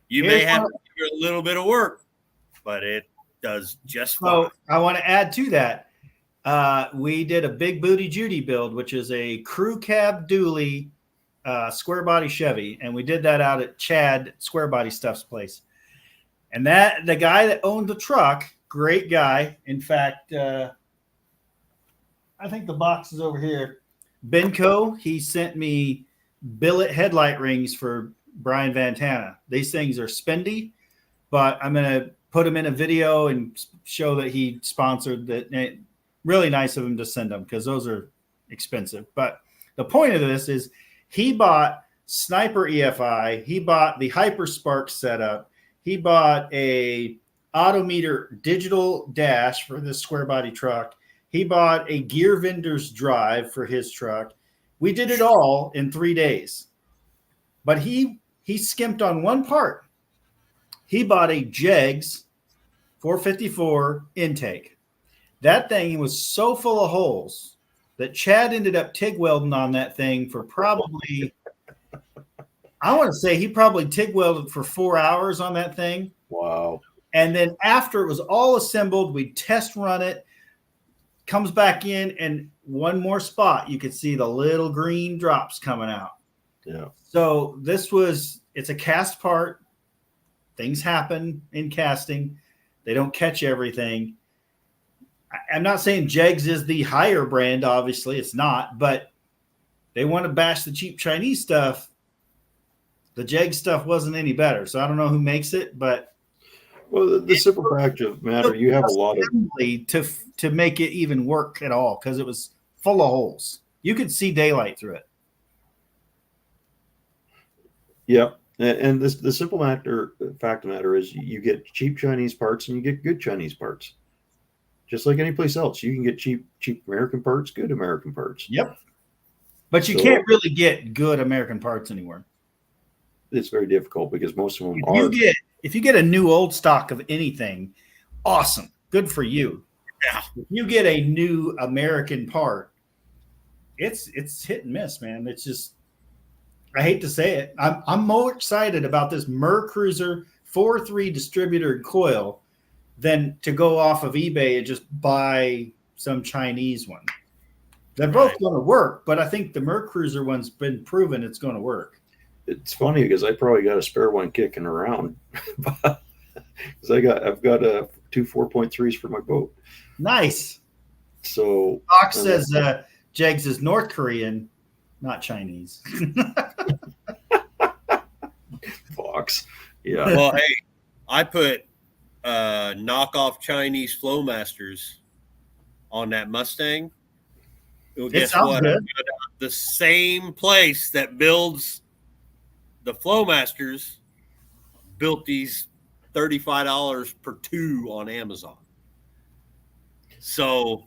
You may have to do a little bit of work, but does just fine. So I want to add to that. We did a Big Booty Judy build, which is a crew cab dually square body Chevy, and we did that out at Chad Square Body Stuff's place. And that the guy that owned the truck, great guy. In fact, I think the box is over here. Benco, he sent me billet headlight rings for Brian Vantana. These things are spendy, but I'm going to put them in a video and show that he sponsored that. Really nice of him to send them because those are expensive. But the point of this is he bought Sniper EFI. He bought the HyperSpark setup. He bought a Autometer digital dash for this square body truck. He bought a Gear Vendor's drive for his truck. We did it all in 3 days. But he skimped on one part. He bought a Jegs 454 intake. That thing was so full of holes that Chad ended up TIG welding on that thing for probably, I want to say he probably TIG welded for 4 hours on that thing. Wow. And then after it was all assembled, we test run it, comes back in, and one more spot, you could see the little green drops coming out. Yeah. So it's a cast part. Things happen in casting. They don't catch everything. I'm not saying Jegs is the higher brand. Obviously, it's not. But they want to bash the cheap Chinese stuff. The Jegs stuff wasn't any better. So I don't know who makes it, but Well, the simple fact of the matter, you have a lot of to make it even work at all because it was full of holes. You could see daylight through it. yeah. And the simple fact of the matter is you get cheap Chinese parts and you get good Chinese parts. Just like any place else, you can get cheap American parts, good American parts. Yep. But you can't really get good American parts anywhere. It's very difficult because most of them If you get a new old stock of anything, awesome. Good for you. Yeah. If you get a new American part, it's hit and miss, man. It's just, I hate to say it. I'm more excited about this MerCruiser 4.3 distributor and coil than to go off of eBay and just buy some Chinese one. They're both going to work, but I think the MerCruiser one's been proven it's going to work. It's funny because I probably got a spare one kicking around because I've got two 4.3s for my boat. Nice. So Fox says Jegs is North Korean, not Chinese. Fox, yeah. Well, hey, I put knockoff Chinese Flowmasters on that Mustang. Well, guess what? Good. The same place that builds the Flowmasters built these $35 per two on Amazon. So,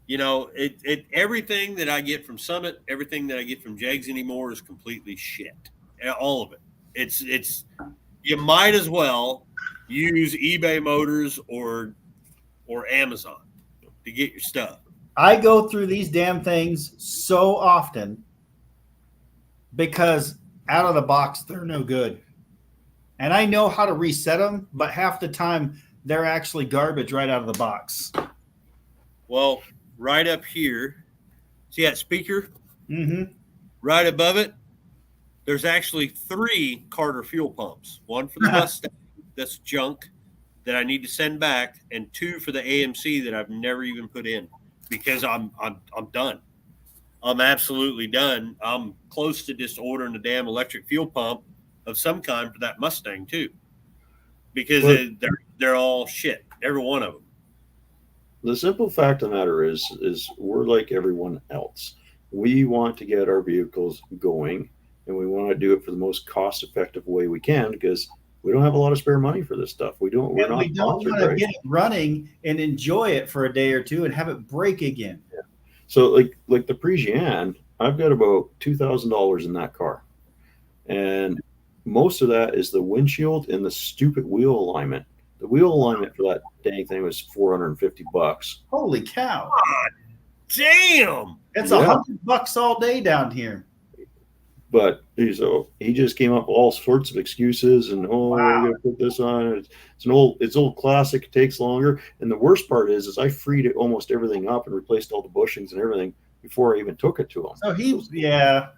you know, it everything that I get from Summit, everything that I get from Jegs anymore is completely shit. All of it. It's you might as well use eBay Motors or Amazon to get your stuff. I go through these damn things so often because out of the box, they're no good. And I know how to reset them, but half the time they're actually garbage right out of the box. Well, right up here, see that speaker? Mm-hmm. Right above it, there's actually 3 Carter fuel pumps. One for the Mustang that's junk that I need to send back, and 2 for the AMC that I've never even put in because I'm done. I'm absolutely done. I'm close to just ordering a damn electric fuel pump of some kind for that Mustang too, because they're all shit, every one of them. The simple fact of the matter is we're like everyone else. We want to get our vehicles going, and we want to do it for the most cost-effective way we can because we don't have a lot of spare money for this stuff. We don't want to get it running and enjoy it for a day or two and have it break again. Yeah. So like the Parisienne, I've got about $2,000 in that car, and most of that is the windshield and the stupid wheel alignment. The wheel alignment for that dang thing was $450. Holy cow! God damn, it's $100 all day down here. But he just came up with all sorts of excuses and we're Wow. gonna put this on. It's old classic. It takes longer. And the worst part is I freed it almost everything up and replaced all the bushings and everything before I even took it to him. So yeah.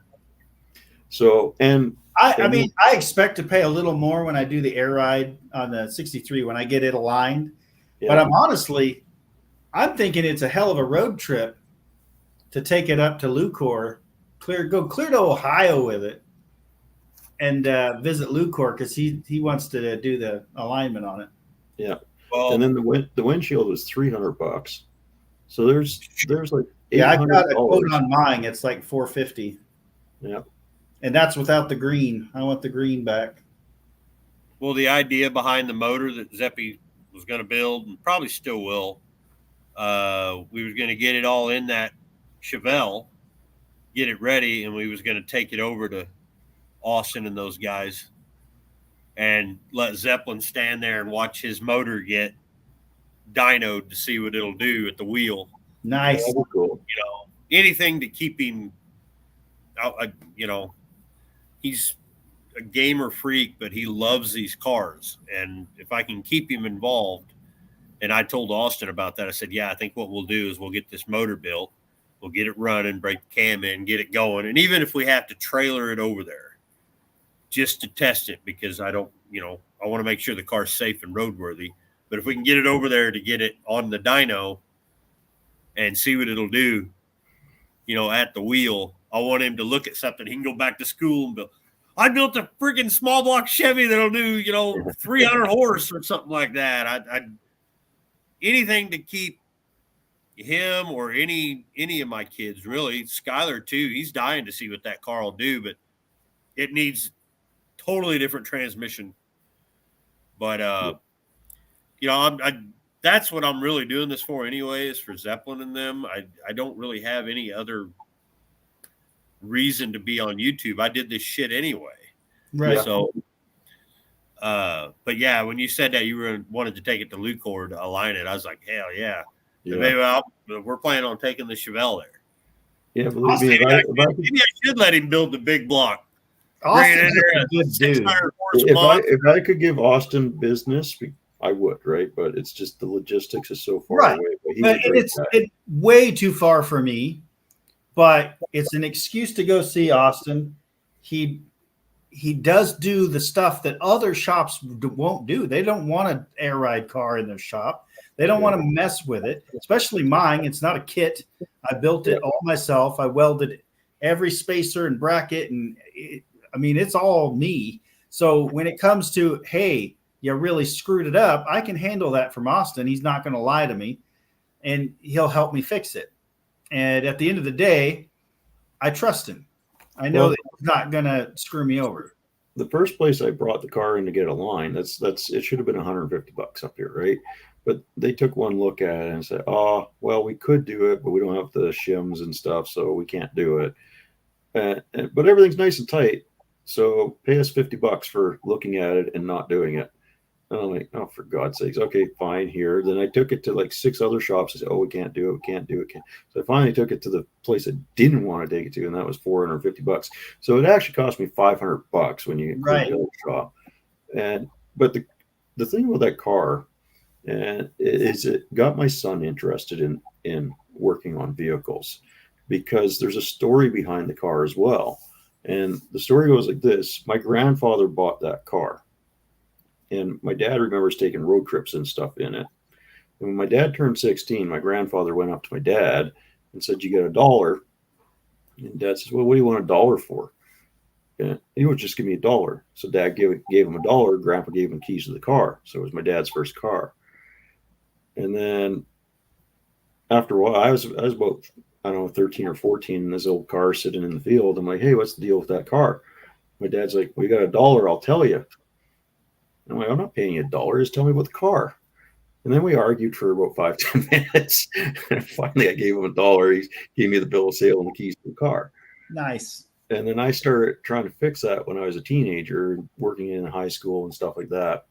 So I mean, I expect to pay a little more when I do the air ride on the 63 when I get it aligned. yeah, But I'm thinking it's a hell of a road trip to take it up to Lucor, go clear to Ohio with it, and visit Lucor because he wants to do the alignment on it. yeah. Well, And then the windshield was $300. So there's like Yeah, I've got a $800. quote on mine. It's like $450. Yeah. And that's without the green. I want the green back. well, the idea behind the motor that Zeppy was going to build, and probably still will, we was going to get it all in that Chevelle, get it ready, and we was going to take it over to Austin and those guys and let Zeppelin stand there and watch his motor get dynoed to see what it'll do at the wheel. Nice. That'd be cool. You know, anything to keep him out, you know, he's a gamer freak, but he loves these cars. And if I can keep him involved, and I told Austin about that, I said, yeah, I think what we'll do is we'll get this motor built, we'll get it running, break the cam in, get it going. And even if we have to trailer it over there just to test it, because I don't, you know, I want to make sure the car's safe and roadworthy. But if we can get it over there to get it on the dyno and see what it'll do, you know, at the wheel, I want him to look at something. He can go back to school and be, I built a freaking small block Chevy that'll do, you know, 300 horse or something like that. I anything to keep him or any of my kids, really. Skylar too. He's dying to see what that car will do, but it needs totally different transmission. But you know, that's what I'm really doing this for anyway, is for Zeppelin and them. I don't really have any other reason to be on YouTube. I did this shit anyway. Right. So, but yeah, when you said that you wanted to take it to Lucor to align it, I was like, hell yeah. Yeah. Maybe we're planning on taking the Chevelle there. Yeah, believe me, Maybe I should let him build the big block. Austin's a good dude. 600 horse if month. I could give Austin business, I would, right? But it's just the logistics is so far Right. away. But he's But a great it's guy. way too far for me. But it's an excuse to go see Austin. He does do the stuff that other shops won't do. They don't want an air ride car in their shop. They don't want to mess with it, especially mine. It's not a kit. I built it all myself. I welded every spacer and bracket, and it's all me. So when it comes to, hey, you really screwed it up, I can handle that from Austin. He's not going to lie to me, and he'll help me fix it. And at the end of the day, I trust him. I know that he's not going to screw me over. The first place I brought the car in to get a line, that's it should have been $150 up here, right? But they took one look at it and said, "Oh, well, we could do it, but we don't have the shims and stuff, so we can't do it." But everything's nice and tight, so pay us $50 for looking at it and not doing it. And I'm like, oh, for God's sakes, okay, fine, here. Then I took it to like 6 other shops. I said, oh, we can't do it, we can't do it. So I finally took it to the place I didn't want to take it to, and that was $450. So it actually cost me $500 when you go to the shop. But the thing with that car is it got my son interested in working on vehicles, because there's a story behind the car as well. And the story goes like this: my grandfather bought that car, and my dad remembers taking road trips and stuff in it. And when my dad turned 16, my grandfather went up to my dad and said, "You get $1." And Dad says, "Well, what do you want $1 for?" And he would just give me $1. So Dad gave him $1. Grandpa gave him keys to the car. So it was my dad's first car. And then after a while, I was about, I don't know, 13 or 14, and this old car sitting in the field. I'm like, "Hey, what's the deal with that car?" My dad's like, "We got $1. I'll tell you." I'm like, "I'm not paying you $1. Just tell me about the car." And then we argued for about 5-10 minutes. And finally, I gave him $1. He gave me the bill of sale and the keys to the car. Nice. And then I started trying to fix that when I was a teenager, working in high school and stuff like that.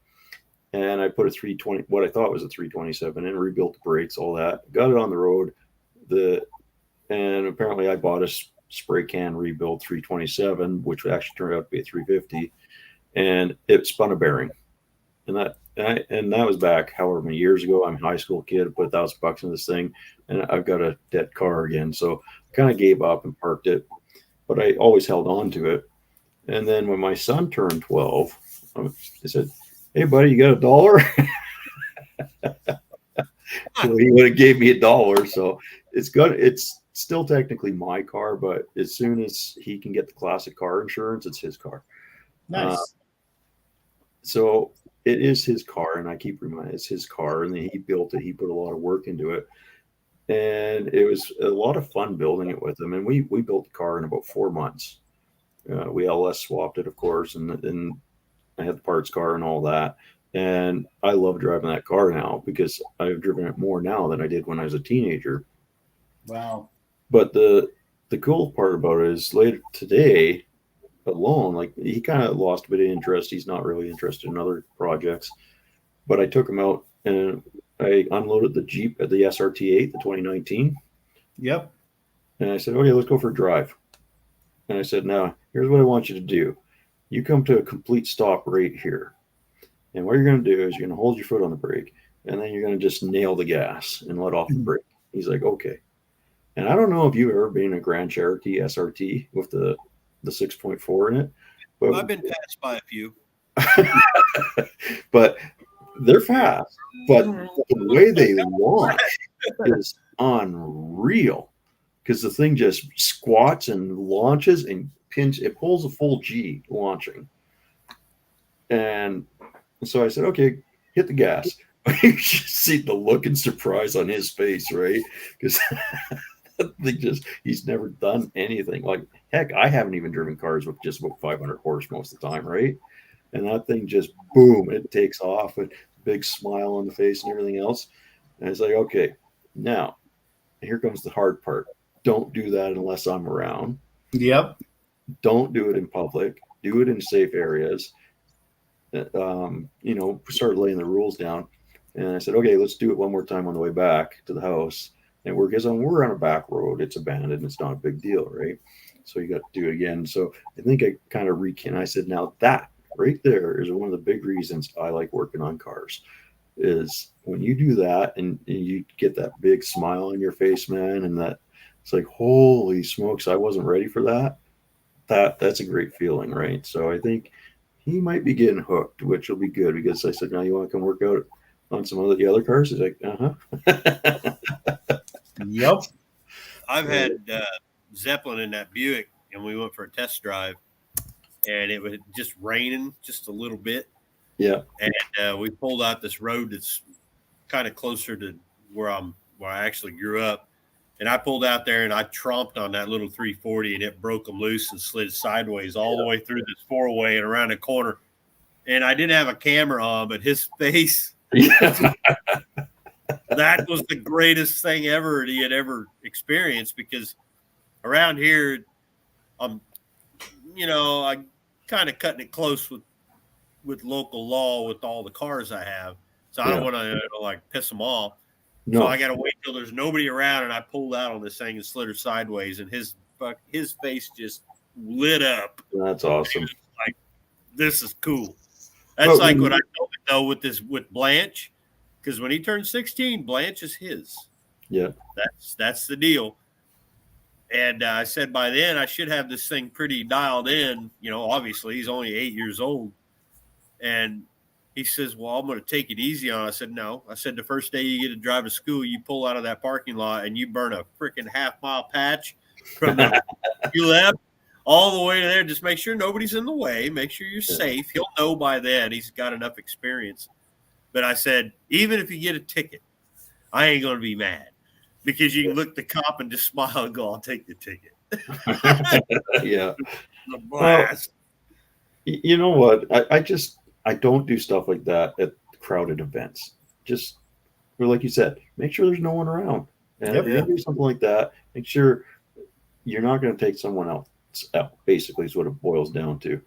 And I put a 320, what I thought was a 327, and rebuilt the brakes, all that. Got it on the road. And apparently I bought a spray can rebuild 327, which actually turned out to be a 350, and it spun a bearing. And that was back however many years ago. I'm a high school kid, put $1,000 in this thing, and I've got a dead car again. So I kind of gave up and parked it, but I always held on to it. And then when my son turned 12, I said, "Hey, buddy, you got $1?" So he would have gave me $1. So it's good. It's still technically my car, but as soon as he can get the classic car insurance, it's his car. Nice. So it is his car, and I keep reminding it's his car, and then he built it. He put a lot of work into it, and it was a lot of fun building it with him. And we built the car in about 4 months. We LS swapped it, of course, and then I had the parts car and all that. And I love driving that car now because I've driven it more now than I did when I was a teenager. Wow. But the cool part about it is later today alone, like he kind of lost a bit of interest. He's not really interested in other projects. But I took him out and I unloaded the Jeep at the SRT8, the 2019. Yep. And I said, okay, let's go for a drive. And I said, now, here's what I want you to do. You come to a complete stop right here. And what you're going to do is you're going to hold your foot on the brake, and then you're going to just nail the gas and let off the brake. He's like, okay. And I don't know if you've ever been in a Grand Cherokee SRT with the 6.4 in it. But I've been passed by a few. but they're fast. But the way they launch is unreal because the thing just squats and launches and pins. It pulls a full G launching. And so I said, okay, hit the gas. You should see the look and surprise on his face, right? Because he's never done anything. Like, heck, I haven't even driven cars with just about 500 horse most of the time, right? And that thing just, boom, it takes off with a big smile on the face and everything else. And it's like, okay, now, here comes the hard part. Don't do that unless I'm around. Yep. Don't do it in public. Do it in safe areas. Start laying the rules down. And I said, okay, let's do it one more time on the way back to the house. And we're on a back road. It's abandoned. It's not a big deal, right? So you got to do it again. So I think I kind of I said, now that right there is one of the big reasons I like working on cars is when you do that and you get that big smile on your face, man, and that it's like, holy smokes, I wasn't ready for that. That's a great feeling, right? So I think he might be getting hooked, which will be good because I said, now you want to come work out on some of the other cars? He's like, uh-huh. Yep. I've had Zeppelin in that Buick, and we went for a test drive, and it was just raining just a little bit. Yeah. And we pulled out this road that's kind of closer to where I actually grew up. And I pulled out there and I tromped on that little 340 and it broke them loose and slid sideways all the way through this 4-way and around a corner. And I didn't have a camera on, but his face, that was the greatest thing ever he had ever experienced because around here, I kind of cutting it close with local law with all the cars I have. So I don't want to piss them off. No. So I got to wait till there's nobody around, and I pulled out on this thing and slid her sideways, and his face just lit up. That's awesome. Like, this is cool. That's like what I told him though with Blanche, because when he turned 16, Blanche is his. Yeah, that's the deal. And I said by then I should have this thing pretty dialed in. Obviously he's only 8 years old, and he says, well, I'm going to take it easy on. I said, no. I said, the first day you get to drive to school, you pull out of that parking lot and you burn a freaking half-mile patch from the you left all the way to there. Just make sure nobody's in the way. Make sure you're safe. He'll know by then. He's got enough experience. But I said, even if you get a ticket, I ain't going to be mad because you can look the cop and just smile and go, I'll take the ticket. Yeah. The blast. Well, you know what? I don't do stuff like that at crowded events. Just like you said, make sure there's no one around. And if you do something like that, make sure you're not going to take someone else out, basically is what it boils down to.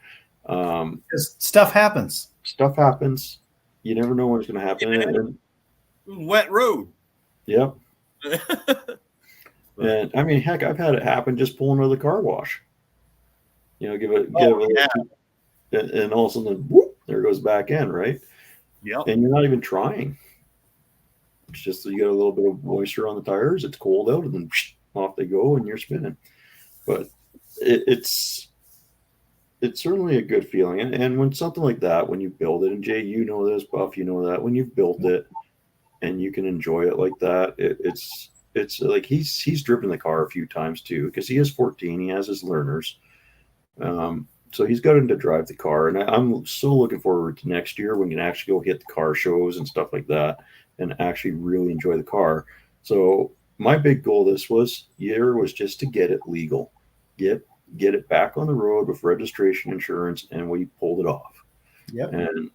Stuff happens. Stuff happens. You never know what's going to happen. Wet road. Yep. And I mean, heck, I've had it happen just pulling out of the car wash. You know, give it, and all of a sudden, whoop, there it goes back in, right? Yep. And you're not even trying. It's just that you get a little bit of moisture on the tires. It's cold out, and then off they go, and you're spinning. But it's certainly a good feeling. And when something like that, when you build it, and Jay, you know this, Buff, you know that, when you've built it and you can enjoy it like that, it's like he's driven the car a few times too, because he is 14. He has his learners. So he's gotten to drive the car, and I'm so looking forward to next year when you can actually go hit the car shows and stuff like that and actually really enjoy the car. So my big goal this year was just to get it legal, get it back on the road with registration, insurance, and we pulled it off. Yep. And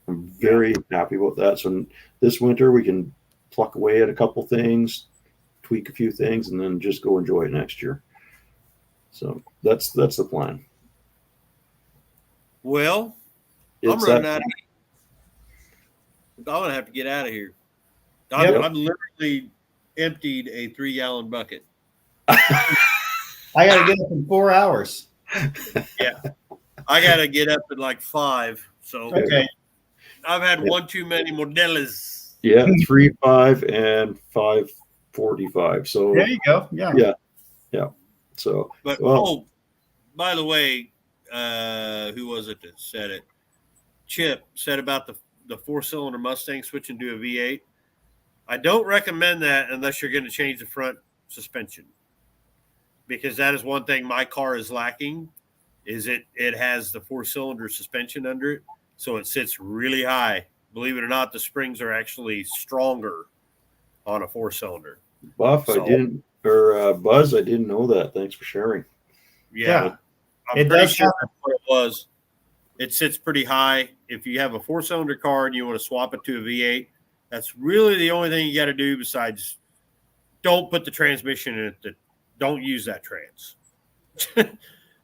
I'm very happy about that. So this winter we can pluck away at a couple things, tweak a few things, and then just go enjoy it next year. So that's the plan. Well, I'm running out of here. I'm going to have to get out of here. I've literally emptied a 3-gallon bucket. I got to get up in 4 hours. Yeah. I got to get up at like 5. So Okay. I've had one too many Modelas. Yeah, 3.5 and 5.45. So There you go. Yeah. So, But well, by the way, who was it that said it? Chip said about the 4-cylinder Mustang switching to a V8. I don't recommend that unless you're going to change the front suspension, because that is one thing my car is lacking. Is it has the 4-cylinder suspension under it, so it sits really high. Believe it or not, the springs are actually stronger on a 4-cylinder. Buff, I didn't, or Buzz, I didn't know that. Thanks for sharing. Yeah. I'm It pretty does sure happen. that's what it was. It sits pretty high. If you have a 4-cylinder car and you want to swap it to a V8, that's really the only thing you got to do. Besides, don't put the transmission in it. Don't use that trans.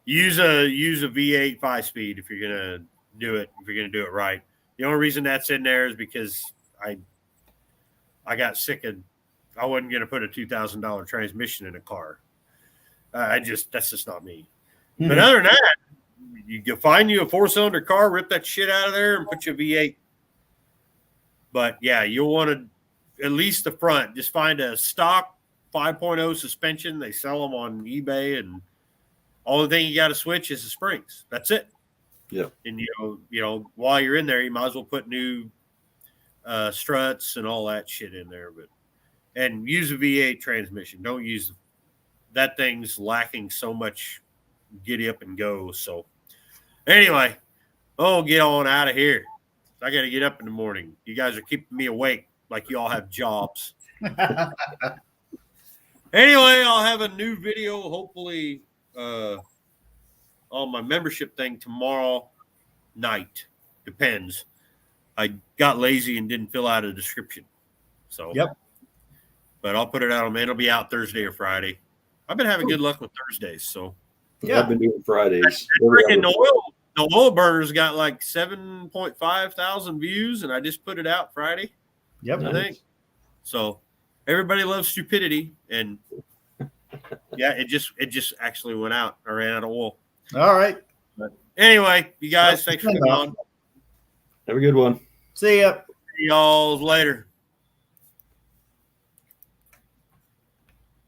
use a V8 5-speed if you're gonna do it. If you're gonna do it right. The only reason that's in there is because I got sick of. I wasn't gonna put a $2,000 transmission in a car. That's just not me. Mhm. But other than that, you can find you a 4-cylinder car, rip that shit out of there, and put you a V8. But yeah, you'll want to, at least the front, just find a stock 5.0 suspension. They sell them on eBay, and all the thing you got to switch is the springs. That's it. Yeah. And you know, while you're in there, you might as well put new struts and all that shit in there. And use a V8 transmission. Don't use that thing's lacking so much giddy up and go. So anyway, get on out of here. I got to get up in the morning. You guys are keeping me awake like you all have jobs. Anyway, I'll have a new video hopefully on my membership thing tomorrow night. Depends. I got lazy and didn't fill out a description. So Yep. But I'll put it out on, man. It'll be out Thursday or Friday. I've been having good luck with Thursdays, so Yeah, I've been doing Fridays. freaking the oil burner's got like 7.5 thousand views, and I just put it out Friday. Yep. I think so. Everybody loves stupidity, and yeah, it just actually went out. I ran out of oil. All right. But anyway, you guys, thanks for coming on. Have a good one. See ya. See y'all later.